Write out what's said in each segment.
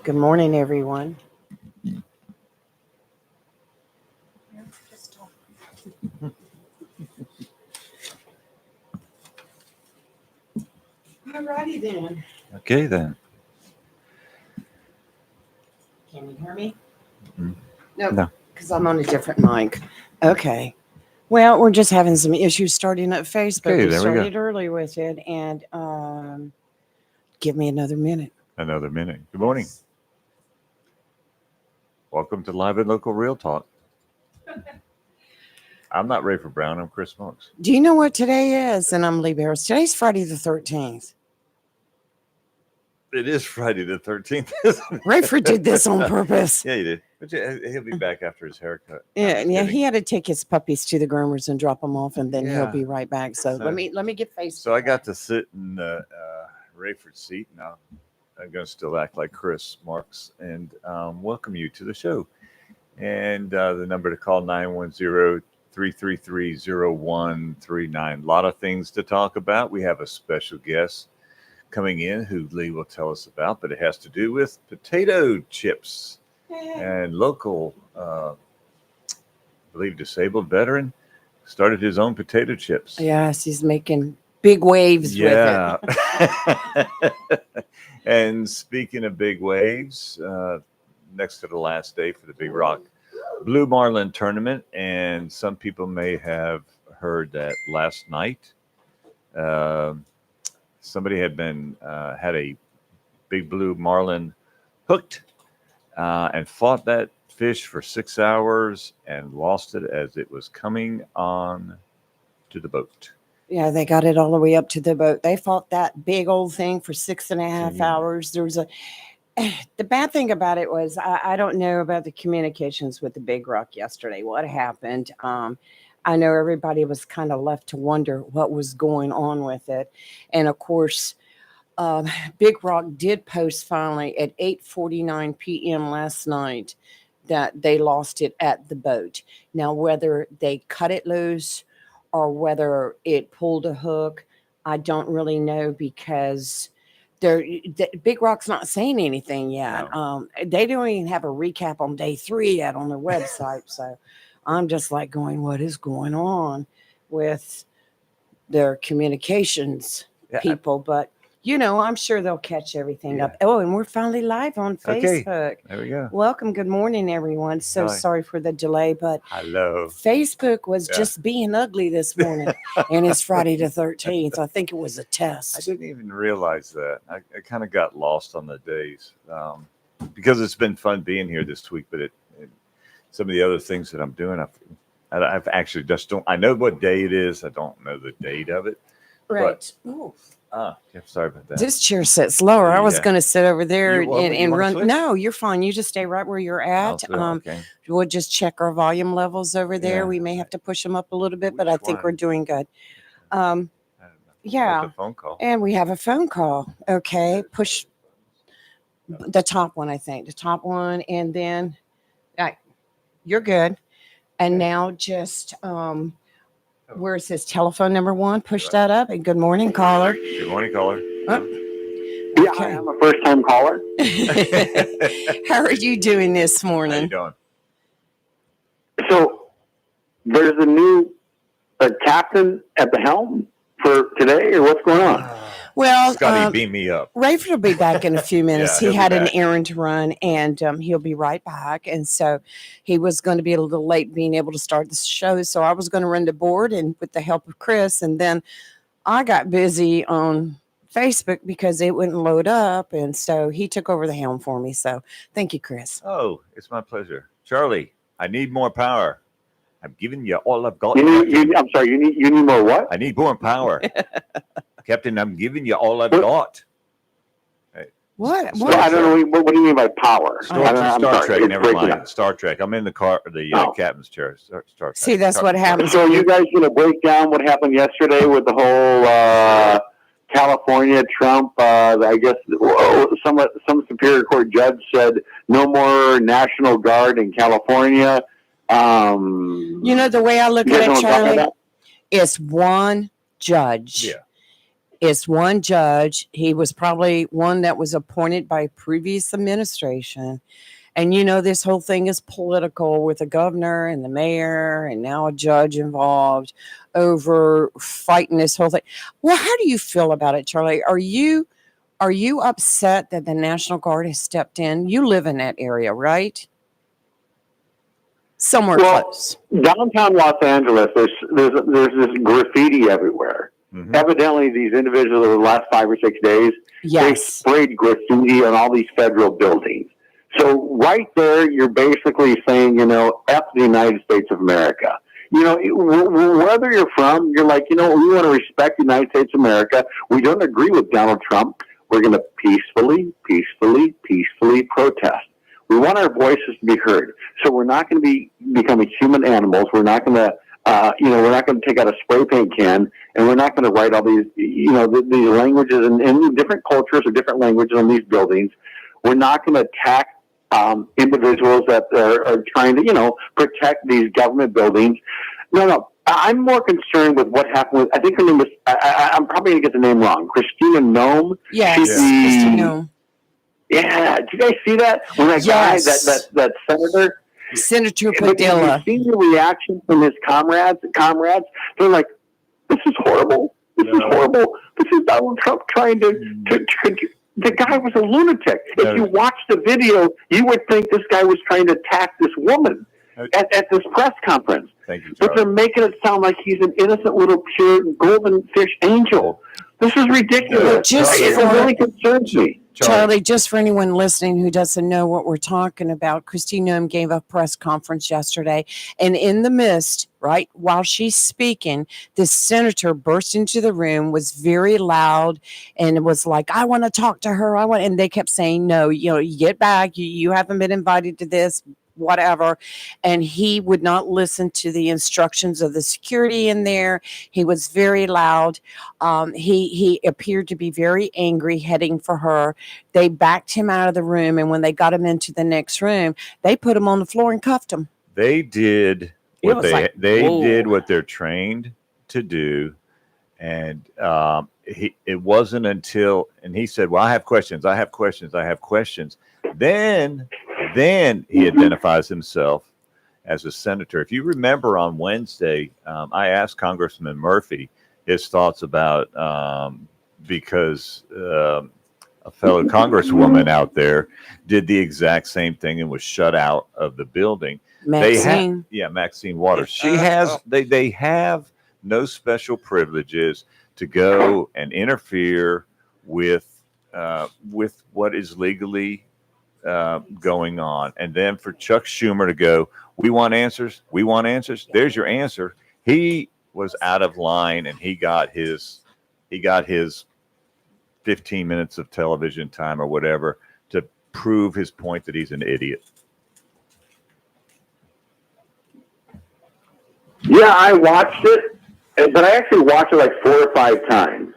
Good morning, everyone. Alrighty then. Okay, then. Can you hear me? Mm. Nope, No. because I'm on a different mic. Okay. Well, we're just having some issues starting at Facebook. Okay, We there we go. started early with it, and give me another minute. Another minute. Good morning. Welcome to Live and Local Real Talk. I'm not Rayford Brown. I'm Chris Monks. Do you know what today is? And I'm Lee Barris. Today's Friday the 13th. It is Friday the 13th, isn't it? Rayford did this on purpose. Yeah, he did. But he'll be back after his haircut. Yeah, he had to take his puppies to the groomers and drop them off, and then he'll Yeah. be right back. So let me get Facebook. So I got to sit in Rayford's seat. Now I'm going to still act like Chris Marks and welcome you to the show. And the number to call 910-333-0139. A lot of things to talk about. We have a special guest coming in who Lee will tell us about, but it has to do with potato chips. And local, I believe, disabled veteran started his own potato chips. Yes, he's making big waves with it. And speaking of big waves, next to the last day for the Big Rock Blue Marlin tournament, and some people may have heard that last night somebody had had a big blue marlin hooked and fought that fish for 6 hours and lost it as it was coming on to the boat. Yeah, they got it all the way up to the boat. They fought that big old thing for 6.5 hours. There was the bad thing about it was I don't know about the communications with the Big Rock yesterday. What happened? I know everybody was kind of left to wonder what was going on with it. And of course, Big Rock did post finally at 8:49 p.m. last night that they lost it at the boat. Now, whether they cut it loose or whether it pulled a hook, I don't really know because Big Rock's not saying anything yet. No. They don't even have a recap on day 3 yet on their website. So I'm just like going, what is going on with their communications people? But, I'm sure they'll catch everything up. Oh, and we're finally live on Facebook. Okay, there we go. Welcome. Good morning, everyone. So sorry for the delay, but Hello. Facebook was just being ugly this morning, and it's Friday the 13th. I think it was a test. I didn't even realize that. I kind of got lost on the days because it's been fun being here this week, but some of the other things that I'm doing, I've actually just don't. I know what day it is. I don't know the date of it. Right. Sorry about that. This chair sits lower. I was going to sit over there and run. Switch? No, you're fine. You just stay right where you're at. Okay. We'll just check our volume levels over there. Yeah. We may have to push them up a little bit, but I think we're doing good. Yeah. A phone call. And we have a phone call. Okay. Push the top one, I think. The top one. And then you're good. And now just where it says telephone number 1, push that up. And good morning, caller. Good morning, caller. Yeah, hi, I'm a first-time caller. How are you doing this morning? How you doing? So there's a new captain at the helm for today, or what's going on? Well, Scotty, beam me up. Rayford will be back in a few minutes. Yeah, he had an back. errand to run, and he'll be right back. And so he was going to be a little late being able to start the show. So I was going to run the board and with the help of Chris. And then I got busy on Facebook because it wouldn't load up. And so he took over the helm for me. So thank you, Chris. Oh, it's my pleasure. Charlie, I need more power. I'm giving you all I've got. I'm sorry, you need more what? I need more power. Captain, I'm giving you all I've got. What? Well, I don't know. What do you mean by power? Star Trek, never mind. Star Trek. I'm in the captain's chair. Star Trek. See, that's what happens. So you guys going to break down what happened yesterday with the whole California Trump? I guess some Superior Court judge said no more National Guard in California. The way I look at it, Charlie, it's one judge. Yeah. It's one judge. He was probably one that was appointed by a previous administration. And this whole thing is political with the governor and the mayor and now a judge involved over fighting this whole thing. Well, how do you feel about it, Charlie? Are you upset that the National Guard has stepped in? You live in that area, right? Somewhere close. Downtown Los Angeles, there's this graffiti everywhere. Mhm. Evidently, these individuals over the last 5 or 6 days, they Yes. sprayed graffiti on all these federal buildings. So right there, you're basically saying, F the United States of America. Wherever you're from, you're like, we want to respect the United States of America. We don't agree with Donald Trump. We're going to peacefully protest. We want our voices to be heard. So we're not going to become human animals. We're not going to, we're not going to take out a spray paint can, and we're not going to write all these, these languages and different cultures or different languages on these buildings. We're not going to attack individuals that are trying to, protect these government buildings. No. I'm more concerned with what happened with, I think her name was, I'm probably going to get the name wrong, Christina Nome. Yes. She's Nome. Yeah, did you guys see that? When that guy, that senator, Senator but Padilla. have you seen the reaction from his comrades? They're like, "This is horrible. This is horrible. This is Donald Trump trying to." The guy was a lunatic. If you watch the video, you would think this guy was trying to attack this woman at this press conference. Thank you, But they're making it sound like he's an innocent little pure golden fish angel. This is ridiculous. It really concerns me. Charlie, just for anyone listening who doesn't know what we're talking about, Christine Noem gave a press conference yesterday, and in the midst, right, while she's speaking, this senator burst into the room, was very loud, and it was like, I want to talk to her. And they kept saying, no, you get back. You haven't been invited to this, whatever. And he would not listen to the instructions of the security in there. He was very loud. He appeared to be very angry, heading for her. They backed him out of the room, and when they got him into the next room, they put him on the floor and cuffed him. They did what they did what they're trained to do, and it wasn't until, and he said, "Well, I have questions. Then he identifies himself as a senator. If you remember on Wednesday, I asked Congressman Murphy his thoughts about because a fellow congresswoman out there did the exact same thing and was shut out of the building. Maxine. Maxine Waters. She has. They have no special privileges to go and interfere with what is legally going on. And then for Chuck Schumer to go, we want answers. There's your answer. He was out of line, and he got his 15 minutes of television time or whatever to prove his point that he's an idiot. Yeah, I watched it, but I actually watched it like 4 or 5 times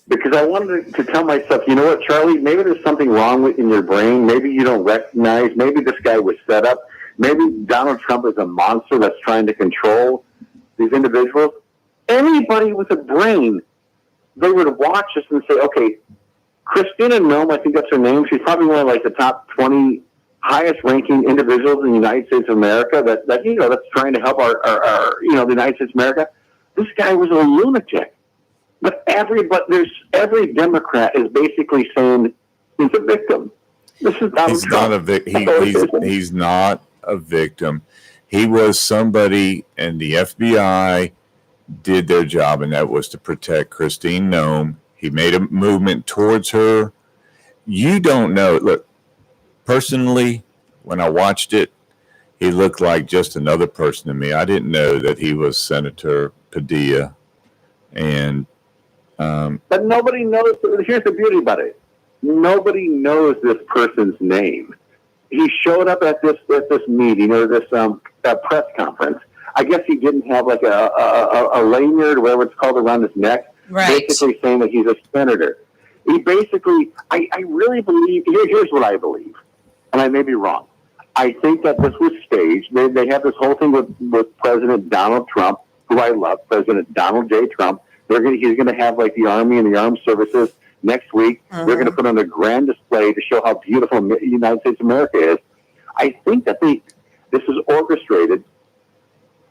because I wanted to tell myself, you know what, Charlie, maybe there's something wrong in your brain. Maybe you don't recognize. Maybe this guy was set up. Maybe Donald Trump is a monster that's trying to control these individuals. Anybody with a brain, they would watch this and say, okay, Christina Nome, I think that's her name. She's probably one of like the top 20 highest ranking individuals in the United States of America that's trying to help our the United States of America. This guy was a lunatic. But every Democrat is basically saying he's a victim. This is Donald Trump. He's not a victim. He was somebody, and the FBI did their job, and that was to protect Christine Nome. He made a movement towards her. You don't know. Look, personally, when I watched it, he looked like just another person to me. I didn't know that he was Senator Padilla. And but nobody knows. Here's the beauty about it. Nobody knows this person's name. He showed up at this meeting or this press conference. I guess he didn't have like a lanyard or whatever it's called around his neck, right, basically saying that he's a senator. He basically, I really believe, here's what I believe, and I may be wrong. I think that this was staged. They have this whole thing with President Donald Trump, who I love, President Donald J. Trump, He's going to have like the Army and the armed services next week. They're going to put on a grand display to show how beautiful the United States of America is. I think that this is orchestrated.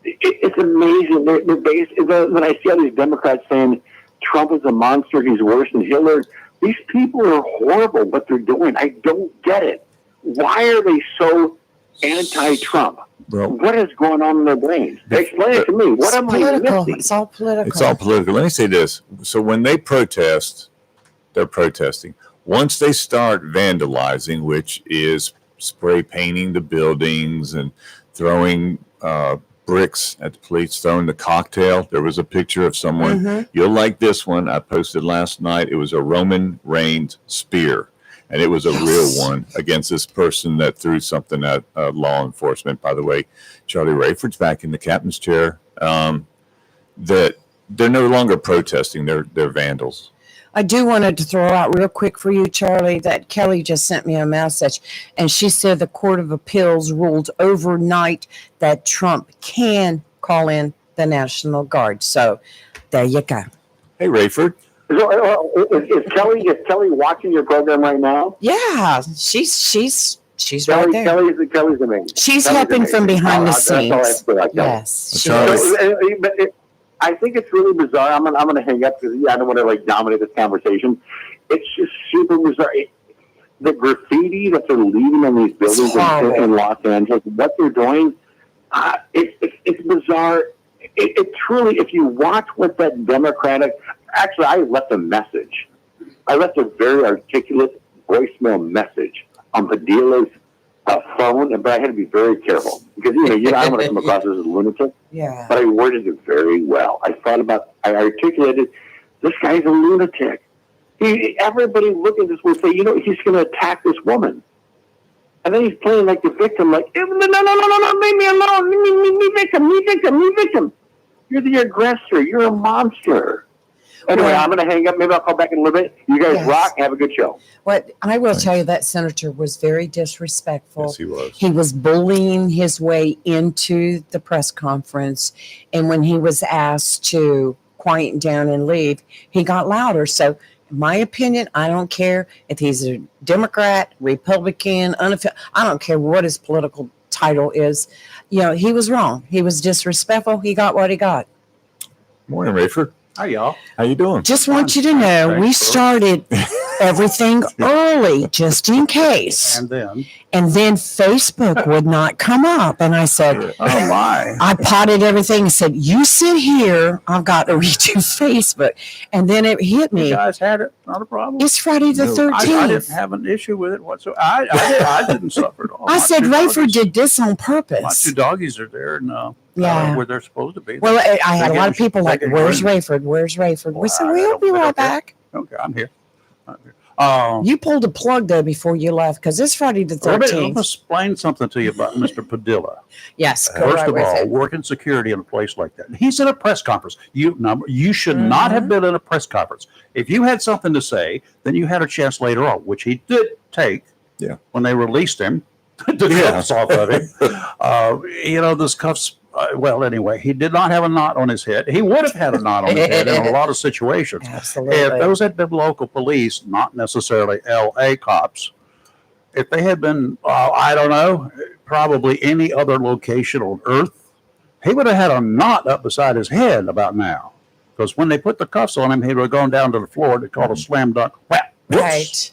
It's amazing. When I see all these Democrats saying Trump is a monster, he's worse than Hitler, these people are horrible what they're doing. I don't get it. Why are they so anti-Trump? Well, what is going on in their brains? Explain it to me. What am I missing? It's all political. It's all political. Let me say this. So when they protest, they're protesting. Once they start vandalizing, which is spray painting the buildings and throwing bricks at the police, throwing the cocktail. There was a picture of someone. You'll like this one. I posted last night. It was a Roman Reigns spear. And it was a real one against this person that threw something at law enforcement. By the way, Charlie Rayford's back in the captain's chair. That they're no longer protesting. They're vandals. I do wanted to throw out real quick for you, Charlie, that Kelly just sent me a message, and she said the Court of Appeals ruled overnight that Trump can call in the National Guard. So there you go. Hey, Rayford. Is Kelly watching your program right now? Yeah, she's right there. Kelly's amazing. She's helping from behind the scenes. Yes. I think it's really bizarre. I'm gonna hang up because I don't want to dominate this conversation. It's just super bizarre. The graffiti that they're leaving in these buildings in Los Angeles, what they're doing, it's bizarre. It truly, if you watch what that Democratic, actually, I left a message. I left a very articulate voicemail message on Padilla's phone, but I had to be very careful because I don't want to come across as a lunatic. Yeah. But I worded it very well. I articulated, this guy's a lunatic. Everybody looking at this will say, he's going to attack this woman. And then he's playing like the victim, like, no, leave me alone, me victim. You're the aggressor. You're a monster. Anyway, I'm going to hang up. Maybe I'll call back in a little bit. You guys rock. Have a good show. What I will tell you, that senator was very disrespectful. Yes, he was. He was bullying his way into the press conference. And when he was asked to quiet down and leave, he got louder. So, in my opinion, I don't care if he's a Democrat, Republican, I don't care what his political title is. He was wrong. He was disrespectful. He got what he got. Morning, Rayford. Hi, y'all. How you doing? Just want you to know, we started everything early just in case. And then Facebook would not come up. And I said, oh my. I potted everything and said, you sit here. I've got to redo Facebook. And then it hit me. You guys had it. Not a problem. It's Friday the 13th. I didn't have an issue with it whatsoever. I didn't suffer at all. I said, Rayford did this on purpose. My two doggies are there and where they're supposed to be. Well, I had a lot of people like, where's Rayford? Where's Rayford? We said, we'll be right back. Okay, I'm here. You pulled a plug, though, before you left, because it's Friday the 13th. Let me explain something to you about Mr. Padilla. Yes. First of all, working security in a place like that. He's in a press conference. You should not have been in a press conference. If you had something to say, then you had a chance later on, which he did take when they released him. The cuffs off of him. Those cuffs, anyway, he did not have a knot on his head. He would have had a knot on his head in a lot of situations. Absolutely. If those had been local police, not necessarily L.A. cops, if they had been, I don't know, probably any other location on Earth, he would have had a knot up beside his head about now. Because when they put the cuffs on him, he would have gone down to the floor. They called a slam dunk. Right.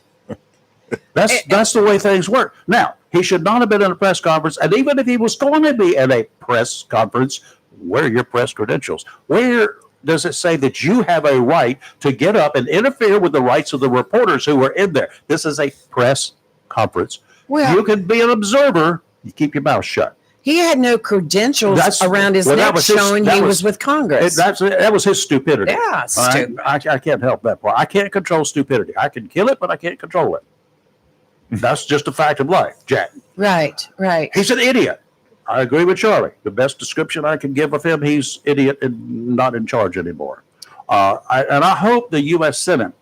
That's the way things work. Now, he should not have been in a press conference. And even if he was going to be in a press conference, where are your press credentials? Where does it say that you have a right to get up and interfere with the rights of the reporters who are in there? This is a press conference. Well, you can be an observer. You keep your mouth shut. He had no credentials around his neck showing he was with Congress. That was his stupidity. Yeah, stupid. I can't help that part. I can't control stupidity. I can kill it, but I can't control it. That's just a fact of life, Jack. Right. He's an idiot. I agree with Charlie. The best description I can give of him, he's idiot and not in charge anymore. I hope the U.S. Senate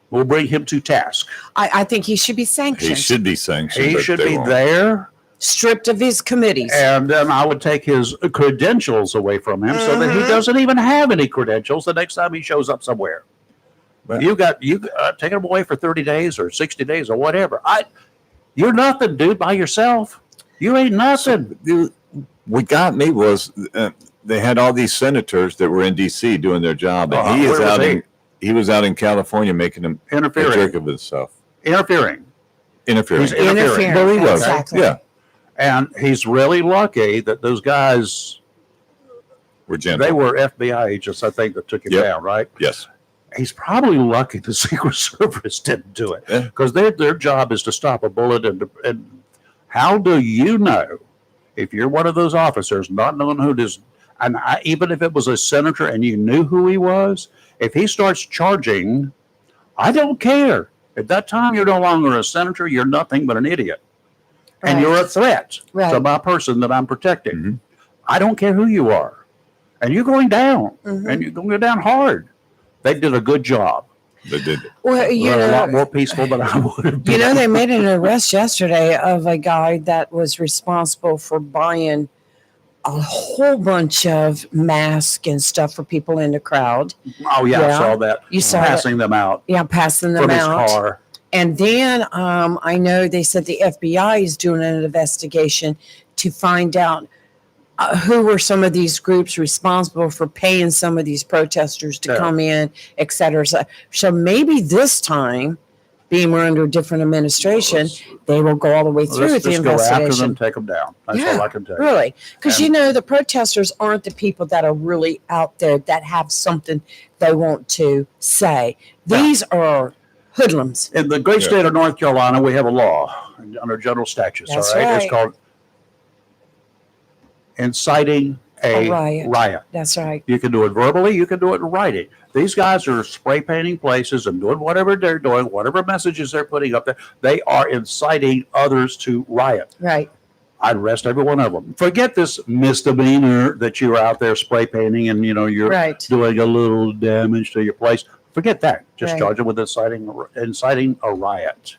will bring him to task. I think he should be sanctioned. He should be sanctioned. He should be there stripped of his committees. And then I would take his credentials away from him so that he doesn't even have any credentials the next time he shows up somewhere. Well, You take him away for 30 days or 60 days or whatever. You're nothing, dude, by yourself. You ain't nothing. So, what got me was they had all these senators that were in D.C. doing their job, and he was out in California making them a jerk of himself. Interfering. He's interfering. Well, he was. Exactly. Yeah. And he's really lucky that those guys We're gentle. they were FBI agents, I think, that took him down, right? Yes. He's probably lucky the Secret Service didn't do it because their job is to stop a bullet. And how do you know if you're one of those officers not knowing who this, and even if it was a senator and you knew who he was, if he starts charging, I don't care. At that time, you're no longer a senator. You're nothing but an idiot. And you're a threat to my person that I'm protecting. Mm-hmm. I don't care who you are. And you're going down. And you're going to go down hard. They did a good job. They did. Well, They're a lot more peaceful than I would have been. You know, they made an arrest yesterday of a guy that was responsible for buying a whole bunch of masks and stuff for people in the crowd. Oh, yeah, I saw that. You saw passing them out. Yeah, passing them from out. His car. And then I know they said the FBI is doing an investigation to find out who were some of these groups responsible for paying some of these protesters to come in, et cetera. So maybe this time, being we're under a different administration, they will go all the way through with the investigation. Go after them, take them down. That's all I can tell you. Really. Because, the protesters aren't the people that are really out there that have something they want to say. These are hoodlums. In the great state of North Carolina, we have a law under general statutes. That's all right? right. It's called inciting a riot. That's right. You can do it verbally. You can do it in writing. These guys are spray painting places and doing whatever they're doing, whatever messages they're putting up there. They are inciting others to riot. Right. I'd arrest every one of them. Forget this misdemeanor that you're out there spray painting and you're doing a little damage to your place. Forget that. Just charge them with inciting a riot.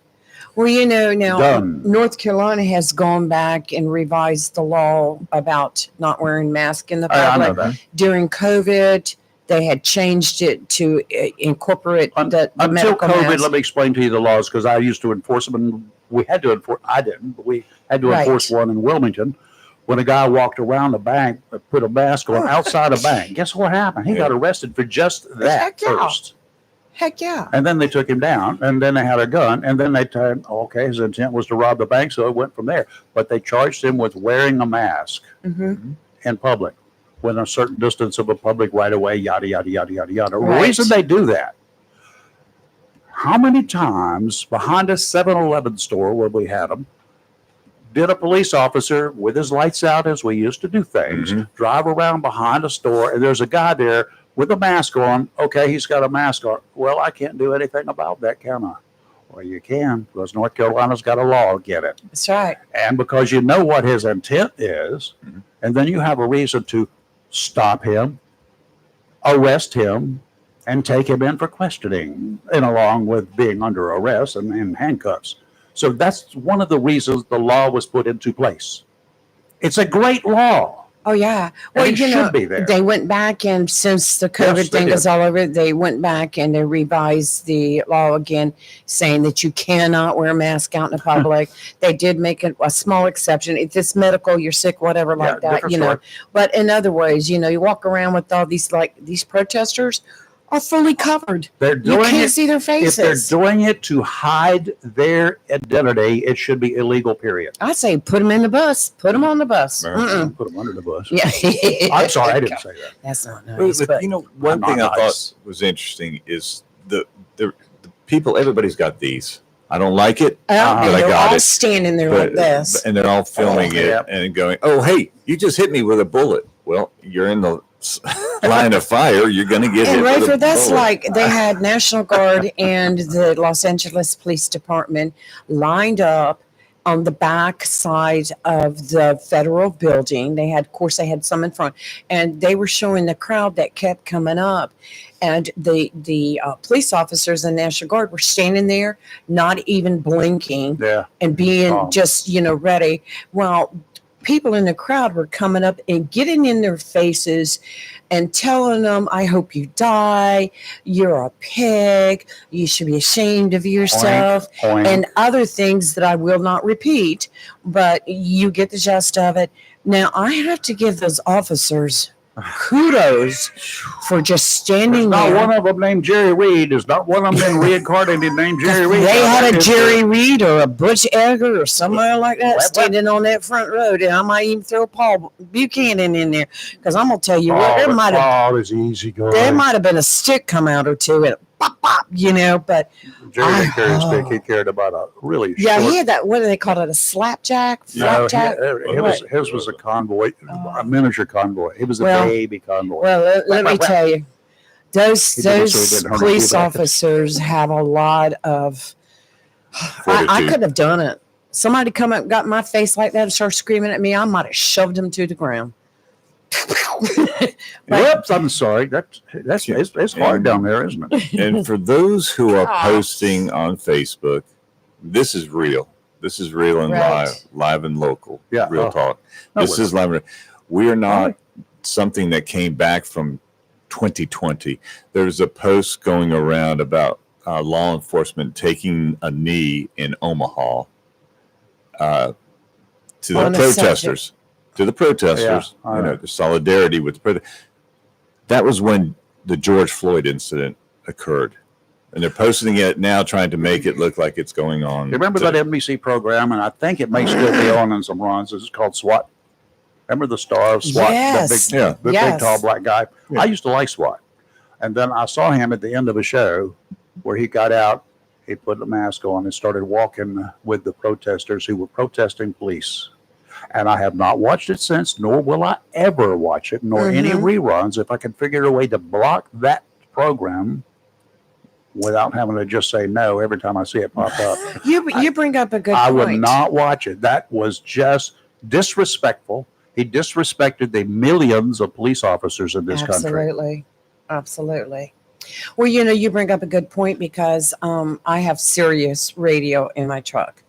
Well, now North Carolina has gone back and revised the law about not wearing masks in the public. I know that. During COVID, they had changed it to incorporate the until medical COVID. mask. Let me explain to you the laws because I used to enforce them, and we had to enforce. I didn't, but we had to enforce one in Wilmington. When a guy walked around the bank, put a mask on outside a bank. Guess what happened? He got arrested for just that first. Heck yeah. And then they took him down, and then they had a gun, and then they told him, his intent was to rob the bank, so it went from there. But they charged him with wearing a mask in public within a certain distance of a public right-of-way, yada, yada, yada, yada, yada. The reason they do that, how many times behind a 7-Eleven store where we had them, did a police officer with his lights out, as we used to do things, drive around behind a store, and there's a guy there with a mask on. Okay, he's got a mask on. Well, I can't do anything about that, can I? Well, you can, because North Carolina's got a law. Get it? That's right. And because you know what his intent is, and then you have a reason to stop him, arrest him, and take him in for questioning, and along with being under arrest and in handcuffs. So that's one of the reasons the law was put into place. It's a great law. Oh, yeah. Well, it should be there. They went back, and since the COVID thing is all over, they went back and they revised the law again, saying that you cannot wear a mask out in the public. They did make a small exception. If it's medical, you're sick, whatever like that, story. But in other ways, you walk around with all these, these protesters are fully covered. You can't see their faces. If they're doing it to hide their identity, it should be illegal, period. I say put them in the bus. Put them on the bus. Put them under the bus. Yeah. I'm sorry, I didn't say that. That's not nice. But one thing I thought was interesting is the people, everybody's got these. I don't like it, but I they're got all it. standing there like this. And they're all filming it and going, oh, hey, you just hit me with a bullet. Well, you're in the line of fire, you're going to get hit with a bullet. That's like they had National Guard and the Los Angeles Police Department lined up on the back side of the federal building. They had, of course, they had some in front, and they were showing the crowd that kept coming up. And the police officers and National Guard were standing there, not even blinking, and being just, ready. Well, people in the crowd were coming up and getting in their faces and telling them, I hope you die. You're a pig. You should be ashamed of yourself. Oink, oink. And other things that I will not repeat, but you get the gist of it. Now, I have to give those officers kudos for just standing There's there. not one of them named Jerry Reed. There's not one of them been reincarnated named Jerry Reed. They had a Jerry Reed or a Butch Edgar or somebody like that standing on that front road, and I might even throw Paul Buchanan in there, because I'm gonna tell you what, there might have is easy going. there might have been a stick come out or two and pop pop, but Jerry didn't carry a stick. He cared about a really yeah, short. he had that. What do they call it? A slapjack? No, Flapjack? his was a convoy, a miniature convoy. It was a Well, baby convoy. Well, let me tell you, those He did it so he didn't hurt police anybody. officers have a lot of. I Fortitude. could have done it. Somebody come up, got in my face like that, and started screaming at me. I might have shoved him to the ground. Whoops! I'm sorry. It's hard down there, isn't it? And for those who are Ah. posting on Facebook, this is real. This is real and Right. live and local. Yeah. Real talk. No, This is live. We are not something that came back from 2020. There's a post going around about law enforcement taking a knee in Omaha to the On a protesters. To the protesters, Yeah, I know. the solidarity with the that was when the George Floyd incident occurred, and they're posting it now, trying to make it look like it's going on. You remember that NBC program, and I think it may still be on in some runs. It's called SWAT. Remember the star of SWAT? Yes. The big Yes. tall black guy. Yeah. I used to like SWAT, and then I saw him at the end of a show where he got out. He put the mask on and started walking with the protesters who were protesting police. And I have not watched it since, nor will I ever watch it, nor any reruns if I can figure a way to block that program without having to just say no every time I see it pop up. You bring up a good I point. would not watch it. That was just disrespectful. He disrespected the millions of police officers in this country. Absolutely. Well, you bring up a good point, because I have Sirius radio in my truck.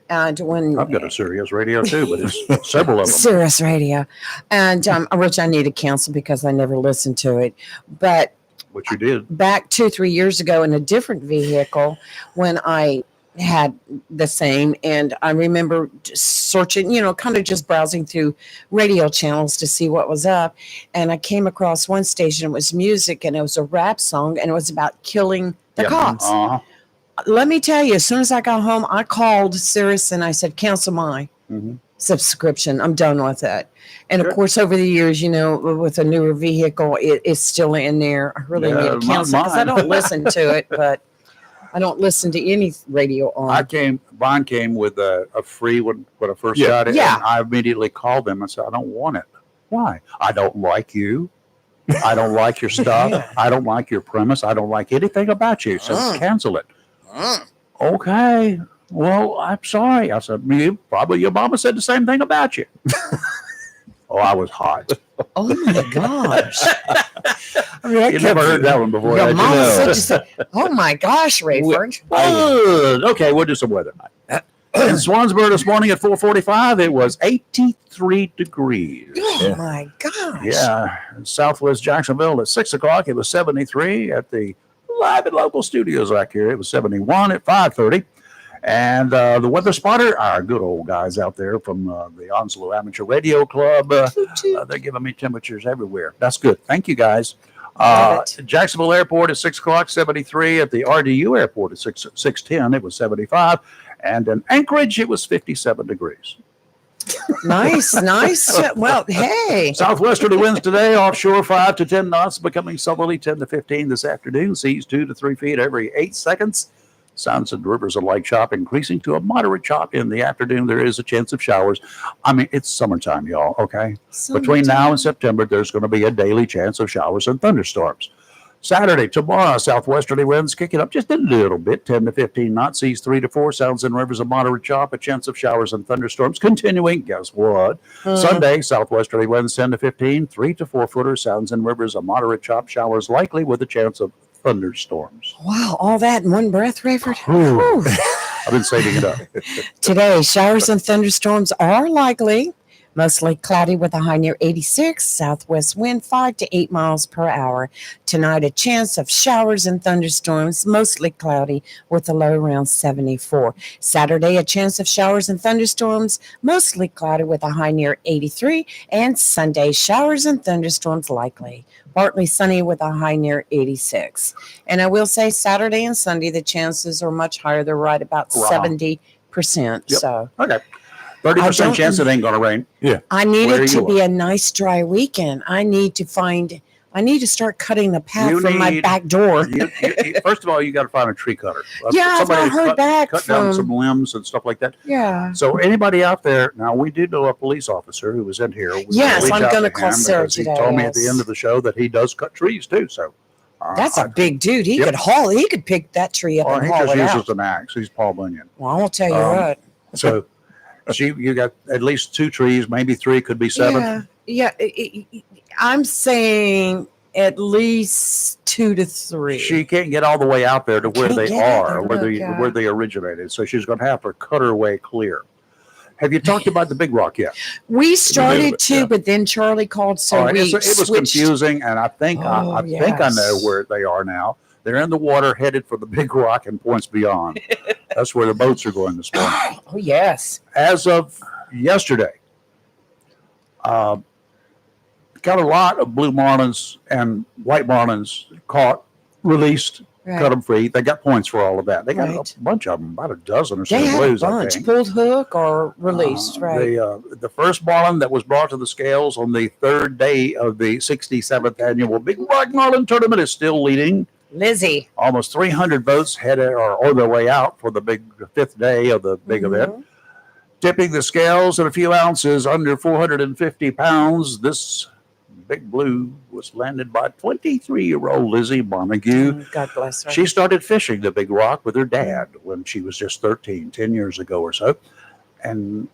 And when I've got a Sirius radio too, but it's several of them. Sirius radio, and which I need to cancel because I never listened to it. But What you did. back 2-3 years ago in a different vehicle, when I had the same, and I remember just searching, kind of just browsing through radio channels to see what was up, and I came across one station. It was music, and it was a rap song, and it was about killing the cops. Uh-huh. Let me tell you, as soon as I got home, I called Sirius and I said, cancel my subscription. I'm done with that. And of Sure. course, over the years, with a newer vehicle, it's still in there. I really Yeah, need to cancel because I mine. don't listen to it, but I don't listen to any radio on. Mine came with a free when I first Yeah. got it. Yeah. And I immediately called them and said, I don't want it. Why? I don't like you. I don't like your stuff. Yeah. I don't like your premise. I don't like anything about you. So cancel it. Okay. Well, I'm sorry. I said, probably your mama said the same thing about you. Oh, I was hot. Oh my gosh. I mean, I You never heard that one before. Your had you? mama know. said, oh my gosh, Rayford. Okay, we'll do some weather. In Swansboro this morning at 4:45, it was 83 degrees. Oh my gosh. Yeah, in Southwest Jacksonville at 6 o'clock, it was 73 at the live and local studios back here. It was 71 at 5:30. And the weather spotter, our good old guys out there from the Onslow Amateur Radio Club, they're giving me temperatures everywhere. That's good. Thank you, guys. Love it. Jacksonville Airport at 6 o'clock, 73. At the RDU Airport at 6:10, it was 75. And in Anchorage, it was 57 degrees. Nice. Well, hey. Southwesterly winds today, offshore 5 to 10 knots, becoming southerly 10 to 15 this afternoon. Seas 2 to 3 feet every 8 seconds. Sounds and rivers of light chop increasing to a moderate chop in the afternoon. There is a chance of showers. I mean, it's summertime, y'all, okay? Between now and September, there's going to be a daily chance of showers and thunderstorms. Saturday, tomorrow, southwesterly winds kicking up just a little bit, 10 to 15 knots, seas 3 to 4, sounds and rivers of moderate chop, a chance of showers and thunderstorms continuing. Guess what? Sunday, southwesterly winds 10 to 15, 3 to 4 footers, sounds and rivers of moderate chop, showers likely with a chance of thunderstorms. Wow, all that in one breath, Rayford. Whew. Whew. I've been saving it up. Today, showers and thunderstorms are likely. Mostly cloudy with a high near 86, southwest wind 5 to 8 miles per hour. Tonight, a chance of showers and thunderstorms, mostly cloudy with a low around 74. Saturday, a chance of showers and thunderstorms, mostly cloudy with a high near 83. And Sunday, showers and thunderstorms likely. Partly sunny with a high near 86. And I will say Saturday and Sunday, the chances are much higher. They're right about 70%. Yep. So Okay. 30% chance it ain't going to rain. Yeah. I need Where it to you be a nice dry weekend. I need to start cutting the path You from my need- back door. First of all, you got to find a tree cutter. Yeah, Somebody I've heard back cut down from- some limbs and stuff like that. Yeah. So anybody out there, now we do know a police officer who was in here. We're Yes, reach I'm out gonna to call him Sarah because today, He told me at the yes. end of the show that he does cut trees too. So That's a big dude. He Yep. he could pick that tree up and he haul just it uses out. an axe. He's Paul Bunyan. Well, I will tell you what. So you got at least 2 trees, maybe 3, could be 7. Yeah. I'm saying at least 2 to 3. She can't get all the way out there to where Can't they get out are, there, where they originated. So she's going to have to cut her way clear. Have you talked about the Big Rock yet? We started bit, to, yeah. but then Charlie called, so All right, we it was switched. confusing, and I think I think I know yes. where they are now. They're in the water, headed for the Big Rock and points beyond. That's where the boats are going this morning. Oh yes. As of yesterday, got a lot of blue marlins and white marlins caught, released, Right. cut them free. They got points for all of that. They got Right. a bunch of them, about a dozen or so They had a blues, I bunch think. pulled hook or released, right? The first marlin that was brought to the scales on the 3rd day of the 67th annual Big Rock Marlin Tournament is still leading. Lizzie. Almost 300 boats headed or on their way out for the 5th day of the big event. Tipping the scales at a few ounces under 450 pounds. This big blue was landed by 23-year-old Lizzie Montague. God bless her. She started fishing the Big Rock with her dad when she was just 13, 10 years ago or so. And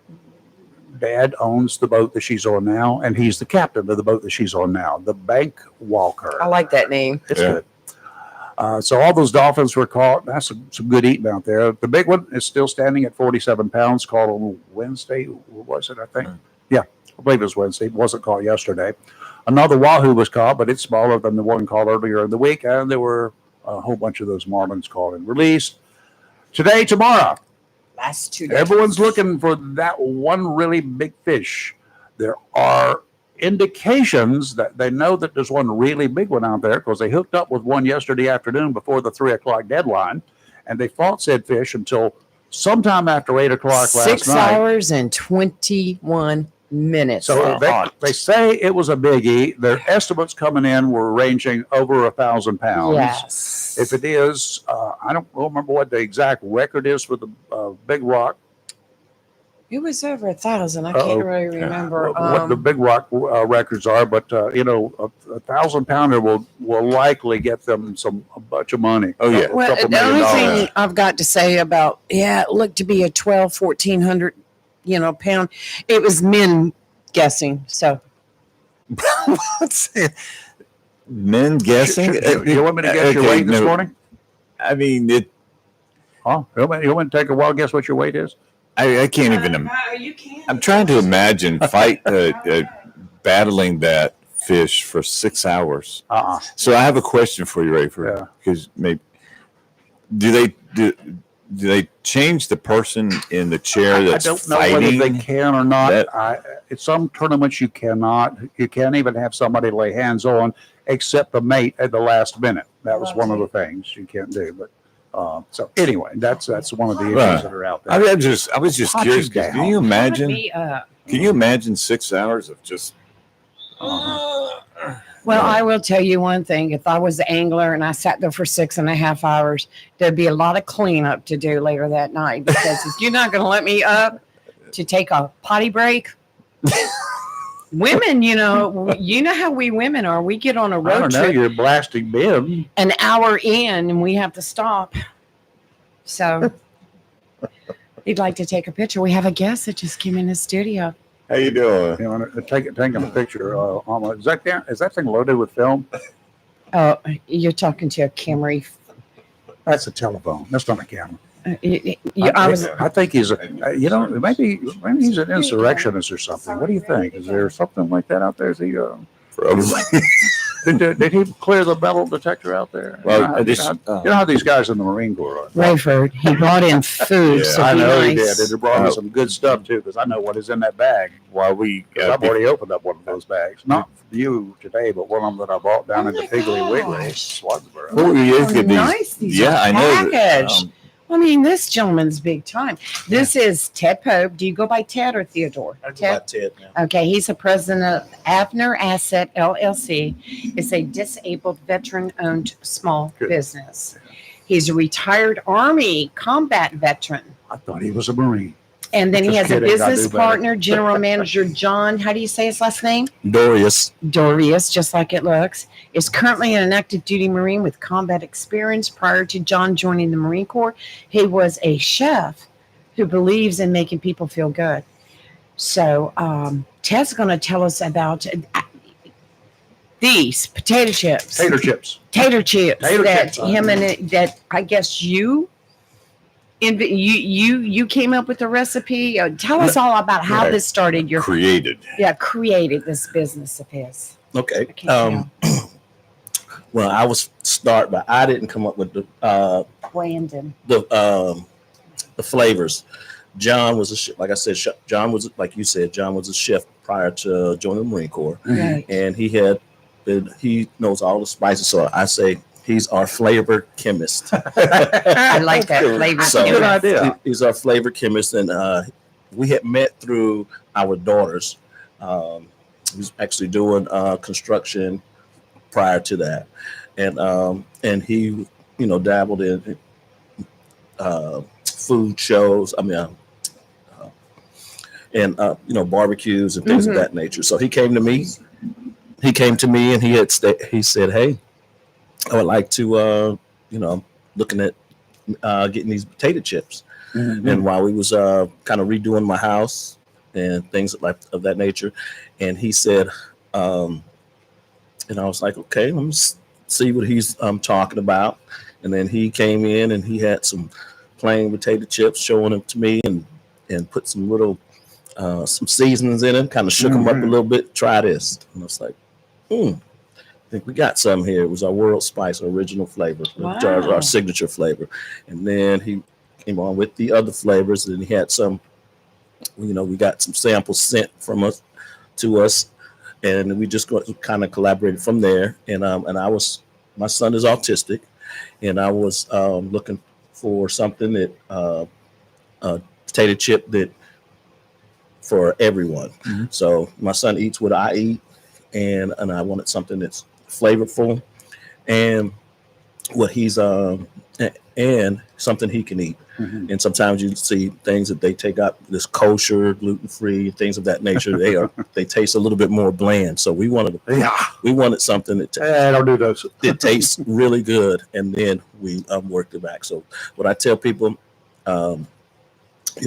Dad owns the boat that she's on now, and he's the captain of the boat that she's on now, the Bank Walker. I like that name. It's Yeah. good. So all those dolphins were caught. That's some good eating out there. The big one is still standing at 47 pounds, caught on Wednesday. What was it, I think? Yeah, I believe it was Wednesday. It wasn't caught yesterday. Another wahoo was caught, but it's smaller than the one caught earlier in the week, and there were a whole bunch of those marlins caught and released. Today, tomorrow, Last 2 days. everyone's looking for that one really big fish. There are indications that they know that there's one really big one out there because they hooked up with one yesterday afternoon before the 3 o'clock deadline, and they fought said fish until sometime after 8 o'clock last 6 night. hours and 21 minutes. So they say it was a biggie. Their estimates coming in were ranging over 1,000 pounds. yes. If it is, I don't remember what the exact record is for the Big Rock. It was over 1,000. I Uh-oh. can't really remember. What the Big Rock records are, but a 1,000-pounder will likely get them a bunch of money. Oh, yeah. well, $2 the million only dollars. thing I've got to say about, it looked to be a 1,100, pound. It was men guessing. So What's it? Men guessing? You want me to guess your Okay, weight this no. morning? I mean, Huh? You want to take a wild guess what your weight is? I can't even. I'm trying to imagine battling that fish for 6 hours. So I have a question for you, Rayford. Yeah. Because maybe do they change the person in the chair that's I don't know fighting? whether they can or not. That- At some tournaments, you cannot. You can't even have somebody lay hands on except the mate at the last minute. That was one of the things you can't do. But so anyway, that's one of the issues Right. that are out there. I was just Hot curious. you 'Cause down. Can you imagine? Me up. Can you imagine 6 hours of just? Well, I will tell you one thing. If I was the angler and I sat there for 6.5 hours, there'd be a lot of cleanup to do later that night because if you're not going to let me up to take a potty break, Women, you know how we women are. We get on a I road don't know. trip You're blasting Ben. an hour in and we have to stop. So he'd like to take a picture. We have a guest that just came in the studio. How you doing? You know, taking a picture. Is that thing loaded with film? Oh, you're talking to a Camry. That's a telephone. That's not a camera. I think he's maybe he's an insurrectionist or something. What do you think? Is there something like that out there? Is he? Probably. Did he clear the metal detector out there? Well, you know how these guys in the Marine Corps are. Rayford, he brought in food. Yeah, so I be know he nice. did. And he brought me some good stuff too, because I know what is in that bag. While we, I've already opened up one of those bags. Not for you today, but one of them that I bought down in the Piggly Wiggly, Swansboro. what were you Oh, get nice. These are I know. packaged. I mean, this gentleman's big time. This is Ted Pope. Do you go by Ted or Theodore? I go by Ted now. Okay, he's the president of Avner Asset LLC. It's a disabled veteran-owned small Good. business. He's a retired Army combat veteran. I thought he was a Marine. And then he Just has a kidding, I business do better. partner, General Manager John. How do you say his last name? Dorius. Dorius, just like it looks, is currently an active duty Marine with combat experience. Prior to John joining the Marine Corps, he was a chef who believes in making people feel good. So Ted's going to tell us about these potato chips. Tater chips. Tater chips. Tater that chips, him and it, that I guess you came up with the recipe. Tell us all about how Right. this started. Your Created. created this business of his. Okay. I can't Well, I was start, but I didn't come up with Brandon. the flavors. John was like I said, John was, like you said, John was a chef prior to joining the Marine Corps, Right. and he knows all the spices. So I say he's our flavor chemist. I like that flavor. So- Good idea. He's our flavor chemist, and we had met through our daughters. He was actually doing construction prior to that, and he, dabbled in food shows. I mean, and barbecues and things of that nature. So he came to me. He came to me, and he said, "Hey, I would like to, looking at getting these potato chips." And while we was kind of redoing my house and things of that nature, and he said, and I was like, okay, let me see what he's talking about. And then he came in and he had some plain potato chips, showing them to me, and put some little some seasonings in them, kind of shook them up a little bit. Try this, and I was like, I think we got some here. It was our World Spice, our original flavor, Wow. our signature flavor. And then he came on with the other flavors, and he had some, we got some samples sent from us to us, and we just kind of collaborated from there. And my son is autistic, and I was looking for something that potato chip that for everyone. So my son eats what I eat, and I wanted something that's flavorful and what he's and something he can eat. And sometimes you see things that they take out this kosher, gluten-free, things of that nature. They taste a little bit more bland. So we wanted something that I don't do those. it tastes really good, and then we worked it back. So what I tell people,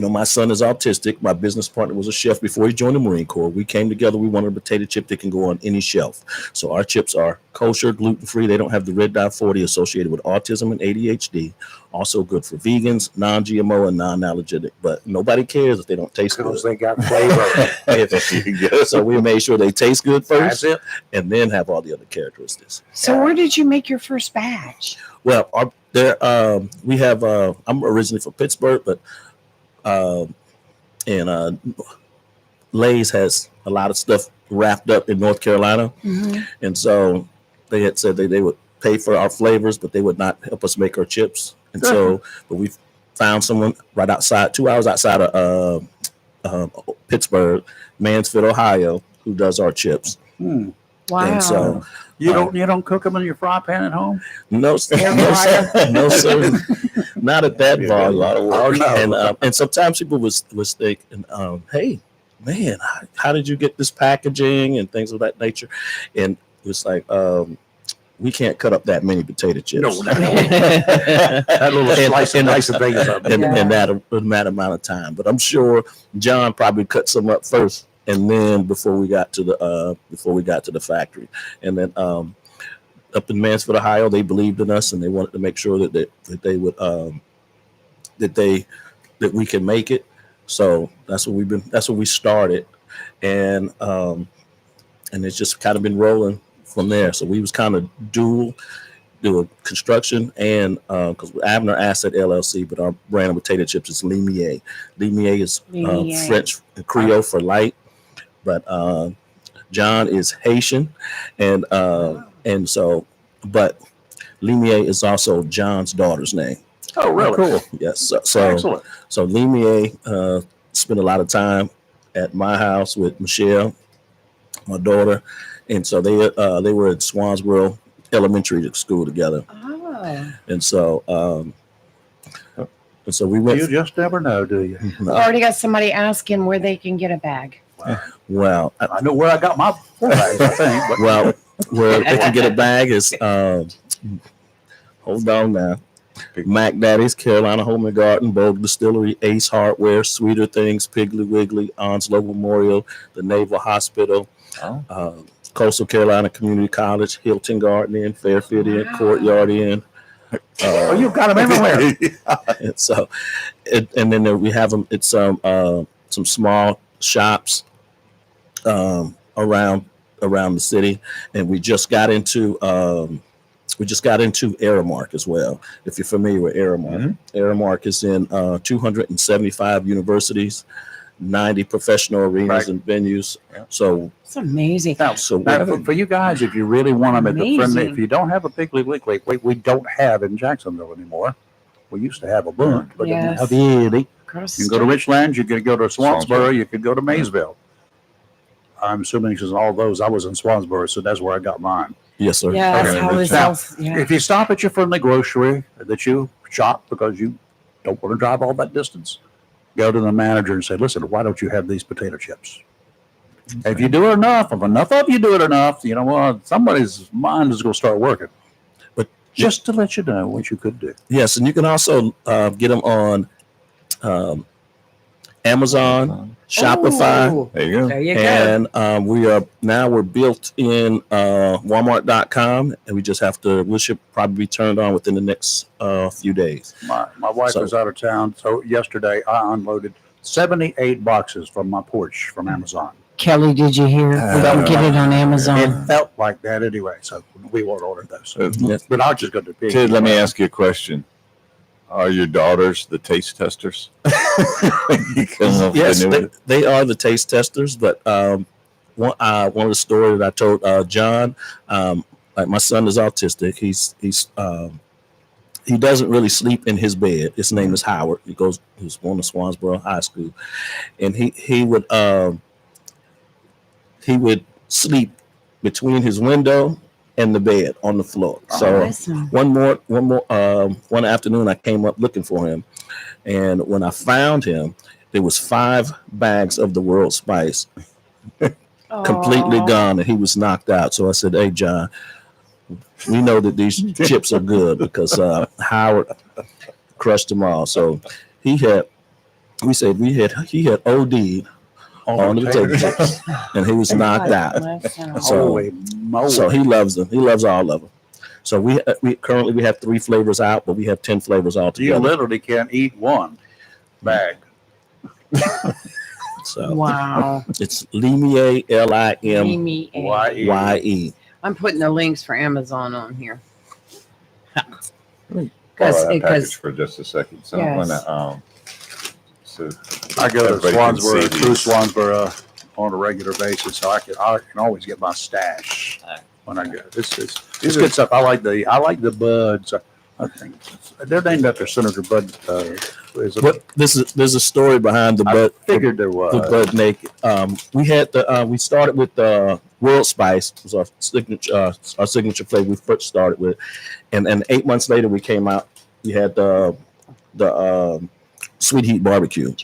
my son is autistic. My business partner was a chef before he joined the Marine Corps. We came together. We wanted a potato chip that can go on any shelf. So our chips are kosher, gluten-free. They don't have the red dye 40 associated with autism and ADHD. Also good for vegans, non-GMO, and non-allergenic. But nobody cares if they don't taste good. Because they got flavor. So we made sure they taste good first, That's it. and then have all the other characteristics. So where did you make your first batch? Well, we have. I'm originally from Pittsburgh, but Lay's has a lot of stuff wrapped up in North Carolina, and so they had said they would pay for our flavors, but they would not help us make our chips. And so, but we found someone right outside, 2 hours outside of Pittsburgh, Mansfield, Ohio, who does our chips. Wow. And so You don't cook them in your fry pan at home? no, sir, not at that volume. A lot of work. And sometimes people was thinking, hey, man, how did you get this packaging and things of that nature? And it's like, we can't cut up that many potato chips. No, that little slice and dice of things up. in that amount of time. But I'm sure John probably cut some up first, and then before we got to the factory, and then up in Mansfield, Ohio, they believed in us, and they wanted to make sure that they would that we can make it. So that's what we started, and it's just kind of been rolling from there. So we was kind of doing construction and because Abner Asset LLC, but our brand of potato chips is Limier. Limier is French Creole for light, but John is Haitian, and so, but Limier is also John's daughter's name. Oh, really? Cool. Yes. So Excellent. So Limier spent a lot of time at my house with Michelle, my daughter, and so they were at Swansboro Elementary School together. Oh. And so we went. You just never know, do you? Already got somebody asking where they can get a bag. Well, I know where I got my 4 bags, I think. But well, where they can get a bag is hold on now. Mac Daddy's, Carolina Home and Garden, Bogue Distillery, Ace Hardware, Sweeter Things, Piggly Wiggly, Onslow Memorial, the Naval Hospital, Coastal Carolina Community College, Hilton Garden Inn, Fairfield Inn, Courtyard Inn. you've got them everywhere. And so, and then we have them. It's some small shops around the city, and we just got into Aramark as well. If you're familiar with Aramark, Aramark is in 275 universities, 90 professional arenas and venues. Yeah. So it's amazing. Now, for you guys, if you really want them at the friendly, if you don't have a Piggly Wiggly, we don't have in Jacksonville anymore. We used to have a bunch, but Yes. have any. You can go to Richlands, you could go to Swansboro, you could go to Maysville. I'm assuming because all those, I was in Swansboro, so that's where I got mine. Yes, sir. Yes, If you stop at your friendly grocery that you shop because you don't want to drive all that distance, go to the manager and say, listen, why don't you have these potato chips? If you do it enough, if enough of you do it enough, you know what, somebody's mind is going to start working. But just to let you know what you could do. Yes, and you can also get them on Amazon, Shopify. Ooh, There you go. there you go. And we're built in Walmart.com, and we just have to. We should probably be turned on within the next few days. My wife was out of town, so yesterday I unloaded 78 boxes from my porch from Amazon. Kelly, did you hear? We don't get it on Amazon. It felt like that anyway, so we won't order those. But I'll just go to Pig. Ted, let me ask you a question. Are your daughters the taste testers? Yes, they are the taste testers. But one of the stories that I told John, like my son is autistic. He doesn't really sleep in his bed. His name is Howard. He was born in Swansboro High School, and he would sleep between his window and the bed on the floor. So awesome. One afternoon I came up looking for him, and when I found him, there was 5 bags of the World Spice completely gone, and he was knocked out. So I said, "Hey, John, we know that these chips are good because Howard crushed them all." So he had OD'd on the potato chips, and he was knocked out. So he loves them. He loves all of them. So we currently have 3 flavors out, but we have 10 flavors altogether. You literally can't eat one bag. So Wow. it's Limier, Amy. Limiye. I'm putting the links for Amazon on here. Borrow that package Because for just a second. So Yes. I'm gonna so I go to everybody can Swansboro, see through these. Swansboro on a regular basis, so I can always get my stash when I go. It's good stuff. I like the buds. I think they're named after Senator Bud. There's a story behind the I bud. figured there was. The Bud Naked. We started with World Spice. It was our signature flavor we first started with, and 8 months later we came out. We had the Sweet Heat Barbecue,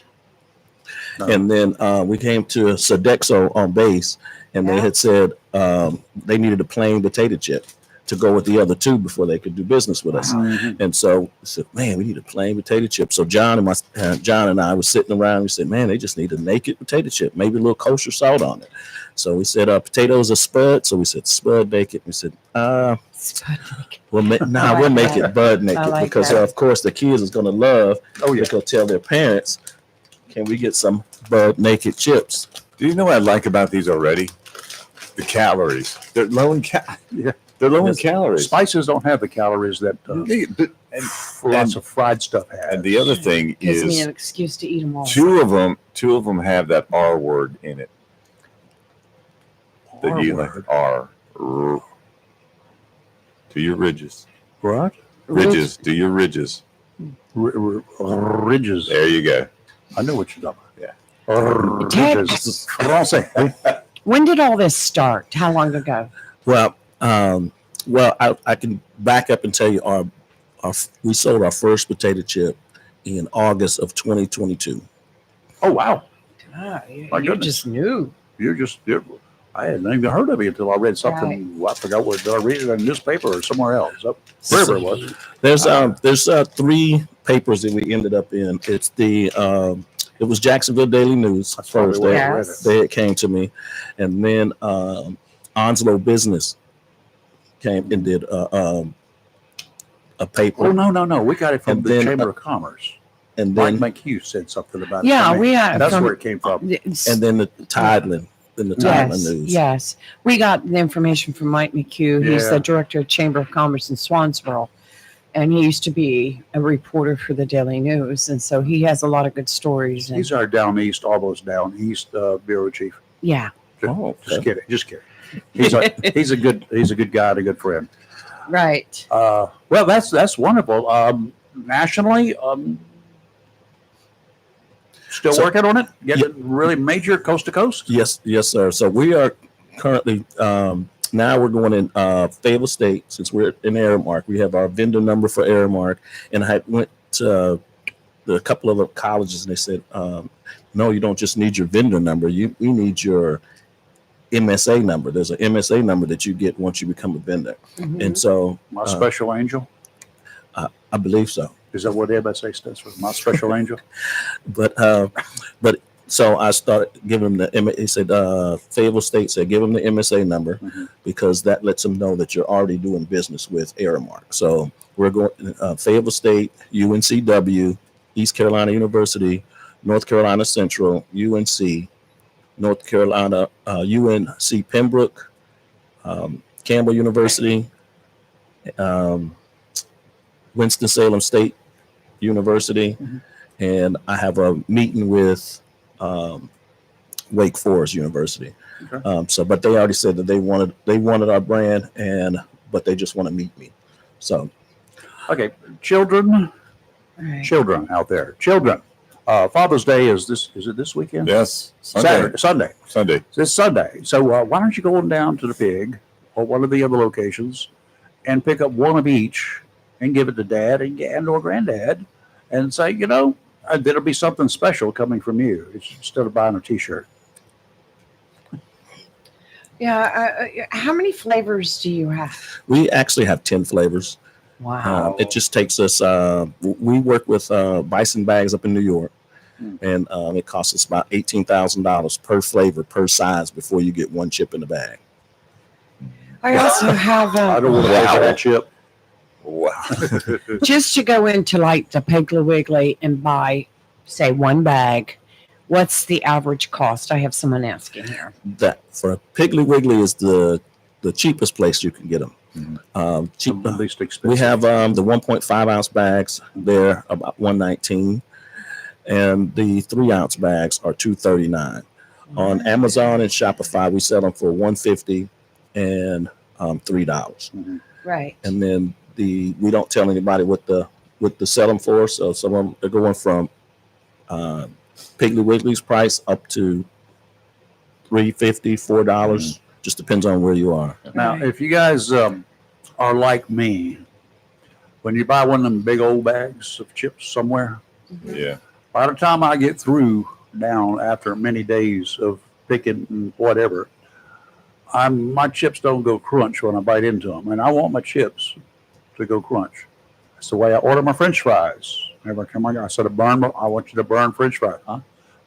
And then we came to Sodexo on base, and they had said they needed a plain potato chip to go with the other two before they could do business with us. And so I said, man, we need a plain potato chip. So John and I was sitting around. We said, man, they just need a naked potato chip, maybe a little kosher salt on it. So we said, potatoes are spud. So we said, spud naked. We said, we'll make it bud naked because of course the kids is going to love. Oh yeah, they'll tell their parents, can we get some bud naked chips? Do you know what I like about these already? The calories. They're low in They're low in calories. Spices don't have the calories that lots of fried stuff has. And the other thing Gives me is an excuse to eat them all. two of them have that R word in it. That you like R. To your ridges. What? Ridges. Do your ridges. Ridges. There you go. I know what you're talking about. Yeah. Ridges. Français. When did all this start? How long ago? Well, I can back up and tell you we sold our first potato chip in August of 2022. Oh wow! You just knew. I hadn't even heard of it until I read something. Right. Well, I forgot what did I read it in a newspaper or somewhere else. Wherever it was. There's 3 papers that we ended up in. It's it was Jacksonville Daily News first. They came to me, and then Onslow Business came and did a paper. Oh no! We got it from the Chamber of Commerce. And then Mike McHugh said something about it. Yeah, we had. That's where it came from. And then the Tideland. In the Tideland News. Yes, we got the information from Mike McHugh. He's the director of Chamber of Commerce in Swansboro, and he used to be a reporter for the Daily News, and so he has a lot of good stories. He's our down east, almost down east bureau chief. Yeah. Just kidding. He's a good guy and a good friend. Right. Well, that's wonderful. Nationally, still working on it, getting really major coast to coast. Yes, sir. So we are currently now we're going in Fayetteville State since we're in Aramark. We have our vendor number for Aramark, and I went to a couple of the colleges and they said, no, you don't just need your vendor number. We need your MSA number. There's an MSA number that you get once you become a vendor, and so my special angel. I believe so. Is that what MSA stands for? My special angel. But so I started giving them the. He said Fayetteville State said give them the MSA number because that lets them know that you're already doing business with Aramark. So we're going Fayetteville State, UNCW, East Carolina University, North Carolina Central, UNC, North Carolina, UNC Pembroke, Campbell University, Winston-Salem State University, and I have a meeting with Wake Forest University. Okay. But they already said that they wanted our brand, but they just want to meet me. So, okay, children out there, Father's Day is it this weekend? Yes, Sunday. This Sunday. So why don't you go on down to the Pig or one of the other locations and pick up one of each and give it to Dad and or Granddad and say, there'll be something special coming from you instead of buying a T-shirt. Yeah. How many flavors do you have? We actually have 10 flavors. Wow. It just takes us, we work with Bison Bags up in New York, and it costs us about $18,000 per flavor, per size before you get one chip in the bag. I also have I don't want to pay for that chip. Wow. just to go into like the Piggly Wiggly and buy, say, one bag. What's the average cost? I have someone asking here. That for Piggly Wiggly is the cheapest place you can get them. Least expensive. We have the 1.5 ounce bags. They're about $119, and the 3 ounce bags are $239. On Amazon and Shopify, we sell them for $150 and $3. Right. And then we don't tell anybody what the sell them for. So some of them are going from Piggly Wiggly's price up to $3.50, $4. Just depends on where you are. Now, if you guys are like me, when you buy one of them big old bags of chips somewhere, Yeah. by the time I get through down after many days of picking and whatever, my chips don't go crunch when I bite into them, and I want my chips to go crunch. That's the way I order my French fries. Every time I said, I want you to burn French fries, huh?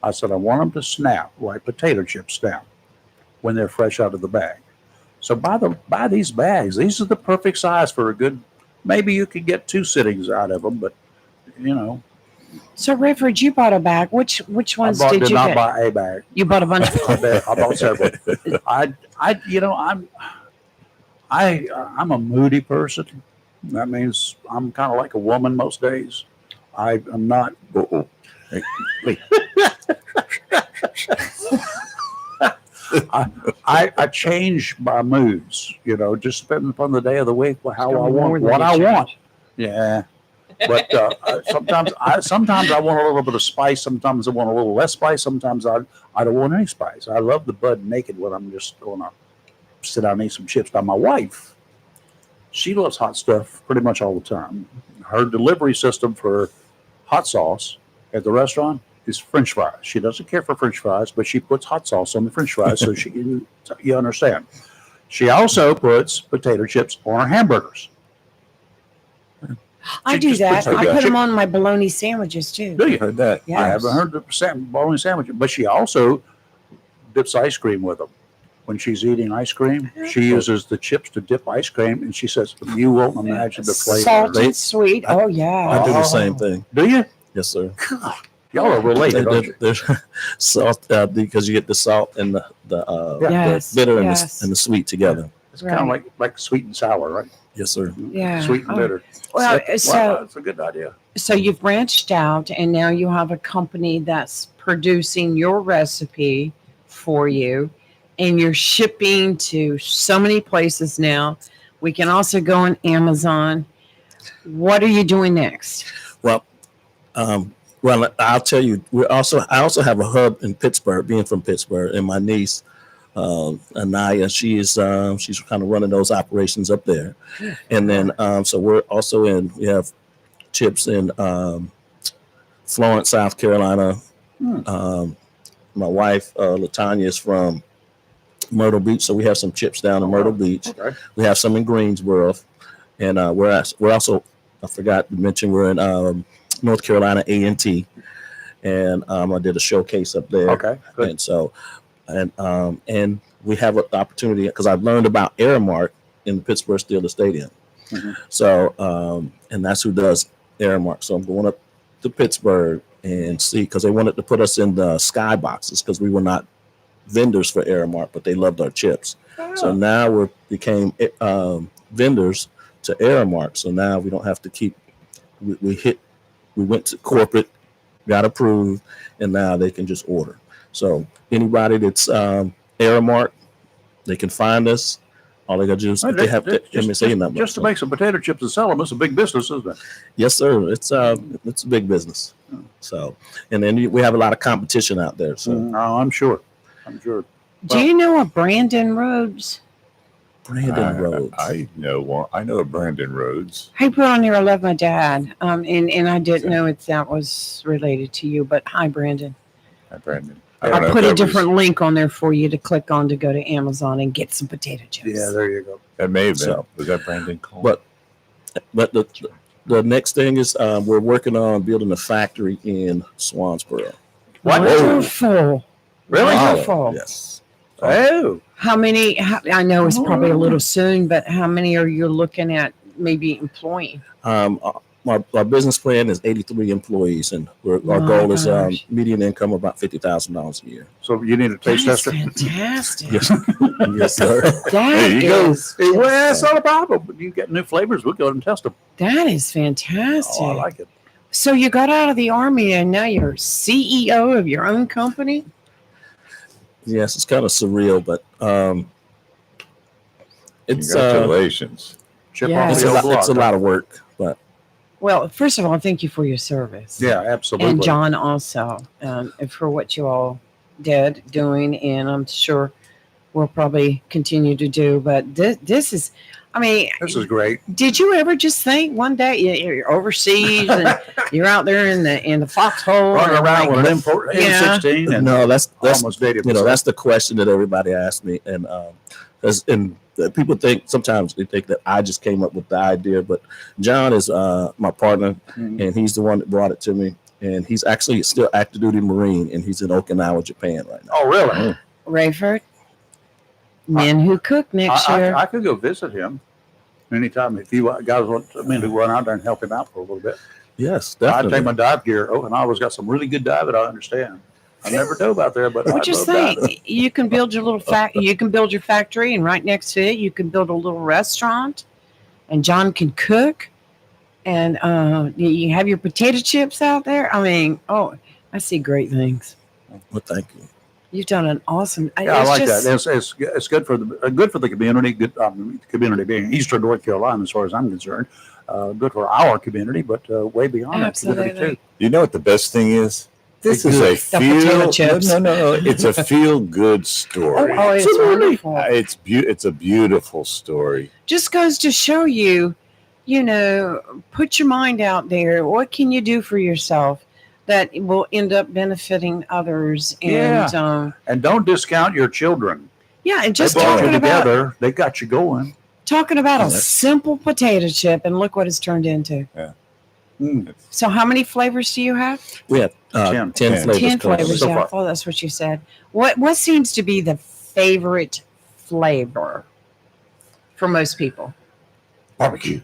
I said, I want them to snap like potato chips snap when they're fresh out of the bag. So buy these bags. These are the perfect size for a good. Maybe you could get 2 sittings out of them, but you know. So, Rayford, you bought a bag. Which ones did you not get? buy a bag. You bought a bunch. I bought several. I'm a moody person. That means I'm kind of like a woman most days. I'm not. Wait. I change my moods, just depending upon the day of the week, how I want, what I want. Yeah. But sometimes I want a little bit of spice. Sometimes I want a little less spice. Sometimes I don't want any spice. I love the bud naked when I'm just going to sit down and eat some chips. Now, my wife, she loves hot stuff pretty much all the time. Her delivery system for hot sauce at the restaurant is French fries. She doesn't care for French fries, but she puts hot sauce on the French fries, so you understand. She also puts potato chips on her hamburgers. I do that. I put them on my bologna sandwiches too. Do you? Heard that? Yes. I haven't heard the bologna sandwich, but she also dips ice cream with them. When she's eating ice cream, she uses the chips to dip ice cream, and she says, "You won't imagine the flavor." Salt and sweet. Oh yeah. I do the same thing. Do you? Yes, sir. God, y'all are related, aren't you? There's salt because you get the salt and the Yes, bitter yes. and the sweet together. It's kind of like sweet and sour, right? Yes, sir. Yeah. Sweet and bitter. Well, so that's a good idea. So you've branched out, and now you have a company that's producing your recipe for you, and you're shipping to so many places now. We can also go on Amazon. What are you doing next? Well, I'll tell you. I also have a hub in Pittsburgh. Being from Pittsburgh, and my niece, Anaya, she's kind of running those operations up there. And then so we have chips in Florence, South Carolina. My wife Latanya is from Myrtle Beach, so we have some chips down in Myrtle Beach. Okay. We have some in Greensboro, and we're also, I forgot to mention, we're in North Carolina A&T, and I did a showcase up there. Okay, good. And so and we have an opportunity because I've learned about Aramark in the Pittsburgh Steelers Stadium. Mm-hmm. So and that's who does Aramark. So I'm going up to Pittsburgh and see, because they wanted to put us in the sky boxes because we were not vendors for Aramark, but they loved our chips. Oh. So now we became vendors to Aramark. So now we don't have to keep. We went to corporate, got approved, and now they can just order. So anybody that's Aramark, they can find us. All they got to do is they have the MSA number. Just to make some potato chips and sell them, it's a big business, isn't it? Yes, sir. It's a big business. So, and then we have a lot of competition out there. So I'm sure. Do you know a Brandon Rhodes? Brandon Rhodes. I know one. I know a Brandon Rhodes. I put on here, I love my dad. And I didn't know if that was related to you, but hi, Brandon. Hi, Brandon. I'll put a different link on there for you to click on to go to Amazon and get some potato chips. Yeah, there you go. That may have been. So, was that Brandon Cole? But the next thing is we're working on building a factory in Swansboro. Wonderful. Really? Wonderful. Yes. Oh. How many? I know it's probably a little soon, but how many are you looking at maybe employing? Our business plan is 83 employees, and our goal is median income of about $50,000 a year. So you need a taste tester? Fantastic. Yes, yes, sir. That is. Well, that's not a problem. But you get new flavors, we'll go and test them. That is fantastic. Oh, I like it. So you got out of the Army and now you're CEO of your own company? Yes, it's kind of surreal, but it's Congratulations. Yes. it's a lot of work, but Well, first of all, thank you for your service. Yeah, absolutely. And John also, for what you all doing, and I'm sure we'll probably continue to do. But this is, I mean, This is great. did you ever just think one day you're overseas and you're out there in the foxhole Running and around like, with an M16 and No, that's almost dated. that's the question that everybody asked me, and people think sometimes they think that I just came up with the idea, but John is my partner, and he's the one that brought it to me, and he's actually still active duty Marine, and he's in Okinawa, Japan right now. Oh, really? Rayford, Men Who Cook next year. I could go visit him anytime if you guys want me to run out there and help him out for a little bit. Yes, I definitely. take my dive gear. Oh, and I always got some really good diving. I understand. I never dove out there, but I Just love think, diving. you can build your little you can build your factory, and right next to it, you can build a little restaurant, and John can cook, and you have your potato chips out there. I mean, I see great things. Well, thank you. You've done an awesome. Yeah, I like that. It's good for the community. Good community being Eastern North Carolina, as far as I'm concerned. Good for our community, but way beyond that community too. You know what the best thing is? This is The potato chips. No. It's a feel-good story. Oh, it's wonderful. It's a beautiful story. Just goes to show you, put your mind out there. What can you do for yourself that will end up benefiting others? And And don't discount your children. and just They brought you talking about together. They got you going. a simple potato chip and look what it's turned into. Yeah. So how many flavors do you have? We have 10. 10 flavors. 10 currently. flavors. So Yeah, far. I thought that's what you said. What seems to be the favorite flavor for most people? Barbecue.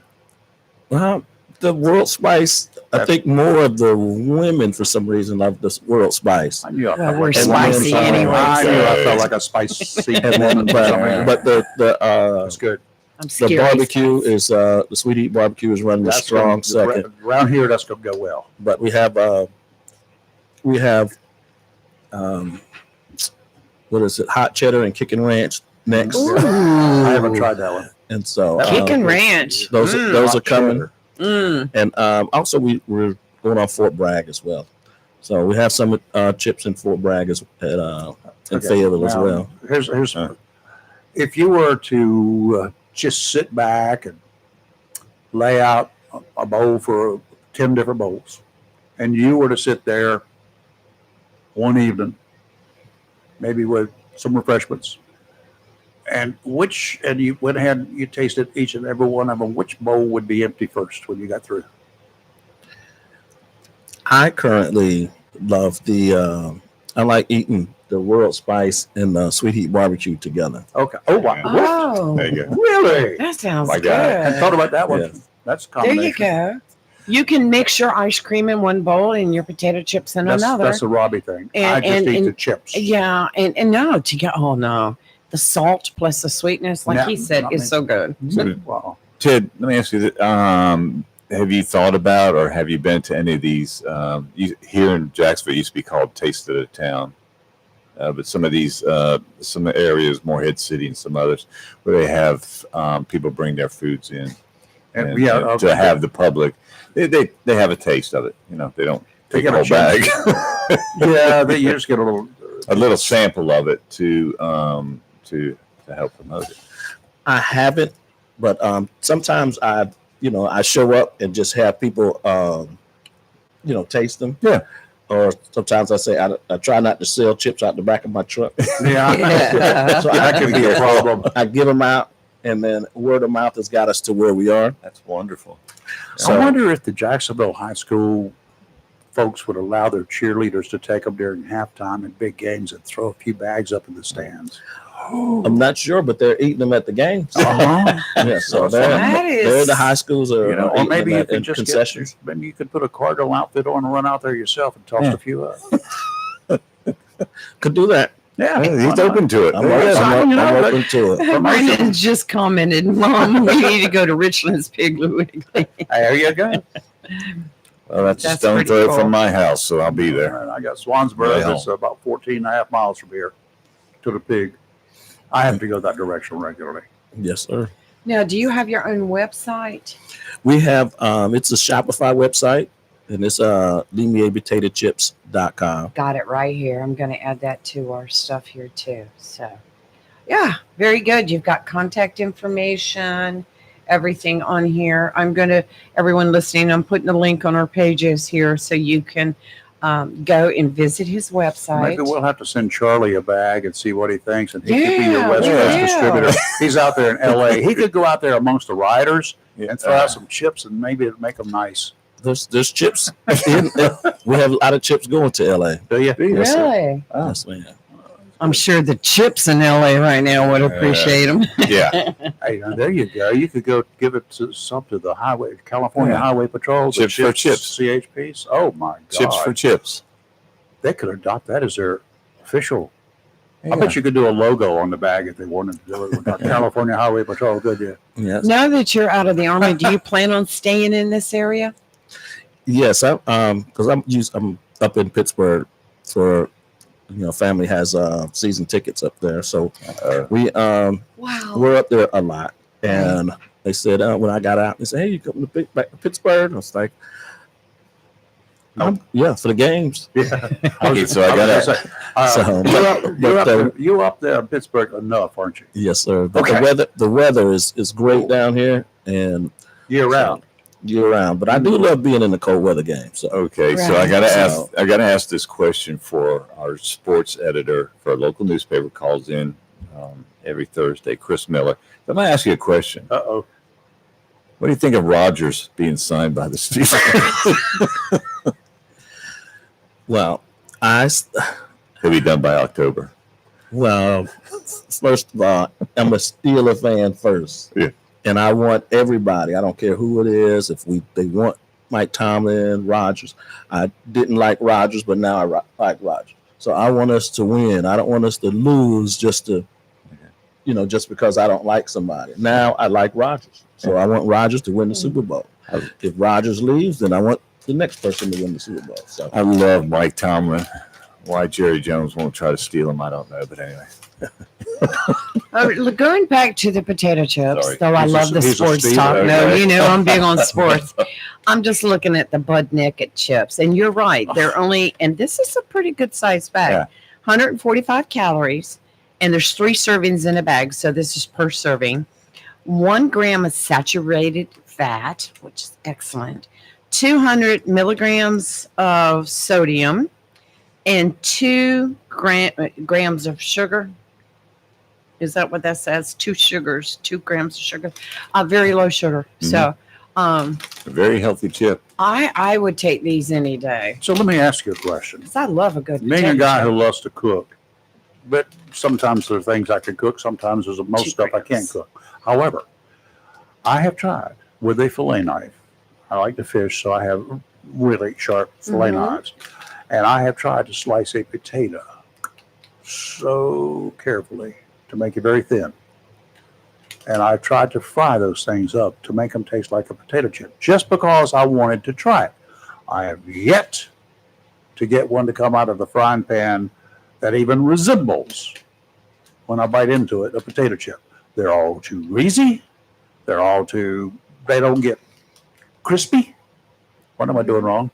Well, the world spice. I think more of the women, for some reason, love this world spice. I knew I Well, felt we're like spicy anyway. I knew I felt like a spicy woman. But That's good. I'm the scared. barbecue is the sweet heat barbecue is running a strong second. Around here, that's gonna go well. But we have what is it? Hot cheddar and kickin' ranch next. Ooh. I haven't tried that one. And so Kickin' ranch. those are coming. Mm. And also we're going on Fort Bragg as well. So we have some chips in Fort Bragg in Fayetteville as Now, well. Here's if you were to just sit back and lay out a bowl for 10 different bowls, and you were to sit there one evening, maybe with some refreshments, and you went ahead and you tasted each and every one of them, which bowl would be empty first when you got through? I currently love I like eating the world spice and the sweet heat barbecue together. Okay. Oh, wow. Oh, There you go. Really? that sounds My good. God. I hadn't thought about that one. Yeah. That's a There you combination. go. You can mix your ice cream in one bowl and your potato chips in another. That's a Robbie thing. I And- just and- eat the and- chips. Yeah, and no, the salt plus the sweetness, like Yeah, he said, I is mean- so good. Wow. Ted, let me ask you that. Have you thought about or have you been to any of these? Here in Jacksonville, it used to be called Taste of the Town. But some of these, some areas, Morehead City and some others, where they have people bring their foods in And to have the public. They have a taste of it. They don't take a whole bag. You just get a little sample of it to help promote it. I haven't, but sometimes I show up and just have people taste them. Yeah. Or sometimes I say I try not to sell chips out the back of my truck. Yeah. So That could be a problem. I give them out, and then word of mouth has got us to where we are. That's wonderful. I wonder if the Jacksonville High School folks would allow their cheerleaders to take them during halftime in big games and throw a few bags up in the stands. I'm not sure, but they're eating them at the games. Uh-huh. Yeah, so That they're is- the high schools are Or eating maybe them you at could in just concessions. maybe you could put a Cardinal outfit on and run out there yourself and toss a few up. Could do that. Yeah, He's open to it. I'm Yeah, open to it. Brandon just commented, Mom, we need to go to Richland's Piggly Wiggly. There you go. Well, that's a That's stone pretty throw cool. from my house, so I'll be there. And I got Swansboro. Right That's about 14 and a half miles from here to the pig. I have to go that direction regularly. Yes, sir. Now, do you have your own website? We have it's a Shopify website, and it's LeMierPotatoChips.com. Got it right here. I'm going to add that to our stuff here too. So, yeah, very good. You've got contact information. everything on here. Everyone listening, I'm putting the link on our pages here so you can go and visit his website. Maybe we'll have to send Charlie a bag and see what he thinks, and he could be your West Yeah, Coast yeah. distributor. He's out there in L.A. He could go out there amongst the riders and throw out some chips, and maybe it'll make them nice. There's chips. We have a lot of chips going to LA. Do you? Yes, sir. Really? Yes, man. I'm sure the chips in LA right now would appreciate them. Yeah. Hey, there you go. You could go give it to the California Highway Patrol. Chips for chips. CHPs. Oh my God. Chips for chips. They could adopt that as their official. I bet you could do a logo on the bag if they wanted to do it with California Highway Patrol. Could you? Yes. Now that you're out of the Army, do you plan on staying in this area? Yes, because I'm up in Pittsburgh for, family has season tickets up there, so Wow. we're up there a lot. And they said when I got out, they said, "Hey, you coming back to Pittsburgh?" I was like, "Yeah, for the games." Yeah. Okay, so I got you're up there in Pittsburgh enough, aren't you? Yes, sir. But Okay. the weather is great down here and Year round. year round. But I do love being in the cold weather games. So Okay, so Right. I gotta ask this question for our sports editor for a local newspaper, calls in every Thursday, Chris Miller. I'm gonna ask you a question. Uh-oh. What do you think of Rodgers being signed by the Steelers? well, He'll be done by October. First of all, I'm a Steeler fan first. Yeah. And I want everybody, I don't care who it is, if they want Mike Tomlin, Rodgers. I didn't like Rodgers, but now I like Rodgers. So I want us to win. I don't want us to lose just because I don't like somebody. Now I like Rodgers. So I want Rodgers to win the Super Bowl. If Rodgers leaves, then I want the next person to win the Super Bowl. So I love Mike Tomlin. Why Jerry Jones won't try to steal him, I don't know. But anyway. Going back to the potato chips, Sorry. though I He's love the a sports Steeler, talk. No, okay. I'm big on sports. I'm just looking at the Bud Naked chips, and you're right. They're and this is a pretty good sized bag, Yeah. 145 calories, and there's 3 servings in a bag, so this is per serving. 1 gram of saturated fat, which is excellent. 200 milligrams of sodium, and 2 grams of sugar. Is that what that says? 2 grams of sugar, very low sugar. Mhm. So, A very healthy chip. I would take these any day So let me ask you a question. because I love a good Being a potato guy chip. who loves to cook, but sometimes there are things I can cook, sometimes there's most 2 stuff I can't grams. cook. However, I have tried with a fillet knife. I like to fish, so I have really sharp fillet Mhm. knives. And I have tried to slice a potato so carefully to make it very thin. And I tried to fry those things up to make them taste like a potato chip, just because I wanted to try it. I have yet to get one to come out of the frying pan that even resembles, when I bite into it, a potato chip. They're all too greasy. They don't get crispy. What am I doing wrong?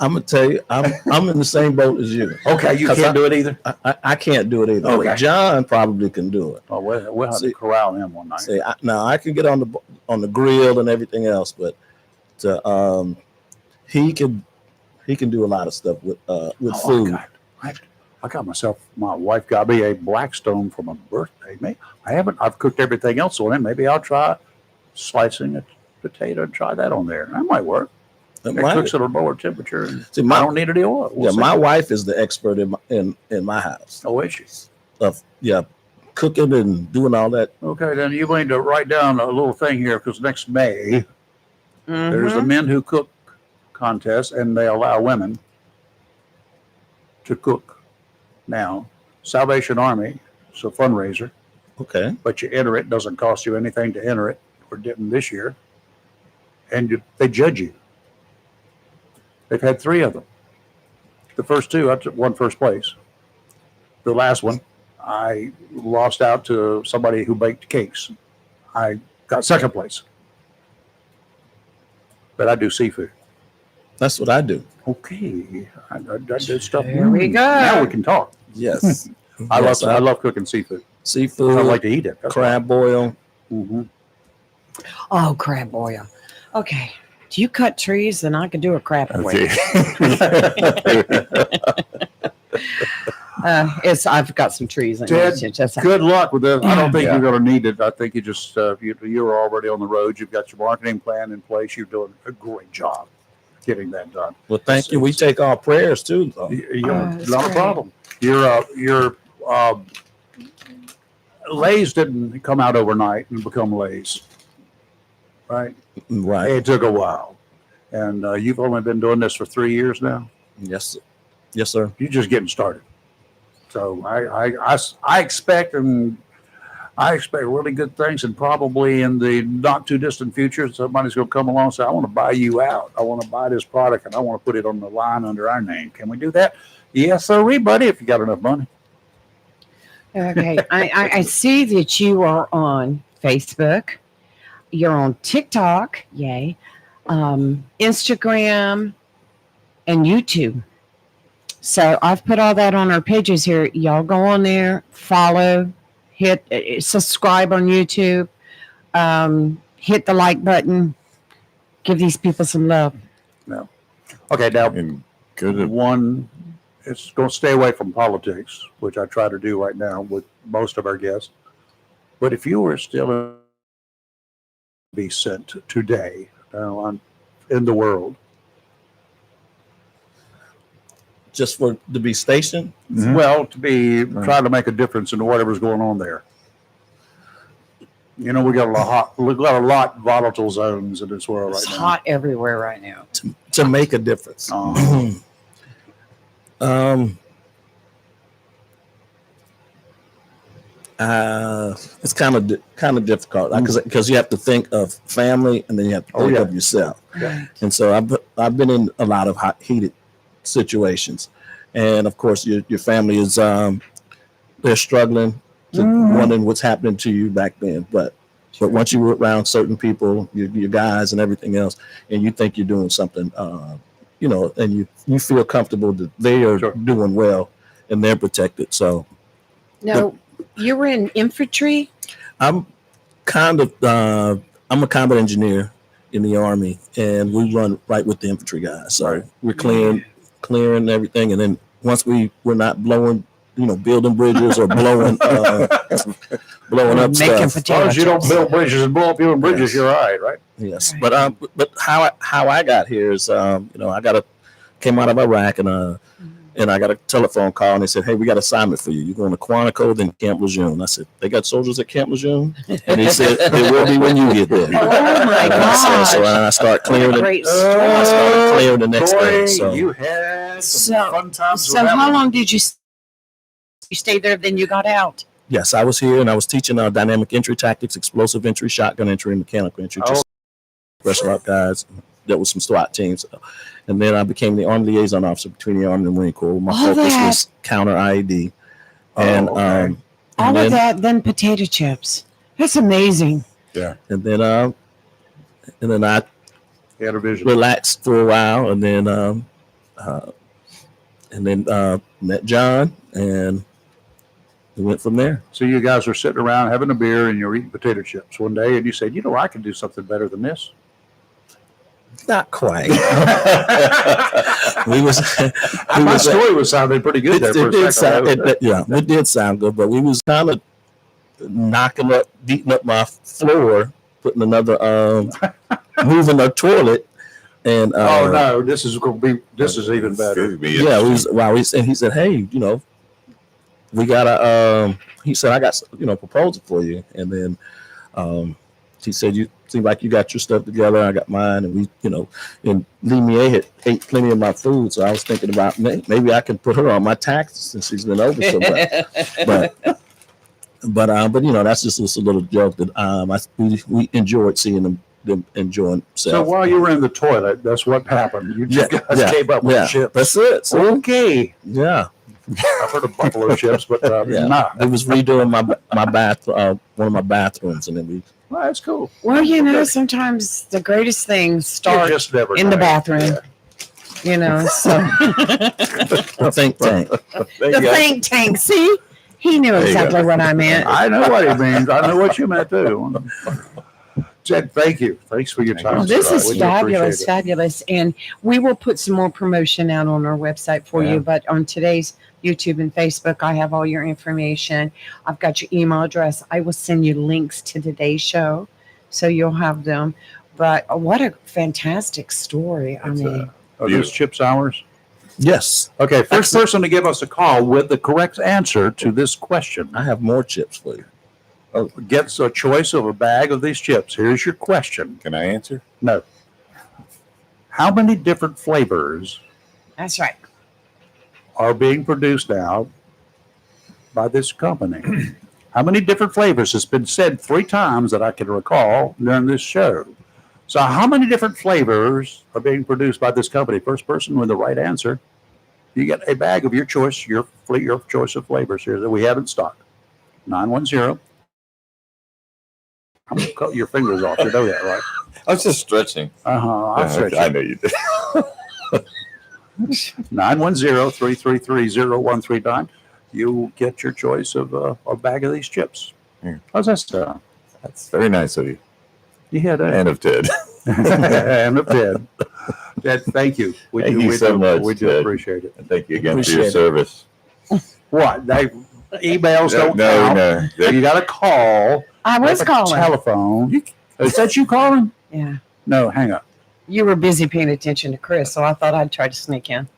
I'm gonna tell you, I'm in the same boat as you. Okay, you 'Cause can't do it either. I can't do it either. Okay. But John probably can do it. Oh, we'll have to See- corral him one night. See, now I can get on the grill and everything else, but he can do a lot of stuff with food. I got my wife got me a Blackstone for my birthday. I've cooked everything else on it. Maybe I'll try slicing a potato and try that on there. That might work. It cooks at a lower temperature. And See, I don't need any oil. We'll see. my wife is the expert in my house Oh, is she? of cooking and doing all that. Okay, then you need to write down a little thing here because next May there's a Mhm. Men Who Cook contest, and they allow women to cook now. Salvation Army is a fundraiser, Okay, but you enter it. Doesn't cost you anything to enter it. We're getting this year, and they judge you. They've had 3 of them. The first 2, I won first place. The last one, I lost out to somebody who baked cakes. I got second place. But I do seafood. that's what I do. Okay, I do stuff. There we go. Now we can talk. Yes, I Yes, love cooking seafood. I seafood, like to eat it. crab boil. Mm-hmm. Oh, crab boil. Okay. Do you cut trees? Then I could do a crab boil. Okay. I've got some trees. I Ted, need to just Good luck with this. I don't think Yeah. you're going to need it. I think you just you're already on the road. You've got your marketing plan in place. You're doing a great job getting that done. Well, thank you. We take our prayers too, though. That's Not a great. problem. Your Lays didn't come out overnight and become Lays, right? Right. It took a while, and you've only been doing this for 3 years now. Yes, sir. Yes, sir. You're just getting started. So I expect really good things, and probably in the not too distant future, somebody's going to come along and say, "I want to buy you out. I want to buy this product, and I want to put it on the line under our name. Can we do that?" Yes, sir, buddy. If you got enough money. Okay. I see that you are on Facebook. You're on TikTok. Yay. Instagram and YouTube. So I've put all that on our pages here. Y'all go on there, follow, hit subscribe on YouTube, hit the like button, give these people some love. Okay, now And good. one, it's going to stay away from politics, which I try to do right now with most of our guests. But if you were still be sent today in the world, Just to be stationed. well, to be trying to make a difference in whatever's going on there. You know, we got a lot of volatile zones in this world It's right now. hot everywhere right now. To make a difference. It's kind of difficult because you have to think of family and then you have to think of yourself. Right. And so I've been in a lot of heated situations, and of course your family is they're struggling, wondering what's happening to you back then. But once you were around certain people, your guys and everything else, and you think you're doing something, and you feel comfortable that they are doing well and they're protected. So No, you were in infantry. I'm a combat engineer in the Army, and we run right with the infantry guys. So we're clearing everything, and then once we're not blowing, building bridges or blowing up Making stuff. As long as you don't build bridges and blow up your own bridges, Yes. you're all right, right? Yes, but how I got here is came out of Iraq, and I got a telephone call, and they said, "Hey, we got an assignment for you. You're going to Quantico, then Camp Lejeune." I said, "They got soldiers at Camp Lejeune?" And he said, "There will be when you get there." Oh my gosh. So I start clearing it. Great I story. started clearing the next day. So you had some So- fun times. So with that how one. long did you stay there? Then you got out. yes, I was here, and I was teaching dynamic entry tactics, explosive entry, shotgun entry, and mechanical entry. Just special op guys. There was some SWAT teams. And then I became the Army liaison officer between the Army and the Marine Corps. My All focus that. was counter IED. And okay. and All then, of that, then potato chips. That's amazing. and then I You had a vision. relaxed for a while, and then met John, and we went from there. So you guys were sitting around having a beer and you're eating potato chips one day, and you said, I can do something better than this. Not quite. My story was sounding pretty good there for a second. It did sound good, but we was kind of beating up my floor, putting another, moving the toilet, and Oh no, this is even better. and he said, "Hey, we got a," he said, "I got proposal for you," and then he said, "You seem like you got your stuff together. I got mine, and we, and Lee Mie had ate plenty of my food, so I was thinking about maybe I can put her on my taxes since she's been over so much." But that's just a little joke that we enjoyed seeing them enjoying So themselves. while you were in the toilet, that's what happened. You just guys came up with chips. That's it. So, Okay. yeah. I've heard of buffalo chips, but Yeah. not. It was redoing my bath, one of my bathrooms, and then Well, that's cool. Well, sometimes the greatest things You start just never in the know. bathroom. So I think tank. the think tank. See, he knew you exactly what I meant. I know what he means. I know what you meant too. Ted, thank you. Thanks for your time. Well, this sir. is We do appreciate fabulous, it. fabulous. And we will put some more promotion out on our website for Yeah. you. But on today's YouTube and Facebook, I have all your information. I've got your email address. I will send you links to today's show so you'll have them. But what a fantastic story. I It's, mean, Are those chips ours? Yes, Okay, first person to give us a call with the correct answer to this question I have more chips for you. gets a choice of a bag of these chips. Here's your question. Can I answer? No. How many different flavors that's right. are being produced now by this company? How many different flavors has been said 3 times that I can recall during this show? So how many different flavors are being produced by this company? First person with the right answer, you get a bag of your choice, your choice of flavors here that we have in stock. 910. I'm gonna cut your fingers off. You know that, right? I was just stretching. I'll stretch I it. know you did. 910-333-0139. You get your choice of a bag of these chips. Yeah. How's that sound? That's very nice of you. Yeah, that. And of Ted. And of Ted. Ted, thank you. Thank you so much, We do Ted. appreciate it. And thank you again for Appreciate your it. service. What? Emails don't count. No. You got to call. I was Have a calling. Telephone. Is that you calling? Yeah. No, hang up. You were busy paying attention to Chris, so I thought I'd try to sneak in.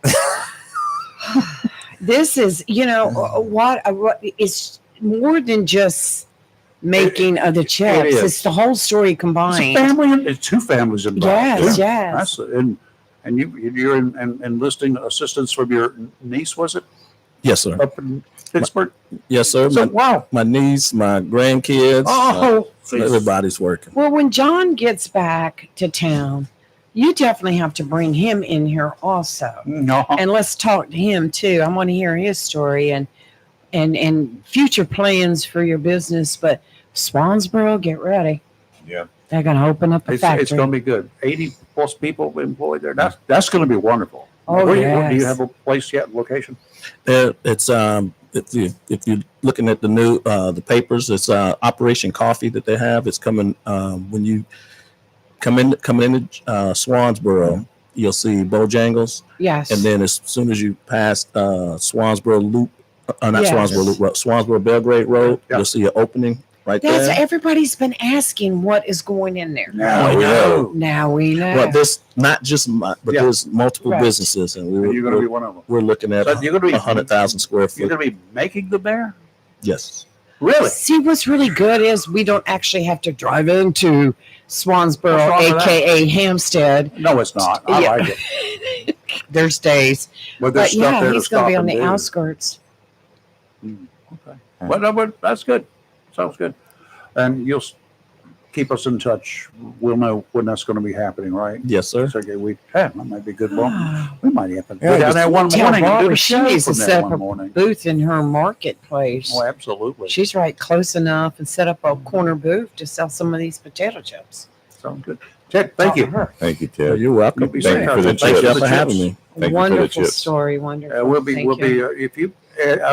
This is, what it's more than just making of the chips. is. It's the whole story It's a combined. family. It's 2 families involved. Yes, too. yes. And you're enlisting assistance from your niece, was it, Yes, sir. up in Pittsburgh? Yes, sir. So, My, wow. my niece, my grandkids, Oh, everybody's working. Well, when John gets back to town, you definitely have to bring him in here also. no. And let's talk to him too. I want to hear his story and future plans for your business. But Swansboro, get ready. Yeah. They're going to open up a factory. It's going to be good. 80 plus people employed there. That's going to be wonderful. Oh, do you yes. have a place yet, location? It's if you're looking at the new the papers, it's Operation Coffee that they have. It's coming when you coming into Swansboro, you'll see Bojangles, Yes. and then as soon as you pass Swansboro Loop, not Yes. Swansboro Loop, Swansboro Belgrade Road, Yeah. you'll see an opening right That's there. everybody's been asking what is going in there. Now we know. Now we know. Well, there's not just but Yeah. there's multiple Right. businesses, and You're going to be one of them. we're looking at So you're going to be 100,000 square You're foot. going to be making them there? Yes. Really? See, what's really good is we don't actually have to drive into Swansboro, What's wrong with that? aka Hampstead. No, it's not. I Yeah. like it. There's days. But there's But stuff yeah, there he's to going to stop be on and the do. outskirts. Okay. Well, no, but that's good. Sounds good. And you'll keep us in touch. We'll know when that's going to be happening, right? Yes, sir. So, okay, that might be a good one. Ah, We might have to Yeah, go down just there one tell morning and do Barbara the she show needs to from set there up one a morning. booth in her marketplace. Oh, absolutely. She's right close enough and set up a corner booth to sell some of these potato chips. Sounds good. Ted, thank Talk to you. her. Thank you, Well, Ted. you're welcome. Don't be Thank you sorry. for the Thank you chips. for having me. Thank you for the Wonderful chips. story. Wonderful. We'll be, Thank you. if you,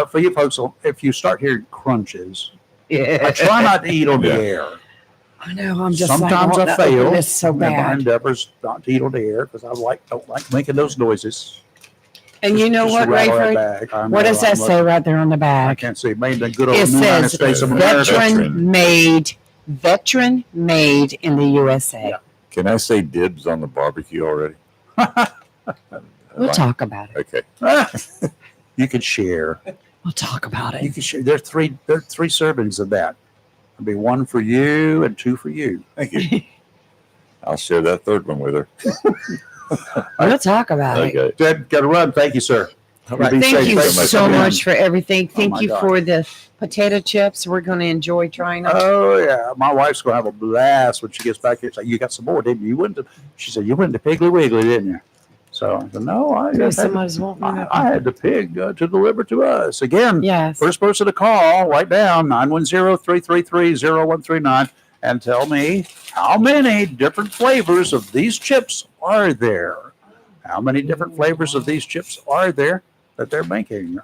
for you folks, if you start hearing crunches, Yeah. I try not to eat on the Yeah. air. I know. I'm just Sometimes like, I fail. This so My bad. endeavors not to eat on the air because I don't like making those noises. And you know Just what, to rattle that Rayford? bag. I What know, does that I'm say looking- right there on the I back? can't see. Made in the good old It United says States of America. veteran made in the USA. Yeah. Can I say dibs on the barbecue already? We'll talk about it. Okay. You can share. We'll talk about You it. can share. There are three servings of that. There'll be 1 for you and 2 for you. Thank you. I'll share that third one with her. We'll talk about it. Okay. Ted, got to run. Thank you, sir. All right. Be Thank safe. you Thank you so so much for everything. Thank my you God. for the potato chips. We're going to enjoy trying them. Oh yeah, my wife's gonna have a blast when she gets back here. She's like, "You got some more, didn't you? You went to?" She said, "You went to Piggly Wiggly, didn't you?" So I said, "No, Somebody's wanting I had the pig to deliver to us again." Yes. First person to call, write down 910-333-0139 and tell me how many different flavors of these chips are there. How many different flavors of these chips are there that they're making?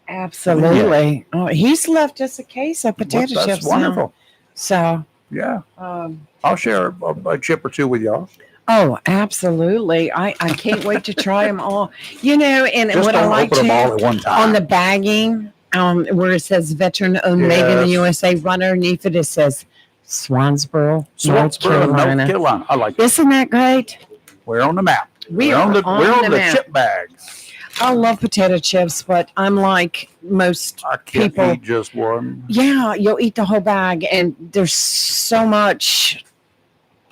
Absolutely. Oh, he's left us a case of potato That's chips. now. wonderful. So Yeah. Um, I'll share a chip or two with y'all. oh, absolutely. I can't wait to try them all. And Just what I don't like open them all to at one time. on the bagging, where it says veteran owned made in the Yes. USA, right underneath it says Swansboro, North Carolina. North Carolina. I like it. Isn't that great? We're on the map. We we're are we're on the map. chip bags. I love potato chips, but I'm like most I can't people. eat just one. Yeah, you'll eat the whole bag, and there's so much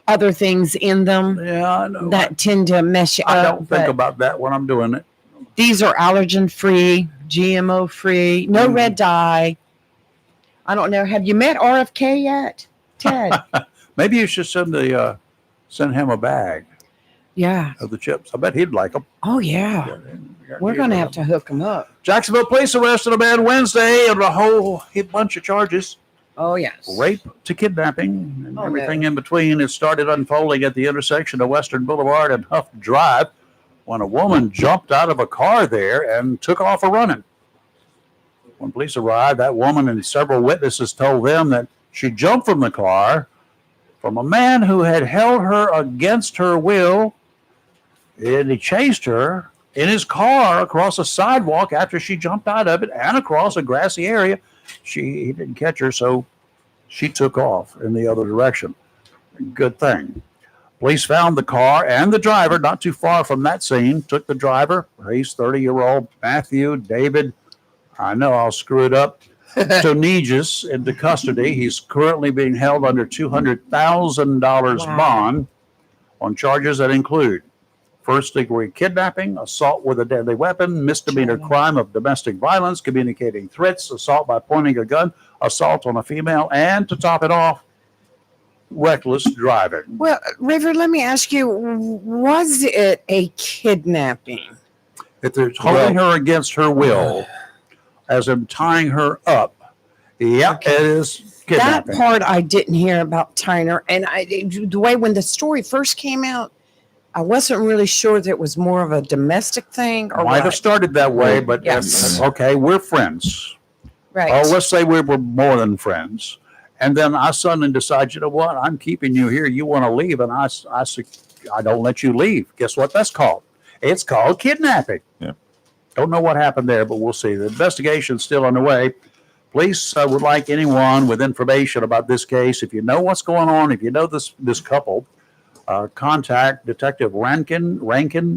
other things in them Yeah, I know. that tend to mess you I up. don't think but about that when I'm doing it. these are allergen free, GMO free, no red dye. I don't know. Have you met RFK yet, Ted? Maybe you should send him a bag Yeah. of the chips. I bet he'd like them. Oh yeah. We're gonna have to hook them up. Jacksonville police arrested a man Wednesday on a whole bunch of charges. Oh yes. Rape to kidnapping and Oh, everything no. in between. It started unfolding at the intersection of Western Boulevard and Huff Drive when a woman jumped out of a car there and took off a running. When police arrived, that woman and several witnesses told them that she jumped from the car from a man who had held her against her will, and he chased her in his car across a sidewalk after she jumped out of it and across a grassy area. He didn't catch her, so she took off in the other direction. Good thing. Police found the car and the driver not too far from that scene. Took the driver, he's 30-year-old Matthew David, I know I'll screw it up, Tonegis, into custody. He's currently being held under $200,000 Wow. bond on charges that include first-degree kidnapping, assault with a deadly weapon, misdemeanor Sure. crime of domestic violence, communicating threats, assault by pointing a gun, assault on a female, and to top it off, reckless driving. Well, River, let me ask you: was it a kidnapping? If they're holding her against her will, as in tying her up, yeah, Okay. it is That kidnapping. part I didn't hear about tying her, and the way when the story first came out, I wasn't really sure that it was more of a domestic thing or Might have what. started that way, but Yes. okay, we're friends. Right. Oh, let's say we were more than friends. And then I suddenly decide, you know what? I'm keeping you here. You want to leave, and I don't let you leave. Guess what that's called? It's called kidnapping. Yeah. Don't know what happened there, but we'll see. The investigation's still underway. Police would like anyone with information about this case. If you know what's going on, if you know this couple, contact Detective Rankin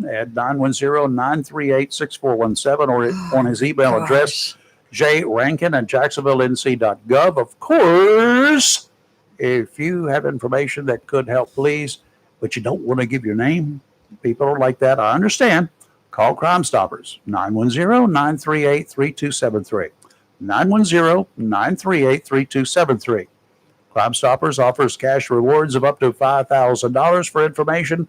at 910-938-6417 or on his email address, jrankin@jacksonvillenc.gov. Of course, if you have information that could help, please, but you don't want to give your name, people are like that, I understand. Call Crime Stoppers, 910-938-3273. 910-938-3273. Crime Stoppers offers cash rewards of up to $5,000 for information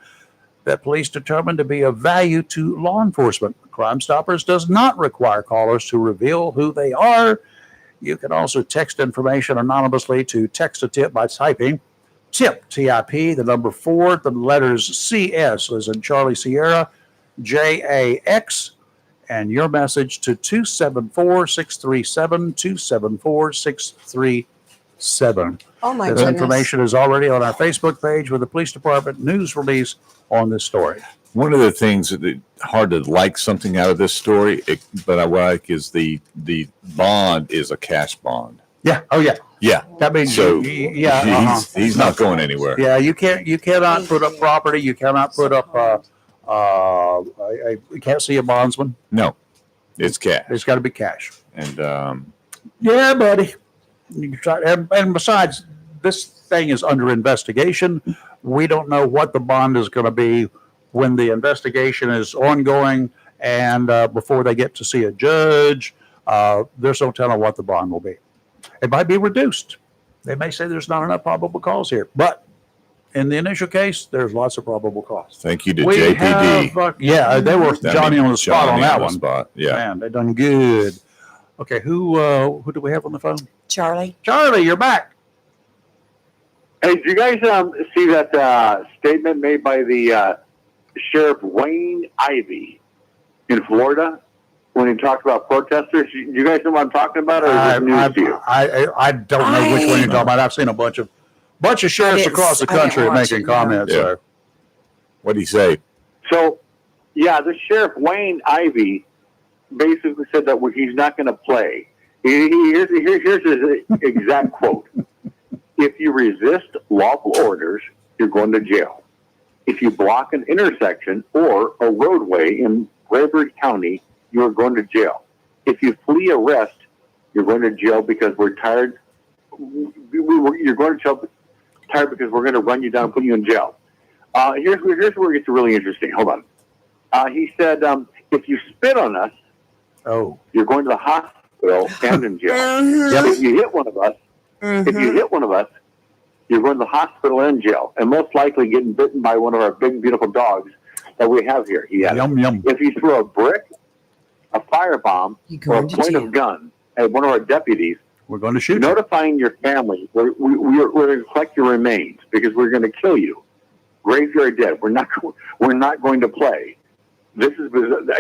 that police determine to be of value to law enforcement. Crime Stoppers does not require callers to reveal who they are. You can also text information anonymously to Text a Tip by typing TIP, T-I-P, the number 4, the letters CS as in Charlie Sierra, JAX, and your message to 274-637, 274-637. Oh my This goodness. information is already on our Facebook page with the police department news release on this story. One of the things that hard to like something out of this story, but I like is the bond is a cash bond. Yeah. Oh, yeah. Yeah. That means So yeah. he's not going anywhere. Yeah. You cannot put up property. You cannot put up. You can't see a bondsman. No, it's cash. It's got to be cash. And Yeah, buddy. You can try, and besides, this thing is under investigation. We don't know what the bond is going to be when the investigation is ongoing and before they get to see a judge. There's no telling what the bond will be. It might be reduced. They may say there's not enough probable cause here, but in the initial case, there's lots of probable cause. thank you to JPD. They were Johnny on the spot on Johnny that on the one. spot. Yeah. Man, they done good. Okay, who do we have on the phone? Charlie. Charlie, you're back. Hey, did you guys see that statement made by the Sheriff Wayne Ivey in Florida when he talked about protesters? You guys know what I'm talking about, or is it news to you? I don't know which one you're talking about. I've seen a bunch of Bunch of sheriffs across the country are making comments. Yeah. What'd he say? So, yeah, the sheriff, Wayne Ivey, basically said that he's not going to play. Here's his exact quote. If you resist lawful orders, you're going to jail. If you block an intersection or a roadway in Brainerd County, you're going to jail. If you flee arrest, you're going to jail because we're tired. You're going to jail tired because we're going to run you down and put you in jail. Here's where it gets really interesting. Hold on. He said, if you spit on us, you're going to the hospital and in jail. If you hit one of us, you're going to the hospital and jail, and most likely getting bitten by one of our big, beautiful dogs that we have here. Yum, yum. If you throw a brick, a firebomb, or a point of gun at one of our deputies, we're going to shoot you. Notifying your family, we're going to collect your remains because we're going to kill you. Graveyard dead. We're not going to play. This is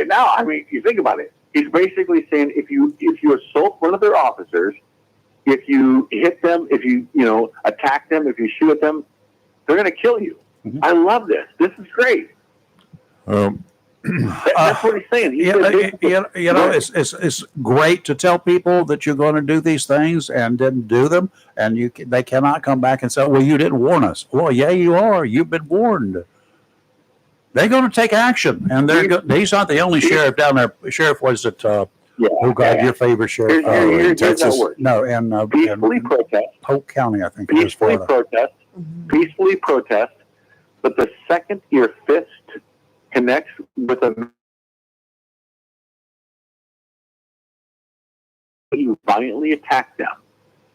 now. I mean, you think about it. He's basically saying if you assault one of their officers, if you hit them, if you attack them, if you shoot at them, they're going to kill you. Mm-hmm. I love this. This is great. That's what he's saying. It's great to tell people that you're going to do these things and didn't do them, and they cannot come back and say, "Well, you didn't warn us." Well, yeah, you are. You've been warned. They're going to take action, and he's not the only sheriff down there. Sheriff was it? Your favorite sheriff? In Texas? No, and peacefully protest. Polk County, I think. Peacefully protest. Peacefully protest. But the second your fist connects with you violently attack them,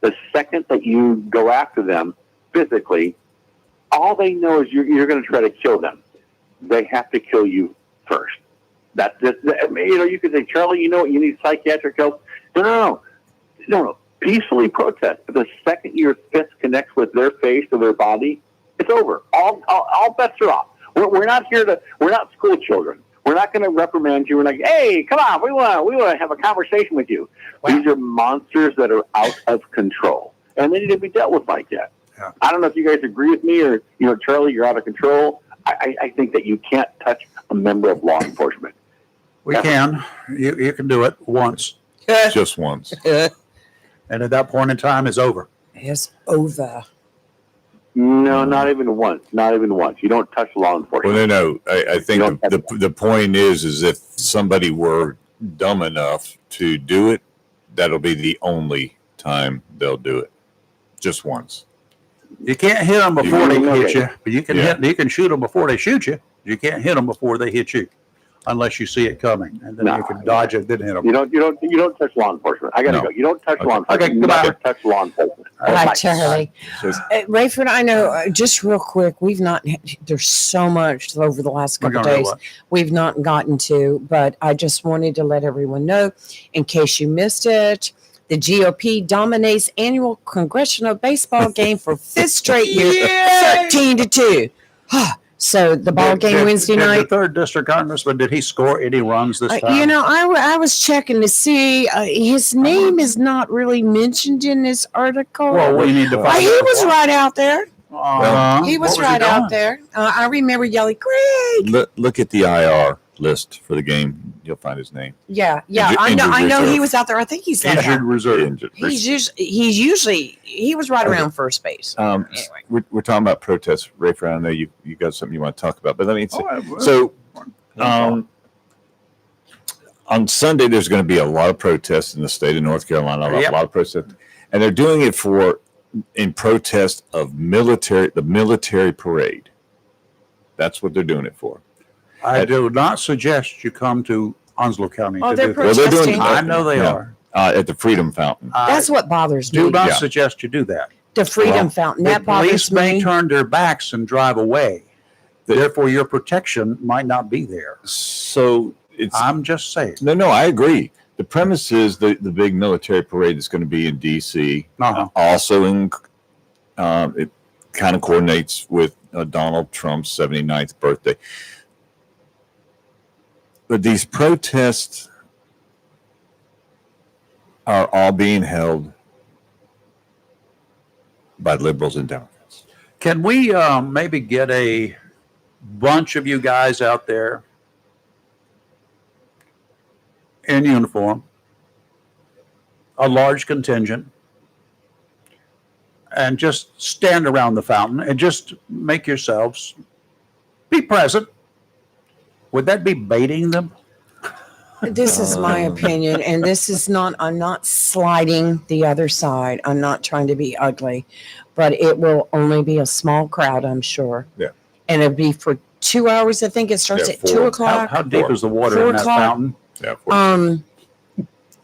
the second that you go after them physically, all they know is you're going to try to kill them. They have to kill you first. That's just, you could say, Charlie, you need psychiatric help. No. Peacefully protest. But the second your fist connects with their face or their body, it's over. All bets are off. We're not school children. We're not going to reprimand you. We're like, hey, come on, we want to have a conversation with you. Wow. These are monsters that are out of control, and they need to be dealt with like that. Yeah. I don't know if you guys agree with me or, Charlie, you're out of control. I think that you can't touch a member of law enforcement. We can. You can do it once. Just once. And at that point in time, it's over. It's over. No, not even once. Not even once. You don't touch law enforcement. Well, no. I think the point is if somebody were dumb enough to do it, that'll be the only time they'll do it. Just once. You can't hit them before they hit you, but you can shoot them before they shoot you. You can't hit them before they hit you, unless you see it coming, and then you can dodge it, then hit them. You don't touch law enforcement. I gotta go. You don't touch law enforcement. Okay, you never touch law enforcement. Hi, Charlie. Rayford, I know, just real quick, there's so much over the last couple of days we've not gotten to, but I just wanted to let everyone know, in case you missed it, the GOP dominates annual congressional baseball game for fifth straight year, 13-2. So the ball game Wednesday night. The third district congressman, did he score any runs this time? I was checking to see. His name is not really mentioned in this article. Well, we need to find He was right out there. He was right out there. I remember yelling, "Greg!" Look at the IR list for the game. You'll find his name. Yeah. I know he was out there. I think he's injured reserve. He was right around first base. Anyway. We're talking about protests. Rayford, I know you got something you want to talk about, but let me say, on Sunday there's going to be a lot of protests in the state of North Carolina. A lot of protests, and they're doing it in protest of the military parade. That's what they're doing it for. I do not suggest you come to Onslow County to they're do protesting. They're doing, I know they are. At the Freedom Fountain. That's what bothers me. Do not suggest you do that. The Freedom Fountain. That bothers me. The police may turn their backs and drive away. Therefore, your protection might not be there. So I'm just saying. No, I agree. The premise is the big military parade that's going to be in D.C. Also, it kind of coordinates with Donald Trump's 79th birthday. But these protests are all being held by liberals and Democrats. Can we maybe get a bunch of you guys out there in uniform, a large contingent, and just stand around the fountain and just make yourselves be present? Would that be baiting them? This is my opinion, and this is not, I'm not sliding the other side. I'm not trying to be ugly, but it will only be a small crowd, I'm sure. Yeah. And it'll be for 2 hours. I think it starts Yeah, at 4. 2 How, o'clock. how deep is the water 4 in that o'clock. fountain? Yeah.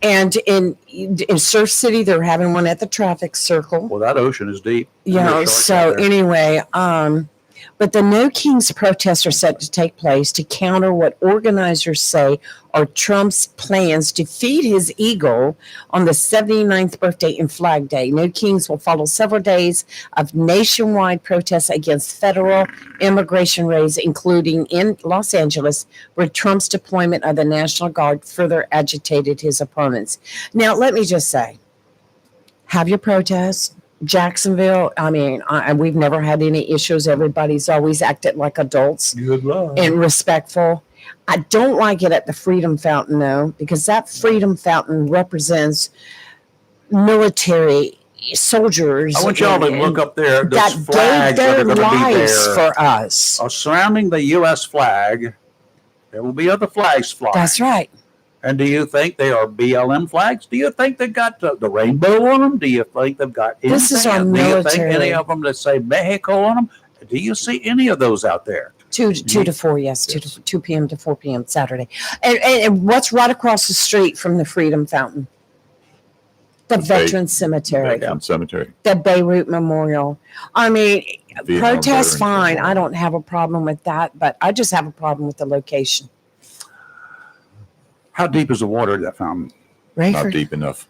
And in Surf City, they're having one at the traffic circle. Well, that ocean is deep. You There are know, sharks so out there. anyway, but the No Kings protests are set to take place to counter what organizers say are Trump's plans to feed his ego on the 79th birthday and Flag Day. No Kings will follow several days of nationwide protests against federal immigration raids, including in Los Angeles, where Trump's deployment of the National Guard further agitated his opponents. Now, let me just say, have your protests. Jacksonville, I mean, we've never had any issues. Everybody's always acted like adults Good luck. and respectful. I don't like it at the Freedom Fountain, though, because that Freedom Fountain represents military soldiers. I want y'all to look up there. Those that flags gave that are their going to be lives there. for us. Surrounding the U.S. flag, there will be other flags flying. That's right. And do you think they are BLM flags? Do you think they've got the rainbow on them? Do you think they've got anything? This is our Do you think military. any of them that say Mexico on them? Do you see any of those out there? 2 to 4, yes, 2 p.m. to 4 p.m. Saturday. And what's right across the street from the Freedom Fountain? The Veterans Cemetery, Down cemetery. the Beirut Memorial. I mean, Vietnam protest Veterans fine. Memorial. I don't have a problem with that, but I just have a problem with the location. How deep is the water in that fountain? Right? Not deep enough.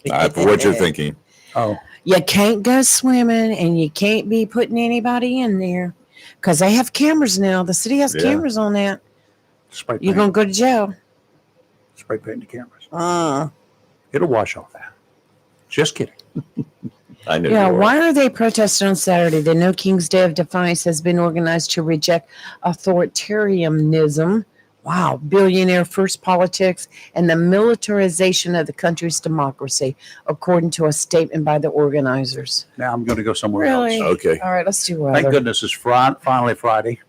For what you're thinking. Oh, You can't go swimming and you can't be putting anybody in there because they have cameras now. The city has Yeah. cameras on that. spray paint. You're going to go to jail. Spray paint the cameras. It'll wash off that. Just kidding. I know. Yeah, you are. why are they protesting on Saturday? The No King's Day of Defiance has been organized to reject authoritarianism. Wow, billionaire first politics and the militarization of the country's democracy, according to a statement by the organizers. Now I'm going to go somewhere Really? else. Okay. All right, let's do Thank other. goodness it's finally Friday.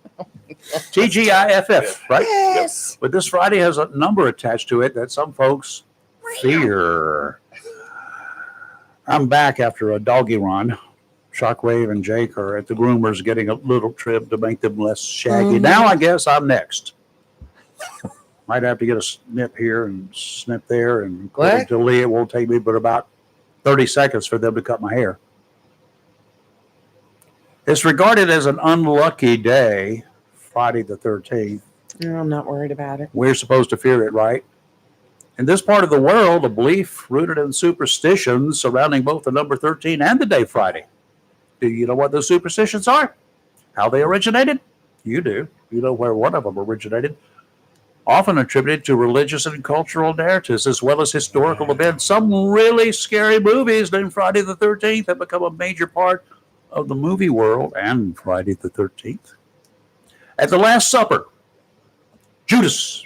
TGIFF, right? Yes. But this Friday has a number attached to it that some folks fear. I'm back after a doggy run. Shockwave and Jake are at the groomers getting a little trim to make them less shaggy. Mhm. Now I guess I'm next. Might have to get a snip here and snip there. And according What? to Lee, it won't take me but about 30 seconds for them to cut my hair. It's regarded as an unlucky day, Friday the 13th. No, I'm not worried about it. We're supposed to fear it, right? In this part of the world, a belief rooted in superstitions surrounding both the number 13 and the day Friday. Do you know what those superstitions are? How they originated? You do. You know where one of them originated. Often attributed to religious and cultural narratives as well as historical events. Some really scary movies named Friday the 13th have become a major part of the movie world and Friday the 13th. At the Last Supper, Judas,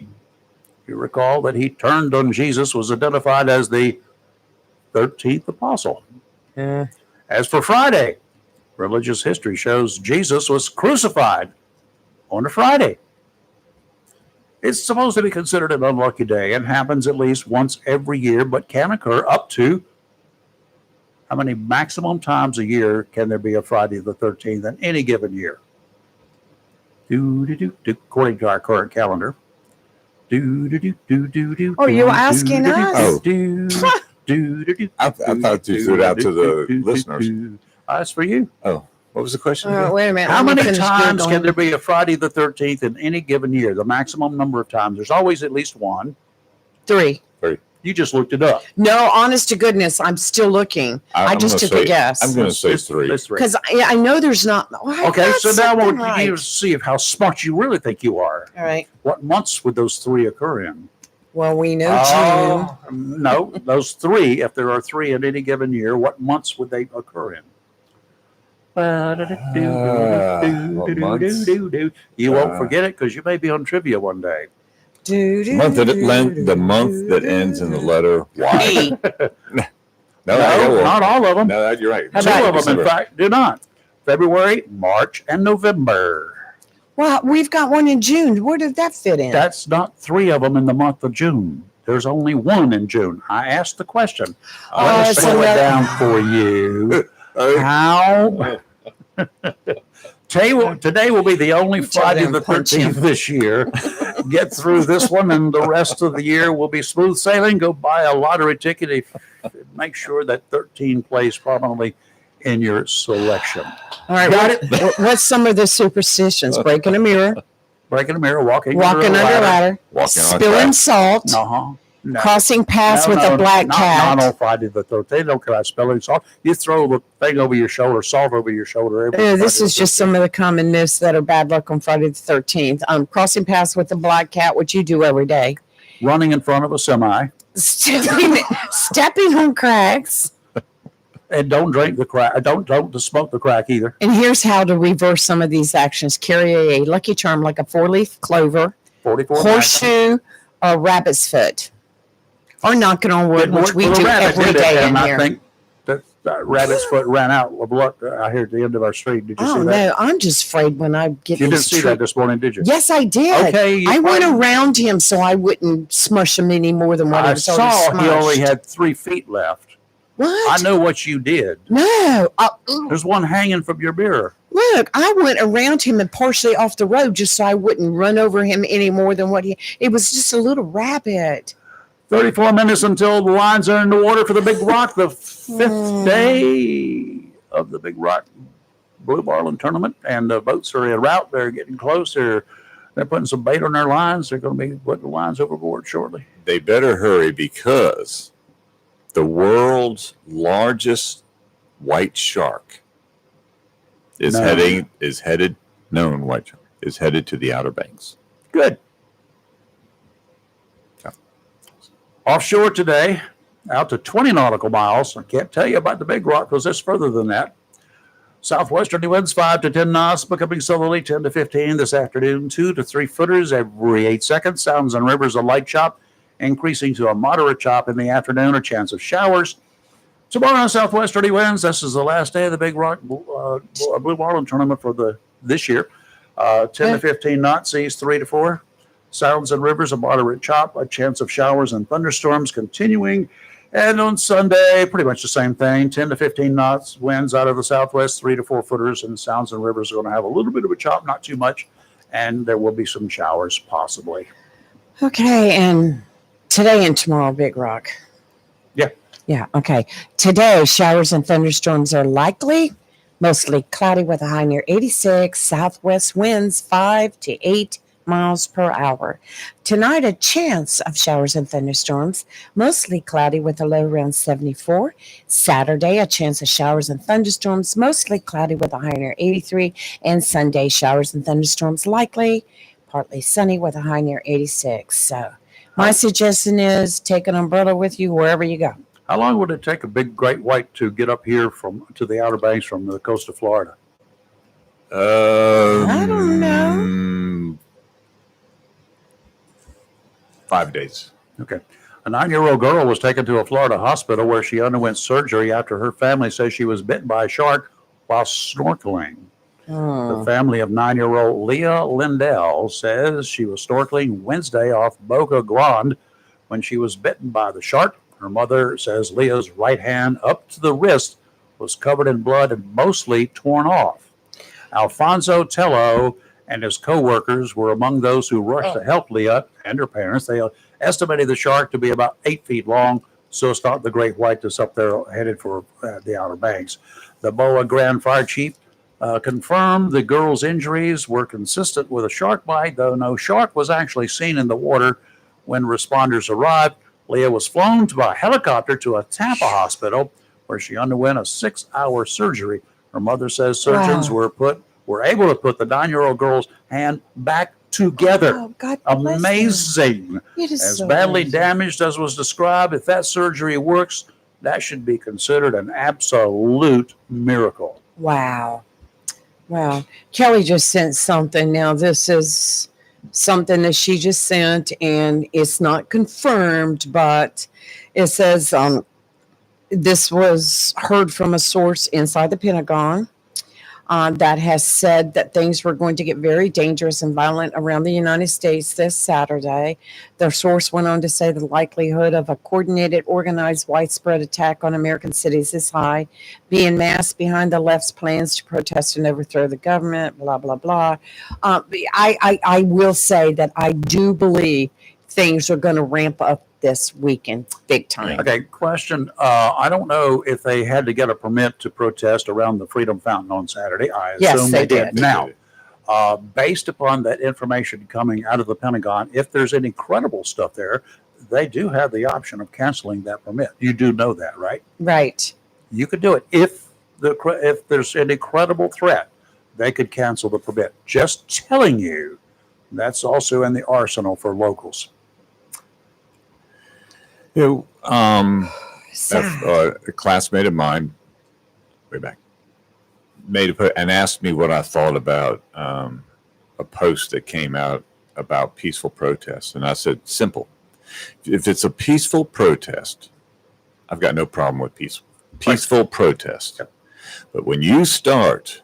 you recall that he turned on Jesus, was identified as the 13th apostle. As for Friday, religious history shows Jesus was crucified on a Friday. It's supposed to be considered an unlucky day and happens at least once every year, but can occur up to how many maximum times a year can there be a Friday the 13th in any given year? According to our current calendar. Oh, you asking us? I thought you threw it out to the listeners. That's for you. Oh, what was the question? again? Wait a minute. How let me many finish times Googling. can there be a Friday the 13th in any given year? The maximum number of times. There's always at least one. 3. You just looked it up. No, honest to goodness, I'm still looking. I I'm just gonna took a say- guess. I'm going to say 3. It's 3. Because I know there's not. Oh, I Okay, got so now something we're right. to see how smart you really think you are. All right. What months would those 3 occur in? Well, we know No, those 3, if there are 3 in any given year, what months would they occur in? You won't forget it because you may be on trivia one day. The month that ends in the letter Y. No, not all of them. No, you're right. Two of them, in fact, do not. February, March, and November. Well, we've got one in June. Where did that fit in? That's not three of them in the month of June. There's only one in June. I asked the question. Let me slow it down for you. How? Today will be the only Friday the 13th this year. Get through this one, and the rest of the year will be smooth sailing. Go buy a lottery ticket. Make sure that 13 plays prominently in your selection. All right, got it. What's some of the superstitions? Breaking a mirror, walking under a ladder, spilling salt, No. Crossing paths with a black cat. Not on Friday the 13th. They don't care about spelling salt. You throw the thing over your shoulder, salt over your shoulder. This is just some of the common myths that are bad luck on Friday the 13th. Crossing paths with a black cat, which you do every day. Running in front of a semi. Stepping on cracks. And don't drink the crack. Don't smoke the crack either. And here's how to reverse some of these actions. Carry a lucky charm like a 4-leaf clover, 44 horseshoe, or rabbit's foot. Or knocking on wood, which we do every day in here. I think that rabbit's foot ran out of luck out here at the end of our street. Did you see that? No, I'm just afraid when I get You didn't see that this morning, did you? Yes, I did. Okay. I went around him so I wouldn't smush him any more than what he was already smushed. He only had 3 feet left. What? I know what you did. No. There's one hanging from your mirror. Look, I went around him and partially off the road just so I wouldn't run over him any more than what it was just a little rabbit. 34 minutes until the lines are in the water for the Big Rock, the 5th day of the Big Rock Blue Marlin tournament, and the boats are en route. They're getting close. They're putting some bait on their lines. They're going to be putting the lines overboard shortly. They better hurry because the world's largest white shark is headed to the Outer Banks. Good. Offshore today, out to 20 nautical miles. I can't tell you about the Big Rock because it's further than that. Southwesterly winds 5 to 10 knots, becoming southerly 10 to 15 this afternoon. 2 to 3 footers every 8 seconds. Sounds and rivers a light chop, increasing to a moderate chop in the afternoon. A chance of showers. Tomorrow, southwesterly winds. This is the last day of the Big Rock Blue Marlin tournament for this year. 10 to 15 knots, seas 3 to 4. Sounds and rivers, a moderate chop, a chance of showers and thunderstorms continuing. And on Sunday, pretty much the same thing, 10 to 15 knots, winds out of the southwest, 3 to 4 footers, and sounds and rivers are going to have a little bit of a chop, not too much, and there will be some showers possibly. Okay, and today and tomorrow, Big Rock. Yeah, okay. Today, showers and thunderstorms are likely, mostly cloudy with a high near 86, southwest winds 5 to 8 miles per hour. Tonight, a chance of showers and thunderstorms, mostly cloudy with a low around 74. Saturday, a chance of showers and thunderstorms, mostly cloudy with a high near 83. And Sunday, showers and thunderstorms likely, partly sunny with a high near 86. So my suggestion is take an umbrella with you wherever you go. How long would it take a big great white to get up here to the Outer Banks from the coast of Florida? I don't know. 5 days. Okay. A 9-year-old girl was taken to a Florida hospital where she underwent surgery after her family says she was bitten by a shark while snorkeling. The family of 9-year-old Leah Lindell says she was snorkeling Wednesday off Boca Grande when she was bitten by the shark. Her mother says Leah's right hand up to the wrist was covered in blood and mostly torn off. Alfonso Tello and his co-workers were among those who rushed to help Leah and her parents. They estimated the shark to be about 8 feet long, so it's not the great white that's up there headed for the Outer Banks. The Boa Grande fire chief confirmed the girl's injuries were consistent with a shark bite, though no shark was actually seen in the water when responders arrived. Leah was flown by helicopter to a Tampa hospital where she underwent a 6-hour surgery. Her mother says surgeons were able to put the 9-year-old girl's hand back together. Oh, God amazing. It is as so badly amazing. damaged as was described, if that surgery works, that should be considered an absolute miracle. Wow. Wow. Kelly just sent something. Now, this is something that she just sent, and it's not confirmed, but it says this was heard from a source inside the Pentagon that has said that things were going to get very dangerous and violent around the United States this Saturday. The source went on to say the likelihood of a coordinated, organized, widespread attack on American cities is high, being masked behind the left's plans to protest and overthrow the government, blah, blah, blah. I will say that I do believe things are going to ramp up this weekend big time. Okay, question. I don't know if they had to get a permit to protest around the Freedom Fountain on Saturday. I Yes, assume they did. did. Now, based upon that information coming out of the Pentagon, if there's any credible stuff there, they do have the option of canceling that permit. You do know that, right? Right. You could do it if there's any credible threat. They could cancel the permit. Just telling you, that's also in the arsenal for locals. You know, Sad. a classmate of mine, way back, and asked me what I thought about a post that came out about peaceful protests, and I said, simple. If it's a peaceful protest, I've got no problem with peaceful protest. Yep. But when you start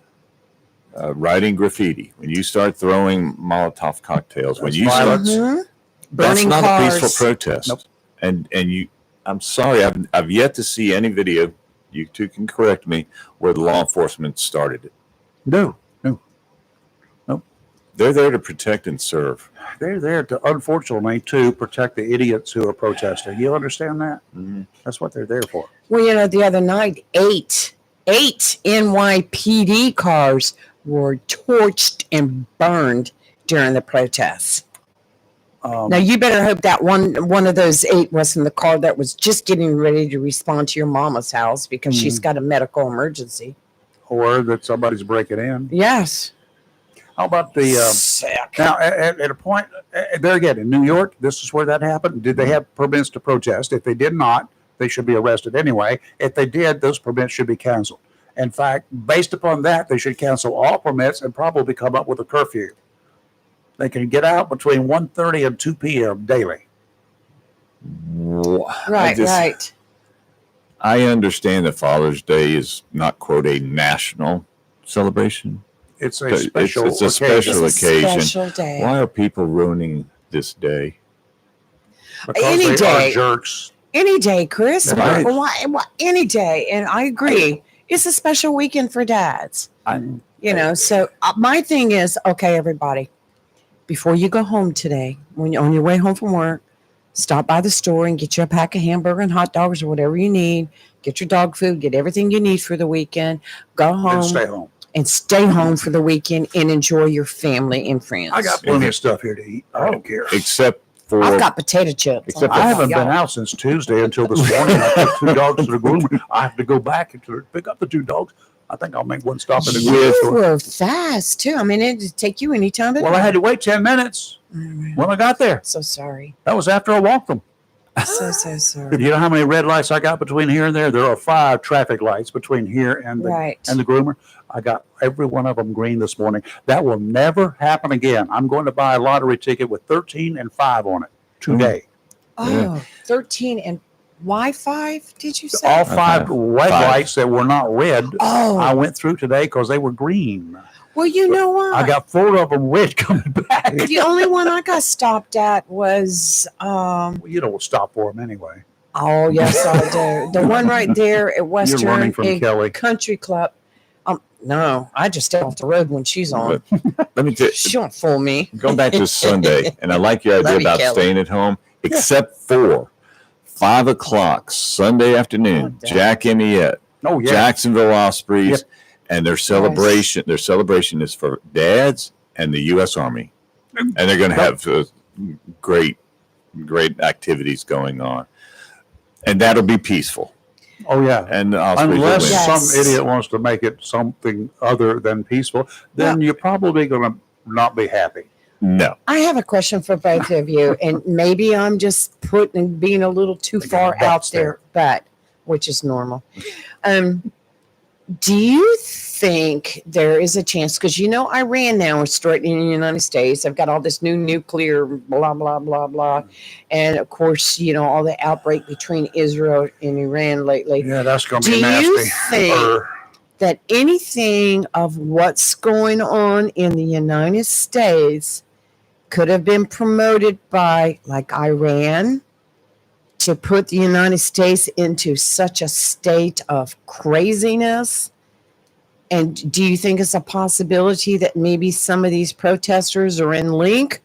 writing graffiti, when you start throwing Molotov cocktails, when you start, Mhm. that's Burning not cars. a peaceful protest. Nope. And you, I'm sorry, I've yet to see any video. You two can correct me where the law enforcement started it. No. They're there to protect and serve. They're there to, unfortunately, to protect the idiots who are protesting. You understand that? Mm-hmm. That's what they're there for. Well, you know, the other night, eight NYPD cars were torched and burned during the protests. Now, you better hope that one of those 8 wasn't the car that was just getting ready to respond to your mama's house because she's got a medical emergency. Or that somebody's breaking in. Yes. How about the Sick. now at a point there again in New York? This is where that happened. Did they have permits to protest? If they did not, they should be arrested anyway. If they did, those permits should be canceled. In fact, based upon that, they should cancel all permits and probably come up with a curfew. They can get out between 1:30 and 2 p.m. daily. Right. I understand that Father's Day is not, quote, a national celebration. It's a But special it's a occasion. special It's a occasion. special day. Why are people ruining this day? Because Any they day. are jerks. Any day, Chris. Right. Why, any day. And I agree. It's a special weekend for dads. You know, so my thing is, okay, everybody, before you go home today, when you're on your way home from work, stop by the store and get you a pack of hamburger and hot dogs or whatever you need. Get your dog food, get everything you need for the weekend. Go home And stay home. and stay home for the weekend and enjoy your family and friends. I got plenty of stuff here to eat. I don't care. Except for I've got potato chips. Except I haven't Y'all. been out since Tuesday until this morning. I took 2 dogs to the groomer. I have to go back and pick up the 2 dogs. I think I'll make one stop in the grocery You store. were fast too. I mean, it'd take you any time. Well, I had to wait 10 minutes when I got there. So sorry. That was after I walked them. So sorry. You know how many red lights I got between here and there? There are 5 traffic lights between here and the Right. groomer. I got every one of them green this morning. That will never happen again. I'm going to buy a lottery ticket with 13 and 5 on it today. Oh, 13 and why 5? Did you say? All 5 5. red lights that were not red, Oh, I went through today because they were green. well, you know what? I got 4 of them red coming back. the only one I got stopped at was Well, you don't stop for them anyway. oh yes I do. The one right there at You're Western running from Kelly. Country Club. No, I just stay off the road when she's on. let me tell you, She don't fool me. going back to Sunday, and I like your idea Love you, about Kelly. staying at home, except for 5 o'clock Sunday afternoon, Oh, damn. Jack Emiette, Oh, yeah. Jacksonville Ospreys, Yep. and their celebration. Their celebration is for dads and the U.S. Army, and they're going to have great activities going on, and that'll be peaceful. Oh, yeah. And the Ospreys will Unless win. Yes. some idiot wants to make it something other than peaceful, then you're probably going to not be happy. No, I have a question for both of you, and maybe I'm just being a little too They got far out butts there, but which is normal. Do you think there is a chance? Because Iran now is threatening the United States. They've got all this new nuclear blah blah blah blah, and of course, all the outbreak between Israel and Iran lately. Yeah, that's going to be Do nasty. you think that anything of what's going on in the United States could have been promoted by, like, Iran to put the United States into such a state of craziness? And do you think it's a possibility that maybe some of these protesters are in link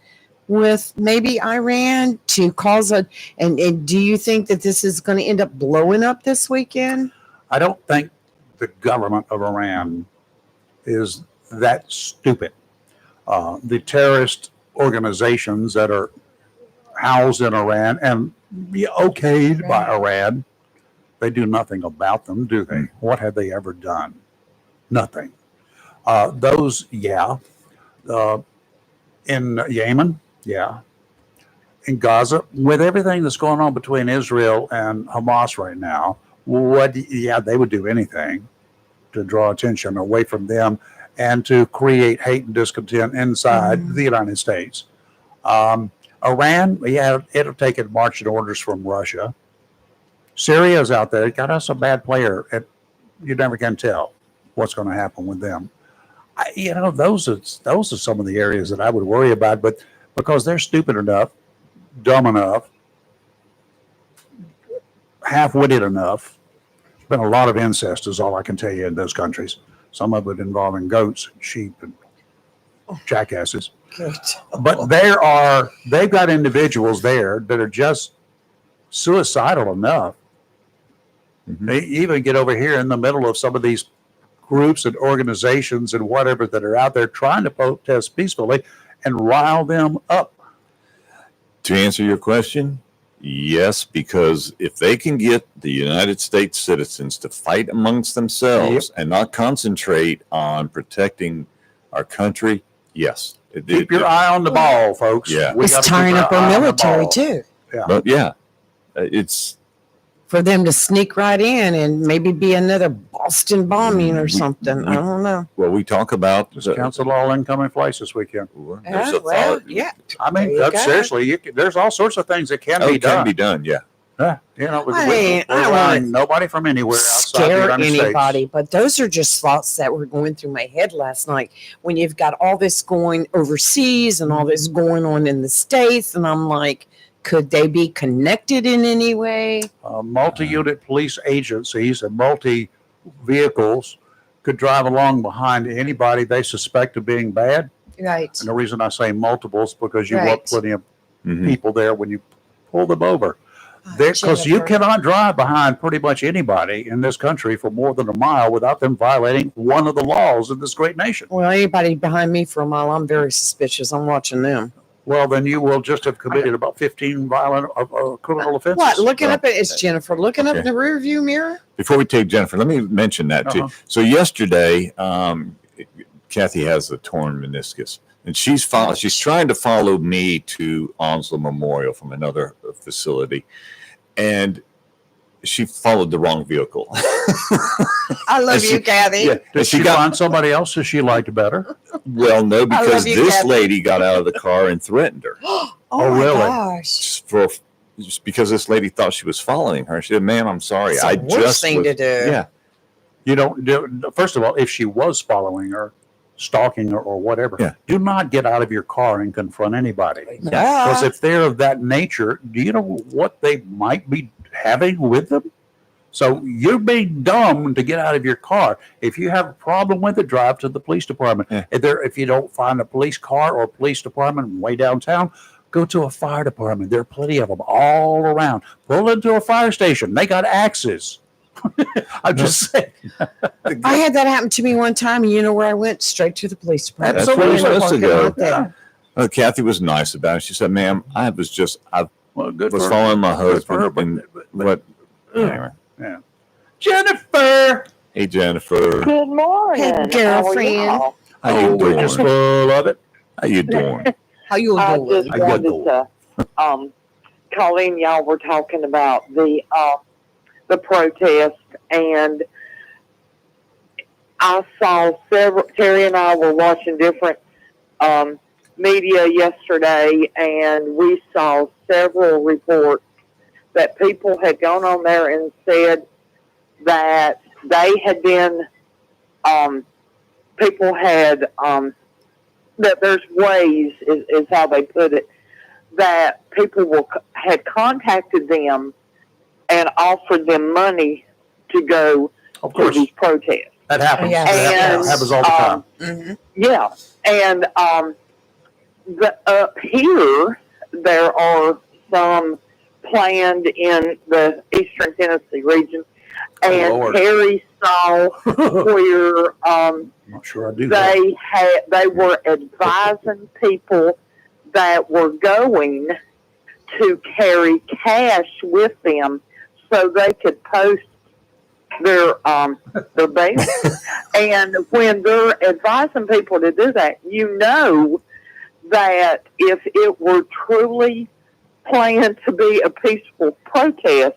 with maybe Iran to cause and do you think that this is going to end up blowing up this weekend? I don't think the government of Iran is that stupid. The terrorist organizations that are housed in Iran and be okayed by Iran, they do nothing about them, do they? What have they ever done? Nothing. In Yemen, in Gaza, with everything that's going on between Israel and Hamas right now, they would do anything to draw attention away from them and to create hate and discontent inside the United States. Iran, it'll take marching orders from Russia. Syria's out there. Got us a bad player. You never can tell what's going to happen with them. Those are some of the areas that I would worry about, but because they're stupid enough, dumb enough, half-witted enough. There's been a lot of incest is all I can tell you in those countries. Some of it involving goats and sheep and jackasses. But they've got individuals there that are just suicidal enough. They even get over here in the middle of some of these groups and organizations and whatever that are out there trying to protest peacefully and rile them up. To answer your question, yes, because if they can get the United States citizens to fight amongst themselves and not concentrate on protecting our country, yes. Keep your eye on the ball, folks. Yeah. It's tying up our military too. But it's for them to sneak right in and maybe be another Boston bombing or something. I don't know. Well, we talk about cancel all incoming flights this weekend. I mean, seriously, there's all sorts of things that can be done. Can be done, yeah. We're nobody from anywhere outside the United anybody, States. but those are just thoughts that were going through my head last night when you've got all this going overseas and all this going on in the States, and I'm like, could they be connected in any way? Multi-unit police agencies and multi-vehicles could drive along behind anybody they suspect of being bad. Right. And the reason I say multiples because you want plenty of people there when you pull them over. Because you cannot drive behind pretty much anybody in this country for more than a mile without them violating one of the laws of this great nation. Well, anybody behind me for a mile, I'm very suspicious. I'm watching them. Well, then you will just have committed about 15 violent criminal offenses. What? Looking up it's Jennifer. Looking up in the rear view mirror? Before we take Jennifer, let me mention that too. So yesterday, Kathy has a torn meniscus. And she's trying to follow me to Onslow Memorial from another facility. And she followed the wrong vehicle. I love you, Kathy. Yeah. Did she find somebody else that she liked better? Well, no, because this lady got out of the car and threatened her. Oh, really? Gosh. Just because this lady thought she was following her. She said, "Ma'am, I'm sorry. That's the worst thing to do." Yeah. You don't. First of all, if she was following her, stalking her, or whatever, do not get out of your car and confront anybody. Because if they're of that nature, do you know what they might be having with them? So you're being dumb to get out of your car. If you have a problem with it, drive to the police department. If you don't find a police car or police department way downtown, go to a fire department. There are plenty of them all around. Pull into a fire station. They got axes. I'm just saying. I had that happen to me one time, and you know where I went? Straight to the police department. That's where you're supposed to go. Well, Kathy was nice about it. She said, "Ma'am, I was following my husband." Anyway. Yeah. Jennifer. Hey, Jennifer. Good morning. Hey, girlfriend. How you doing? We're just full of it. How you doing? How you I doing? just wanted to call in. Y'all were talking about the protest, and I saw several. Terry and I were watching different media yesterday, and we saw several reports that people had gone on there and said that they had been, people had, that there's ways, is how they put it, that people had contacted them and offered them money to go Of to course, these protests. that happens. Yeah. That happens all the time. Mm-hmm. Yeah, and up here there are some planned in the Eastern Tennessee region, and Lord. Terry saw where I'm not sure I do that. they were advising people that were going to carry cash with them so they could post their bail. And when they're advising people to do that, you know that if it were truly planned to be a peaceful protest,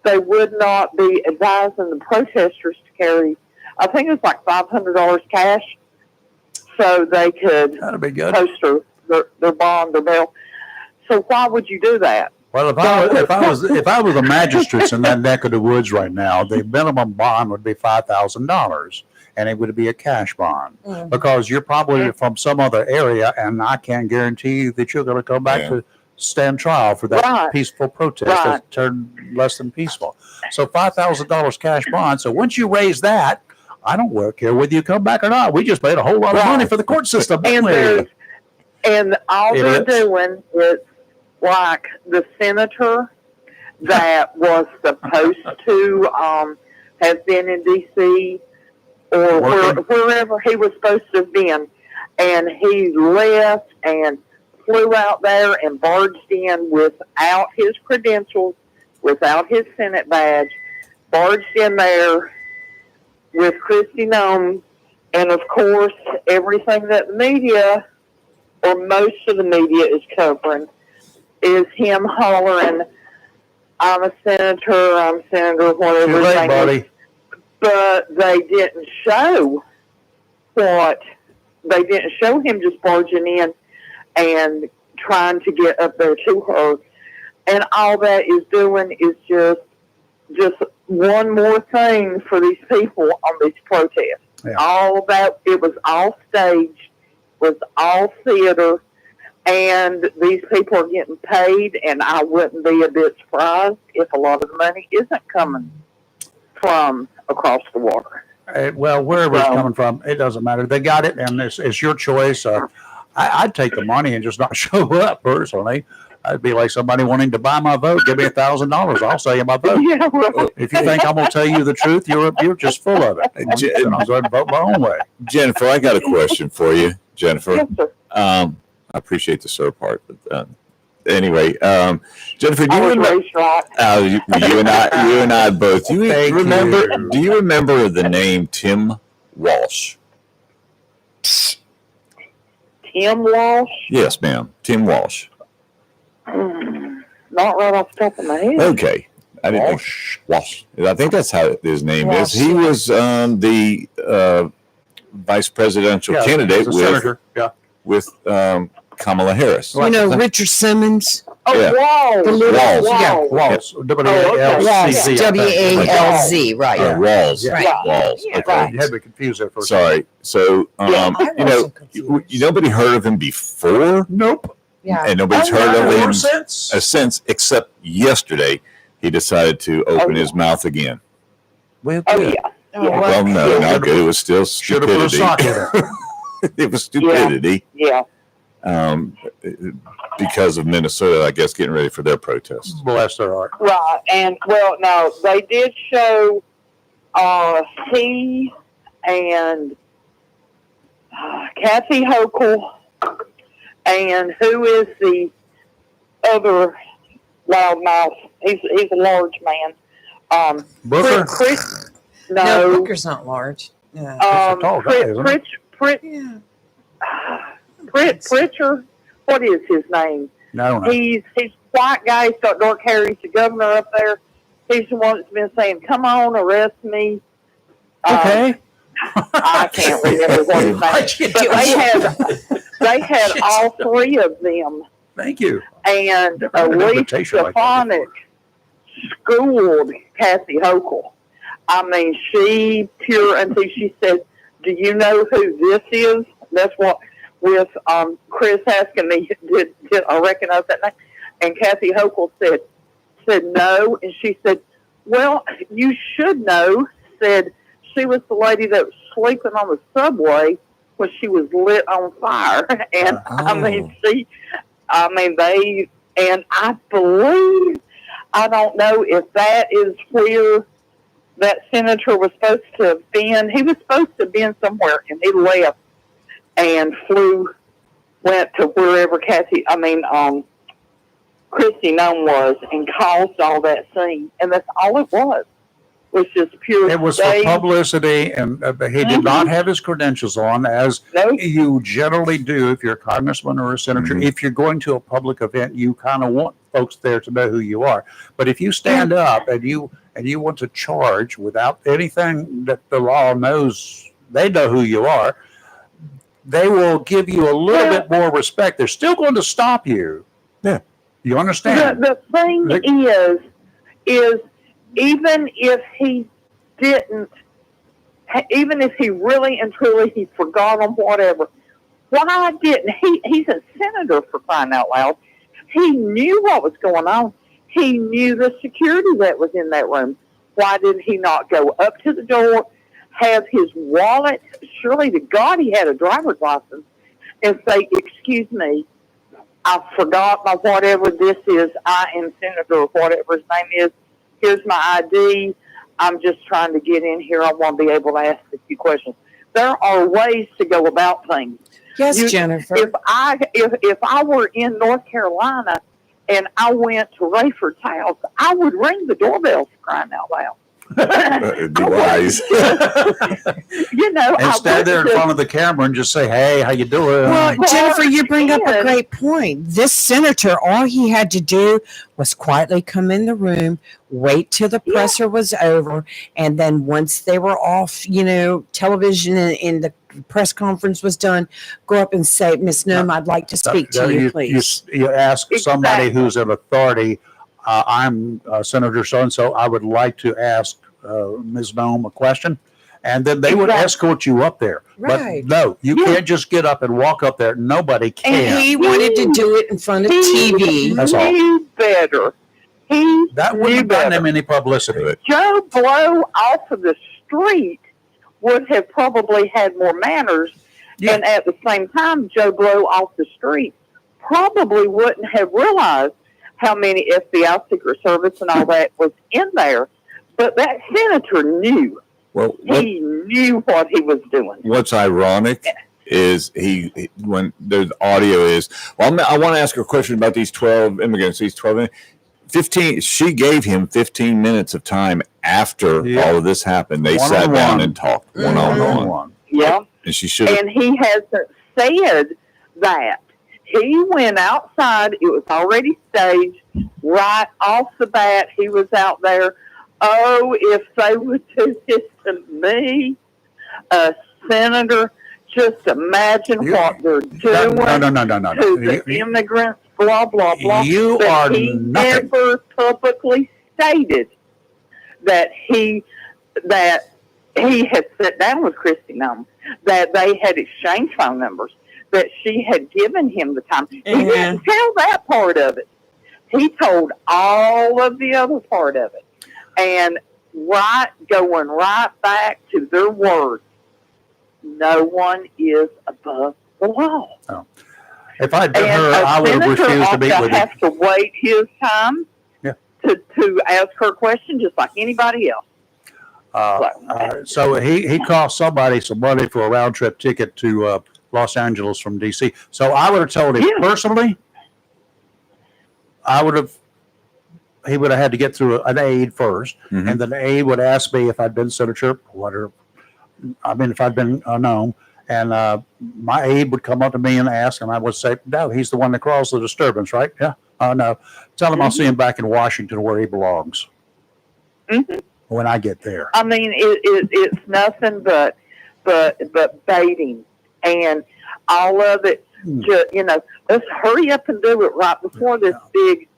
they would not be advising the protesters to carry, I think it was like $500 cash, so they could That'd be good. post their bond, their bail. So why would you do that? Well, if I was the magistrates in that neck of the woods right now, the minimum bond would be $5,000, and it would be a cash bond because you're probably from some other area, and I can't guarantee you that you're going to come back to stand trial for that Right. peaceful protest that turned less than peaceful. So $5,000 cash bond. So once you raise that, I don't care whether you come back or not. We just paid a whole lot of money for the court system. And all they're doing is like the senator that was supposed to have been in D.C. or wherever he was supposed to have been, and he left and flew out there and barged in without his credentials, without his Senate badge, barged in there with Christy Nome, and of course everything that the media, or most of the media, is covering is him hollering, I'm Senator, whatever his name is. But they didn't show they didn't show him just barging in and trying to get up there to her. And all that is doing is just one more thing for these people on these protests. Yeah. All that, it was all staged, was all theater, and these people are getting paid, and I wouldn't be a bit surprised if a lot of the money isn't coming from across the water. Well, wherever it's coming from, it doesn't matter. They got it, and it's your choice. I'd take the money and just not show up personally. I'd be like somebody wanting to buy my vote. Give me $1,000. I'll sell you my vote. Yeah, right. If you think I'm going to tell you the truth, you're just full of it. And I'll go ahead and vote my own way. Jennifer, I got a question for you, Jennifer. Yes, sir. I appreciate the sir part, but anyway, Jennifer, do I you was remember? raised right. You and I both. Do you Thank remember? you. Do you remember the name Tim Walsh? Tim Walsh? Yes, ma'am. Tim Walsh. Not right off the top of my head. Okay. I didn't think Walsh. I think that's how his name is. He was the vice presidential candidate with Kamala Harris. You know, Richard Simmons. Oh, Yeah. Walsh. The little Walsh. Yeah. Walsh. Walsh. W-A-L-C-Z. W-A-L-Z. Right. Walls. Yeah. Yeah. Walls. Yeah, Okay. right. You had me confused there for a Sorry. So, Yeah. I wasn't confused. nobody heard of him before, Nope. Yeah. and nobody's heard of him since. since, except yesterday. He decided to open his mouth again. Well, Oh, good. yeah. Oh, Yeah. Well, no, not good. It was still Should have put a stupidity. sock in it. It was stupidity. Yeah. Because of Minnesota, I guess, getting ready for their protests. Bless their heart. Right. And, well, no, they did show he and Kathy Hochul, and who is the other loudmouth? He's a large man. Booker? Chris, No, no. Booker's not large. Yeah. He's a tall guy, isn't he? Pritchard, what is his name? No, I don't know. He's white guy. He's got dark hair. He's the governor up there. He's the one that's been saying, "Come on, arrest me." Okay. I can't remember what his name. But they had all three of them, Thank you. and Never had an Elise invitation like that Stefanik schooled Kathy Hochul. I mean, she pure until she said, "Do you know who this is?" That's what with Chris asking me, did I recognize that name? And Kathy Hochul said no, and she said, "Well, you should know." Said she was the lady that was sleeping on the subway when she was lit on fire, and they, and I believe, I don't know if that is where that senator was supposed to have been. He was supposed to have been somewhere, and he left and went to wherever Christy Nunn was, and caused all that scene. And that's all it was just pure. It was for publicity, and he did not have his credentials on, as you generally do if you're a congressman or a senator. If you're going to a public event, you kind of want folks there to know who you are. But if you stand up and you want to charge without anything that the law knows, they know who you are, they will give you a little bit more respect. They're still going to stop you. Yeah. You understand? The thing is even if he didn't, even if he really and truly he forgot them, whatever, why didn't he's a senator, for crying out loud. He knew what was going on. He knew the security that was in that room. Why did he not go up to the door, have his wallet, surely to God he had a driver's license, and say, "Excuse me, I forgot my whatever this is. I am Senator," whatever his name is. "Here's my ID. I'm just trying to get in here. I want to be able to ask a few questions." There are ways to go about things. Yes, Jennifer. If I were in North Carolina and I went to Rayford's house, I would ring the doorbell, for crying out loud. Be wise. And stand there in front of the camera and just say, "Hey, how you doing?" Well, Jennifer, you bring up a great point. This senator, all he had to do was quietly come in the room, wait till the presser was over, and then once they were off, television and the press conference was done, go up and say, "Miss Nome, I'd like to speak to you, please." You ask somebody who's in authority, "I'm Senator so-and-so. I would like to ask Ms. Nome a question." And then they would escort you up there. Right. But no, you can't just get up and walk up there. Nobody can. And he wanted to do it in front of TV. That's all. He knew better. That wouldn't have gotten him any publicity. Joe Blow off of the street would have probably had more manners. Yeah. And at the same time, Joe Blow off the street probably wouldn't have realized how many FBI Secret Service and all that was in there. But that senator knew. Well, he knew what he was doing. What's ironic is when the audio is, well, I want to ask her a question about these 12 immigrants, 15, she gave him 15 minutes of time after all of this happened. They sat down and talked one-on-one. Yeah. And she should have. And he hasn't said that. He went outside. It was already staged. Right off the bat, he was out there. Oh, if they would do this to me, a senator, just imagine what they're doing to the immigrants, blah, blah, blah. But he never publicly stated that he had sat down with Christy Nunn, that they had exchanged phone numbers, that she had given him the time. He didn't tell that part of it. He told all of the other part of it. And going right back to their word, no one is above the law. Oh. If I'd been her, I would have refused to meet with him. Have to wait his time to ask her a question, just like anybody else. So he cost somebody some money for a round trip ticket to Los Angeles from D.C. So I would have told him personally. He would have had to get through an aide first, and then the aide would ask me if I'd been senator, if I'd been known, and my aide would come up to me and ask, and I would say, "No, he's the one that caused the disturbance, right? Yeah, no. Tell him I'll see him back in Washington where he belongs." When I get there. I mean, it's nothing but but baiting and all of it. Let's hurry up and do it right before this big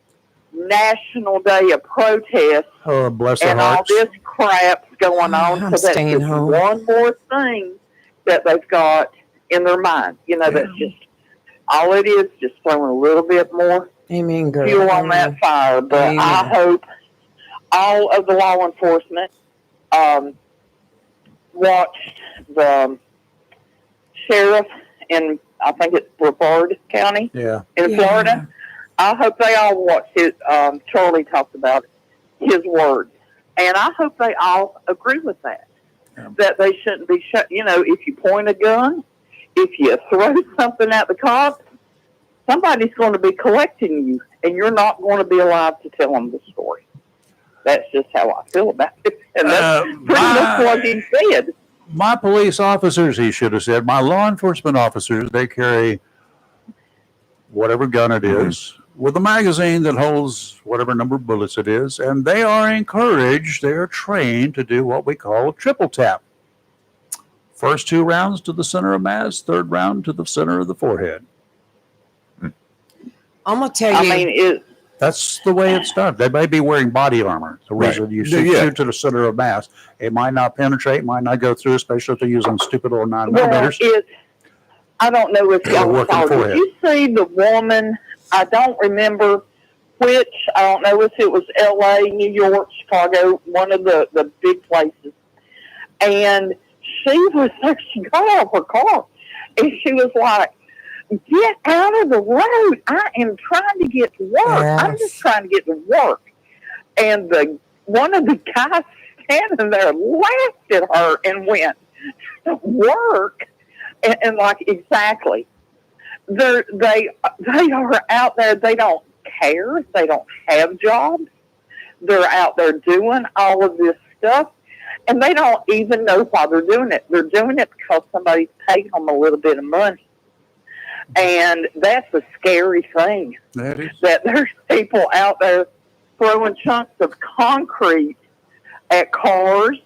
national day of protest. Oh, bless their and hearts. all this crap's going on. I'm So that's staying just home. one more thing that they've got in their mind. That's just all it is, just throwing a little bit more Amen, girl. fuel on that fire. But Amen. I hope all of the law enforcement watched the sheriff in, I think it's Brevard County Yeah. in Florida. I hope they all watched his, Charlie talked about his words. And I hope they all agree with that. Yeah. That they shouldn't be shut. If you point a gun, if you throw something at the cops, somebody's going to be collecting you, and you're not going to be alive to tell them the story. That's just how I feel about it. And that's pretty much what he said. My police officers, he should have said, my law enforcement officers, they carry whatever gun it is with a magazine that holds whatever number of bullets it is, and they are encouraged, they are trained to do what we call a triple tap. First 2 rounds to the center of mass, third round to the center of the forehead. I'm gonna tell you. That's the way it's done. They may be wearing body armor. The reason you shoot to the center of mass, it might not penetrate, might not go through, especially if they're using stupid little 9mm. I don't know if y'all saw. Did you see the woman? I don't remember which. I don't know if it was L.A., New York, Chicago, one of the big places. And she got off her car, and she was like, "Get out of the road! I am trying to get to work. I'm just trying to get to work." And one of the guys standing there laughed at her and went, "Work?" And like, exactly. They are out there. They don't care. They don't have jobs. They're out there doing all of this stuff, and they don't even know why they're doing it. They're doing it because somebody's paid them a little bit of money. And that's a scary thing. That is. That there's people out there throwing chunks of concrete at cars,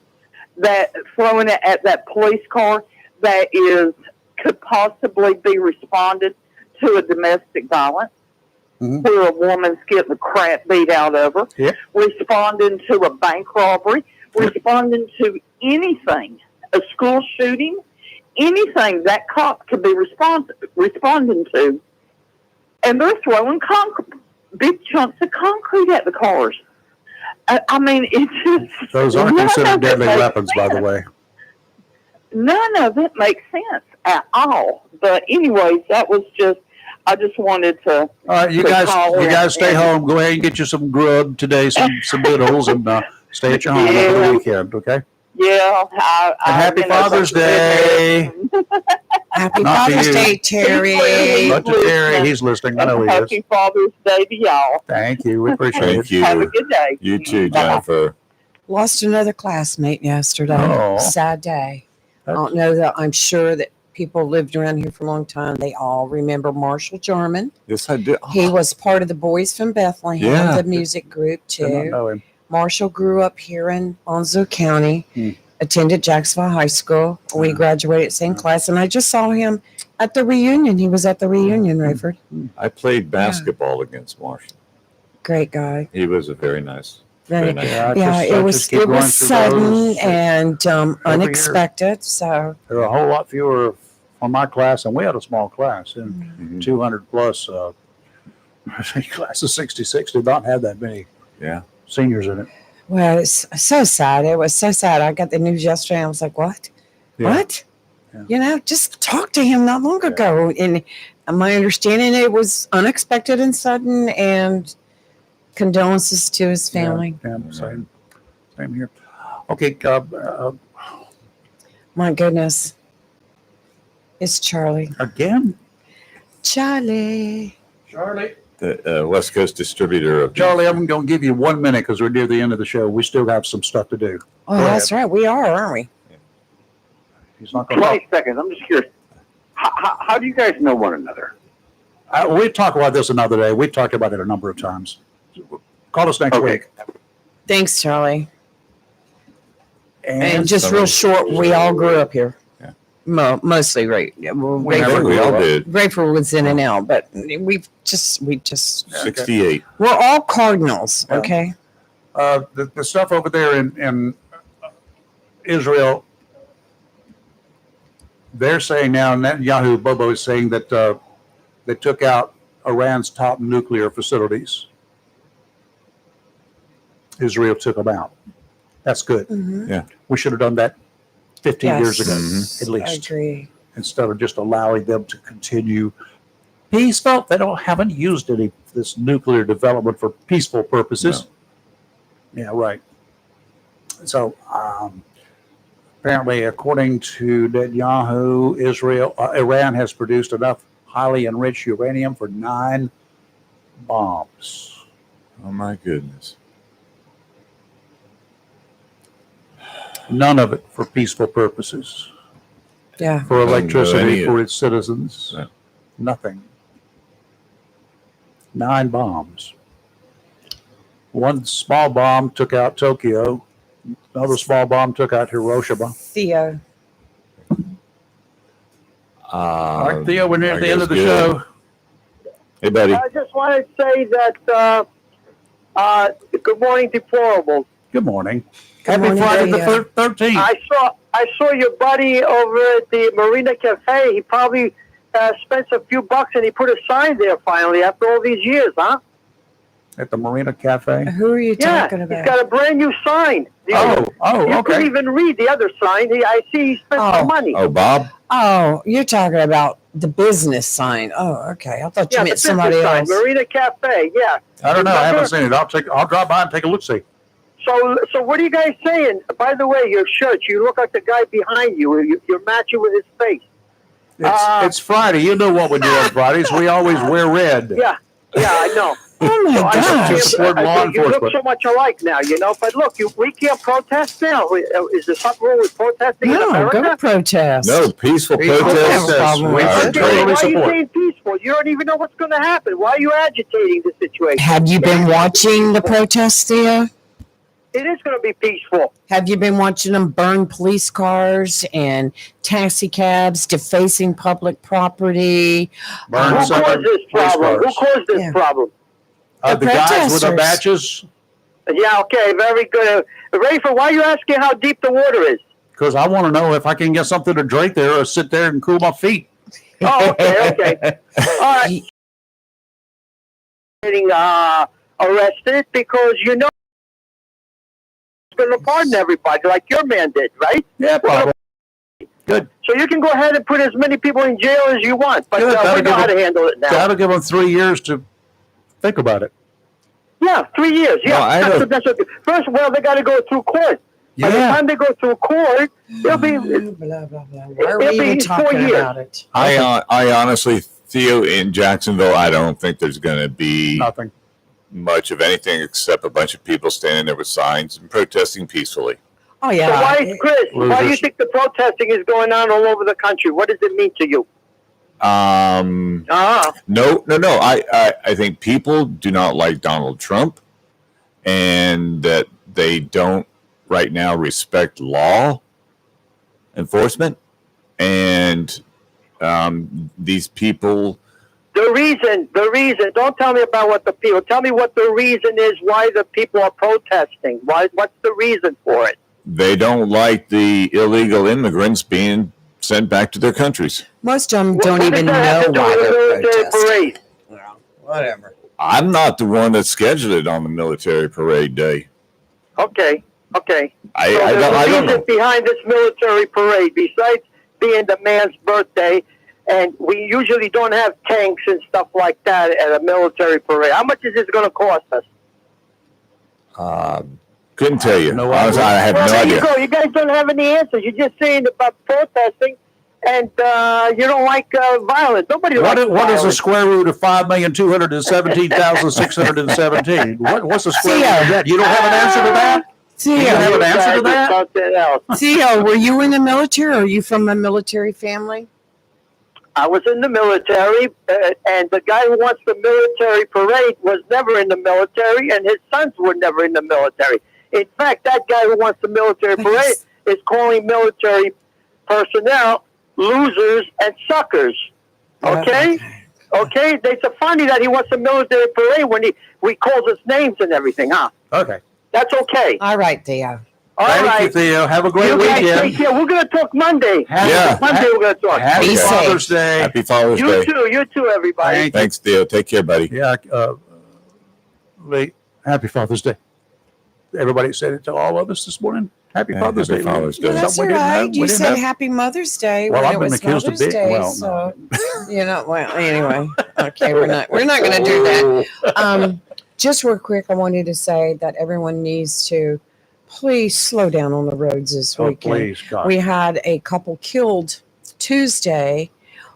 that throwing it at that police car that could possibly be responded to a domestic violence, where a woman's getting the crap beat out of her, responding to a bank robbery, responding to anything, a school shooting, anything that cop could be responding to. And they're throwing big chunks of concrete at the cars. I mean, it's just... Those aren't considered deadly weapons, by the way. None of it makes sense at all. But anyways, that was just... I just wanted to... All right, you guys stay home. Go ahead and get you some grub today, some noodles, and stay at your home over the weekend, okay? Yeah. Happy Father's Day. Happy Father's Day, Terry. Not to Terry. He's listening. I know he is. Happy Father's Day to y'all. Thank you. We appreciate it. Thank you. Have a good day. You too, Jennifer. Lost another classmate yesterday. Oh. Sad day. I don't know that. I'm sure that people lived around here for a long time. They all remember Marshall German. Yes, I do. He was part of the Boys from Bethlehem, the music group Did not too. know him. Marshall grew up here in Onslow County, attended Jacksonville High School. We graduated same class, and I just saw him at the reunion. He was at the reunion, Rayford. I played basketball against Marshall. Great guy. He was a very nice. Very nice. it was sudden and unexpected. So there were a whole lot fewer on my class, and we had a small class, and 200 plus. Class of '66 did not have that many seniors in it. Well, it's so sad. It was so sad. I got the news yesterday. I was like, "What? What?" Yeah. Just talked to him not long ago, and my understanding it was unexpected and sudden, and condolences to his family. Yeah, same here. Okay. My goodness, it's Charlie Again? Charlie. The West Coast distributor of Charlie, I'm going to give you 1 minute because we're near the end of the show. We still have some stuff to do. Oh, that's right. We are, aren't we? He's not going 20 seconds. I'm just curious. How do you guys know one another? We'll talk about this another day. We've talked about it a number of times. Call us next week. Thanks, Charlie. And just real short, we all grew up here. Yeah. Mostly right. Well, We I think we all did. Rafer was in and out, but we just 68. we're all Cardinals. Yeah. Okay. The stuff over there in Israel, they're saying now, Netanyahu Bobo is saying that they took out Iran's top nuclear facilities. Israel took them out. That's good. Mm-hmm. Yeah. We should have done that 15 years ago, Mhm. at I least, agree. instead of just allowing them to continue peaceful. They haven't used any of this nuclear development for peaceful purposes. Yeah, right. So apparently, according to Netanyahu, Iran has produced enough highly enriched uranium for 9 bombs. Oh my goodness. None of it for peaceful purposes, Yeah. for Don't know electricity any of for it. its citizens. No. Nothing. 9 bombs. One small bomb took out Tokyo. Another small bomb took out Hiroshima. Theo. All right, Theo, we're near I the end guess of the good. show. Hey, buddy. I just want to say that good morning, deplorables. Good morning. Good Happy morning, Friday the Theo. 13th. I saw your buddy over at the Marina Cafe. He probably spent a few bucks and he put a sign there finally after all these years, huh? At the Marina Cafe. Who are you Yeah, talking he's about? got a brand new sign. You couldn't Okay. even read the other sign. I see he spent some money. Oh, Bob. Oh, you're talking about the business sign. Oh, okay. I thought you Yeah, the meant business somebody sign, else. Marina Cafe. Yeah. I don't know. I haven't Remember? seen it. I'll drop by and take a look. See. So what are you guys saying? By the way, your shirt, you look like the guy behind you. You're matching with his face. It's Friday. You know what we do on Fridays. We always wear red. Yeah, I know. Oh my So I gosh. Support law you look enforcement. so much alike now, But look, we can't protest now. Is there something wrong with protesting in No, America? go protest. No, peaceful Peaceful protests. protest. are We Okay, great. why are you support. saying peaceful? You don't even know what's going to happen. Why are you agitating the situation? Have you been watching the protests, Theo? It is going to be peaceful. Have you been watching them burn police cars and taxi cabs, defacing public property? Burn Who some caused this police problem? Who cars. caused this Yeah. problem? The The guys with the protesters. badges. Yeah, okay, very good. Rafer, why are you asking how deep the water is? Because I want to know if I can get something to drink there or sit there and cool my feet. Oh, okay. All right. Getting arrested because it's going to pardon everybody like your man did, right? Yeah, probably. Good. So you can go ahead and put as many people in jail as you want, but Good, we that'll know give how it- to handle it now. That'll give them 3 years to think about it. Yeah, 3 years. Yeah, No, I don't- that's what, first, well, they got to go through court. By the time they go through court, it'll be Blah, blah, blah. Why are It'll we be even 4 talking years. about it? I honestly, Theo, in Jacksonville, I don't think there's going to be Nothing. much of anything except a bunch of people standing there with signs and protesting peacefully. Oh, So yeah. why, Chris? Why do you Losers. think the protesting is going on all over the country? What does it mean to you? No. I think people do not like Donald Trump, and that they don't right now respect law enforcement, and these people. The reason. Don't tell me about what the people. Tell me what the reason is why the people are protesting. What's the reason for it? They don't like the illegal immigrants being sent back to their countries. Most of them What don't does even that have know to do why with the they're military protesting. parade? Well, whatever. I'm not the one that scheduled it on the military parade day. Okay. I So don't, there's I a don't reason know. behind this military parade besides being the man's birthday, and we usually don't have tanks and stuff like that at a military parade. How much is this going to cost us? Couldn't tell you. No Honestly, idea. I have Well, no there idea. you go. You guys don't have any answers. You're just saying about protesting, and you don't like violence. Nobody likes What is violence. the square root of 5,217,617? What's the square root of that? You don't have an answer to that? Do you have Theo, an answer to that? Something else. Theo, were you in the military? Or are you from a military family? I was in the military, and the guy who wants the military parade was never in the military, and his sons were never in the military. In fact, that guy who wants the military But parade he's- is calling military personnel losers and suckers. Okay? Okay? It's so funny that he wants a military parade when we calls us names and everything, huh? Okay. That's okay. All right, Theo. All Thank right. you, Theo. Have a great You guys weekend. take care. We're going to talk Monday. Yeah. Monday we're going to talk. Happy Be safe. Father's Day. Happy Father's You Day. too, everybody. Thank you. Thanks, Theo. Take care, buddy. Yeah. Lee, happy Father's Day. Everybody said it to all of us this morning. Happy Yeah, Father's happy Day. Father's Well, Day. that's all Something we didn't know. right. We You didn't said know. Happy Mother's Day Well, when I've it been was accused of Mother's being Day. well. So, well, anyway. Okay, we're not going to do that. Just real quick, I wanted to say that everyone needs to please slow down on the roads this Oh, weekend. please, God. We had a couple killed Tuesday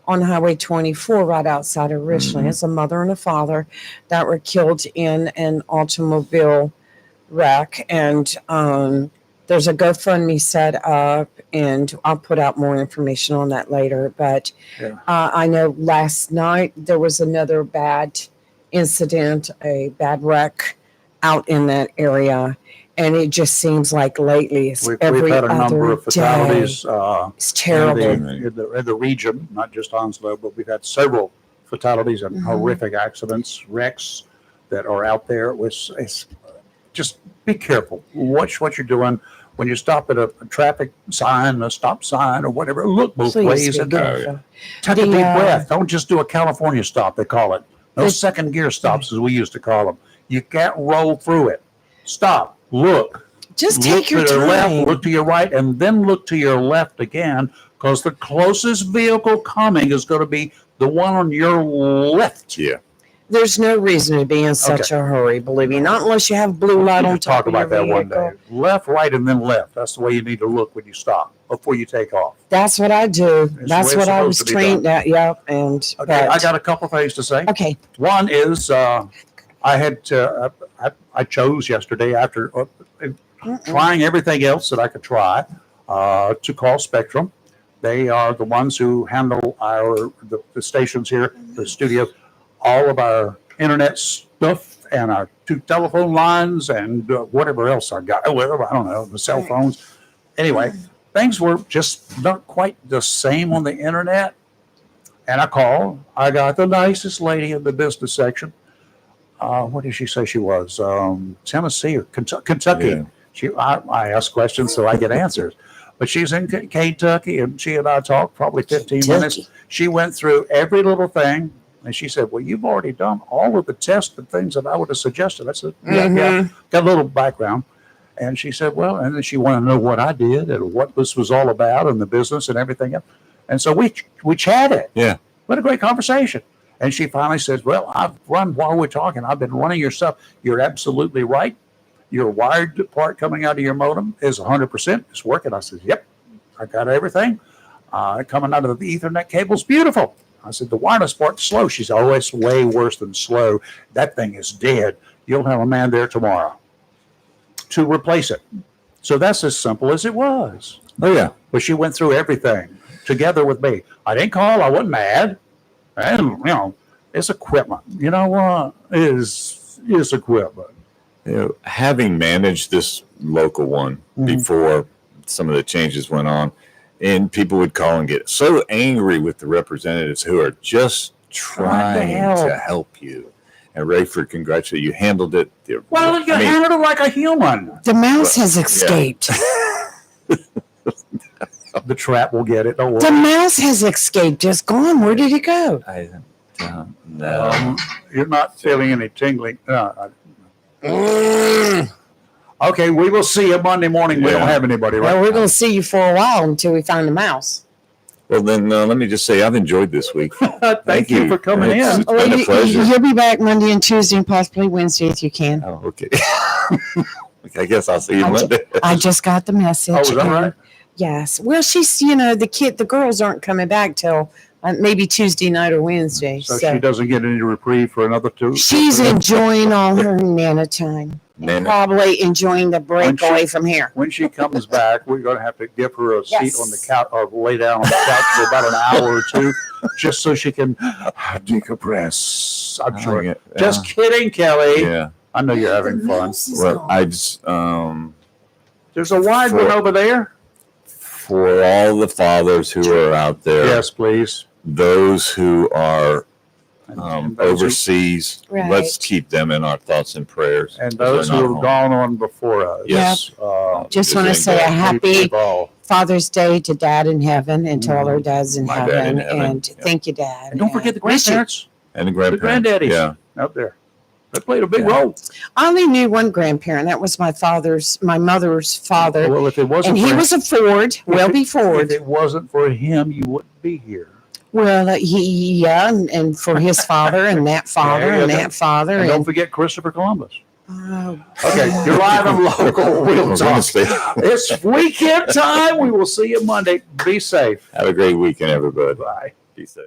on Highway 24 right outside of Richland. It's a mother and a father that were killed in an automobile wreck. And there's a GoFundMe set up, and I'll put out more information on that later. But Yeah. I know last night there was another bad incident, a bad wreck out in that area. And it just seems like lately it's every We've had a number other of fatalities It's terrible. in the region, not just Onslow, but we've had several fatalities and horrific accidents, wrecks that are out there. It's just be careful. Watch what you're doing. When you stop at a traffic sign, a stop sign, or whatever, look both Please ways be and careful. take a The, deep breath. Don't just do a California stop, they call it. No second gear stops, as we used to call them. You can't roll through it. Stop. Look. Just Look take your to your left, time. look to your right, and then look to your left again, because the closest vehicle coming is going to be the one on your left. Yeah. There's no reason to be in such a hurry, believe me. Not unless you have blue light We'll on top talk of your about that one vehicle. day. Left, right, and then left. That's the way you need to look when you stop before you take off. That's what I do. It's That's the way what it's I was supposed to be trained at. Yep. And Okay, I got a couple things to say. okay. One is I had I chose yesterday after trying everything else that I could try to call Spectrum. They are the ones who handle the stations here, the studio, all of our internet stuff and our two telephone lines and whatever else I got. Whatever, I don't know, the cell phones. Anyway, things were just not quite the same on the internet. And I called. I got the nicest lady in the business section. What did she say she was? Tennessee or Kentucky. Yeah. I asked questions so I get answers. But she's in Kentucky, and she and I talked probably 15 minutes. She went through every little thing, and she said, well, you've already done all of the tests and things that I would have suggested. I said, yeah, got a little background. And she said, well, and then she wanted to know what I did and what this was all about and the business and everything else. And so we chatted. Yeah. What a great conversation. And she finally says, well, I've run while we're talking. I've been running your stuff. You're absolutely right. Your wired part coming out of your modem is 100%. It's working. I said, yep, I got everything. Coming out of the Ethernet cable's beautiful. I said, the wireless part's slow. She said, oh, it's way worse than slow. That thing is dead. You'll have a man there tomorrow to replace it. So that's as simple as it was. Oh, yeah. But she went through everything together with me. I didn't call. I wasn't mad. And, it's equipment. You know what? It's equipment. Having managed this local one before some of the changes went on, and people would call and get so angry with the representatives who are just trying to help you. And Rayford, congratulate you. Handled it. Well, you handled it like a human. The mouse has escaped. The trap will get it. Don't worry. The mouse has escaped. It's gone. Where did it go? I don't know. You're not feeling any tingling. Okay, we will see you Monday morning. We don't have anybody right Well, we're now. going to see you for a while until we find the mouse. Well, then let me just say I've enjoyed this week. Thank you for coming It's in. been a pleasure. You'll be back Monday and Tuesday and possibly Wednesday if you can. Oh, okay. I guess I'll see you Monday. I just got the message. Oh, is that right? Yes. Well, she's, the girls aren't coming back till maybe Tuesday night or Wednesday. So she doesn't get any reprieve for another 2. She's enjoying all her Nana time. Nana. Probably enjoying the break When she- away from here. When she comes back, we're going to have to give her a seat Yes. on the couch or lay down on the couch for about an hour or two, just so she can decompress. I'm sure. Yeah. Just kidding, Kelly. Yeah. I know you're having fun. Well, I just There's a wide one over there. for all the fathers who are out there. Yes, please. Those who are And those who- overseas, Right. let's keep them in our thoughts and prayers. and because those they're who not have home. gone on before us. Yes. Just Is want to in say a debt. happy We've all- Father's Day to Dad in heaven and to all our dads in My heaven. dad in heaven. And Yeah. thank you, Dad. And don't forget the miss you. grandparents, And the the grandparents. granddaddies Yeah. out there. They played a big Yeah. role. I only knew one grandparent. That was my mother's father. Well, if it wasn't And he for was a Ford, Welby if Ford. it wasn't for him, you wouldn't be here. Well, and for his father and that father Yeah, and yeah. that father. And don't And, forget Christopher Columbus. oh, Okay, you're live and local. We'll We're talk. gonna stay- It's weekend time. We will see you Monday. Be safe. Have a great weekend, everybody. Bye. Be safe.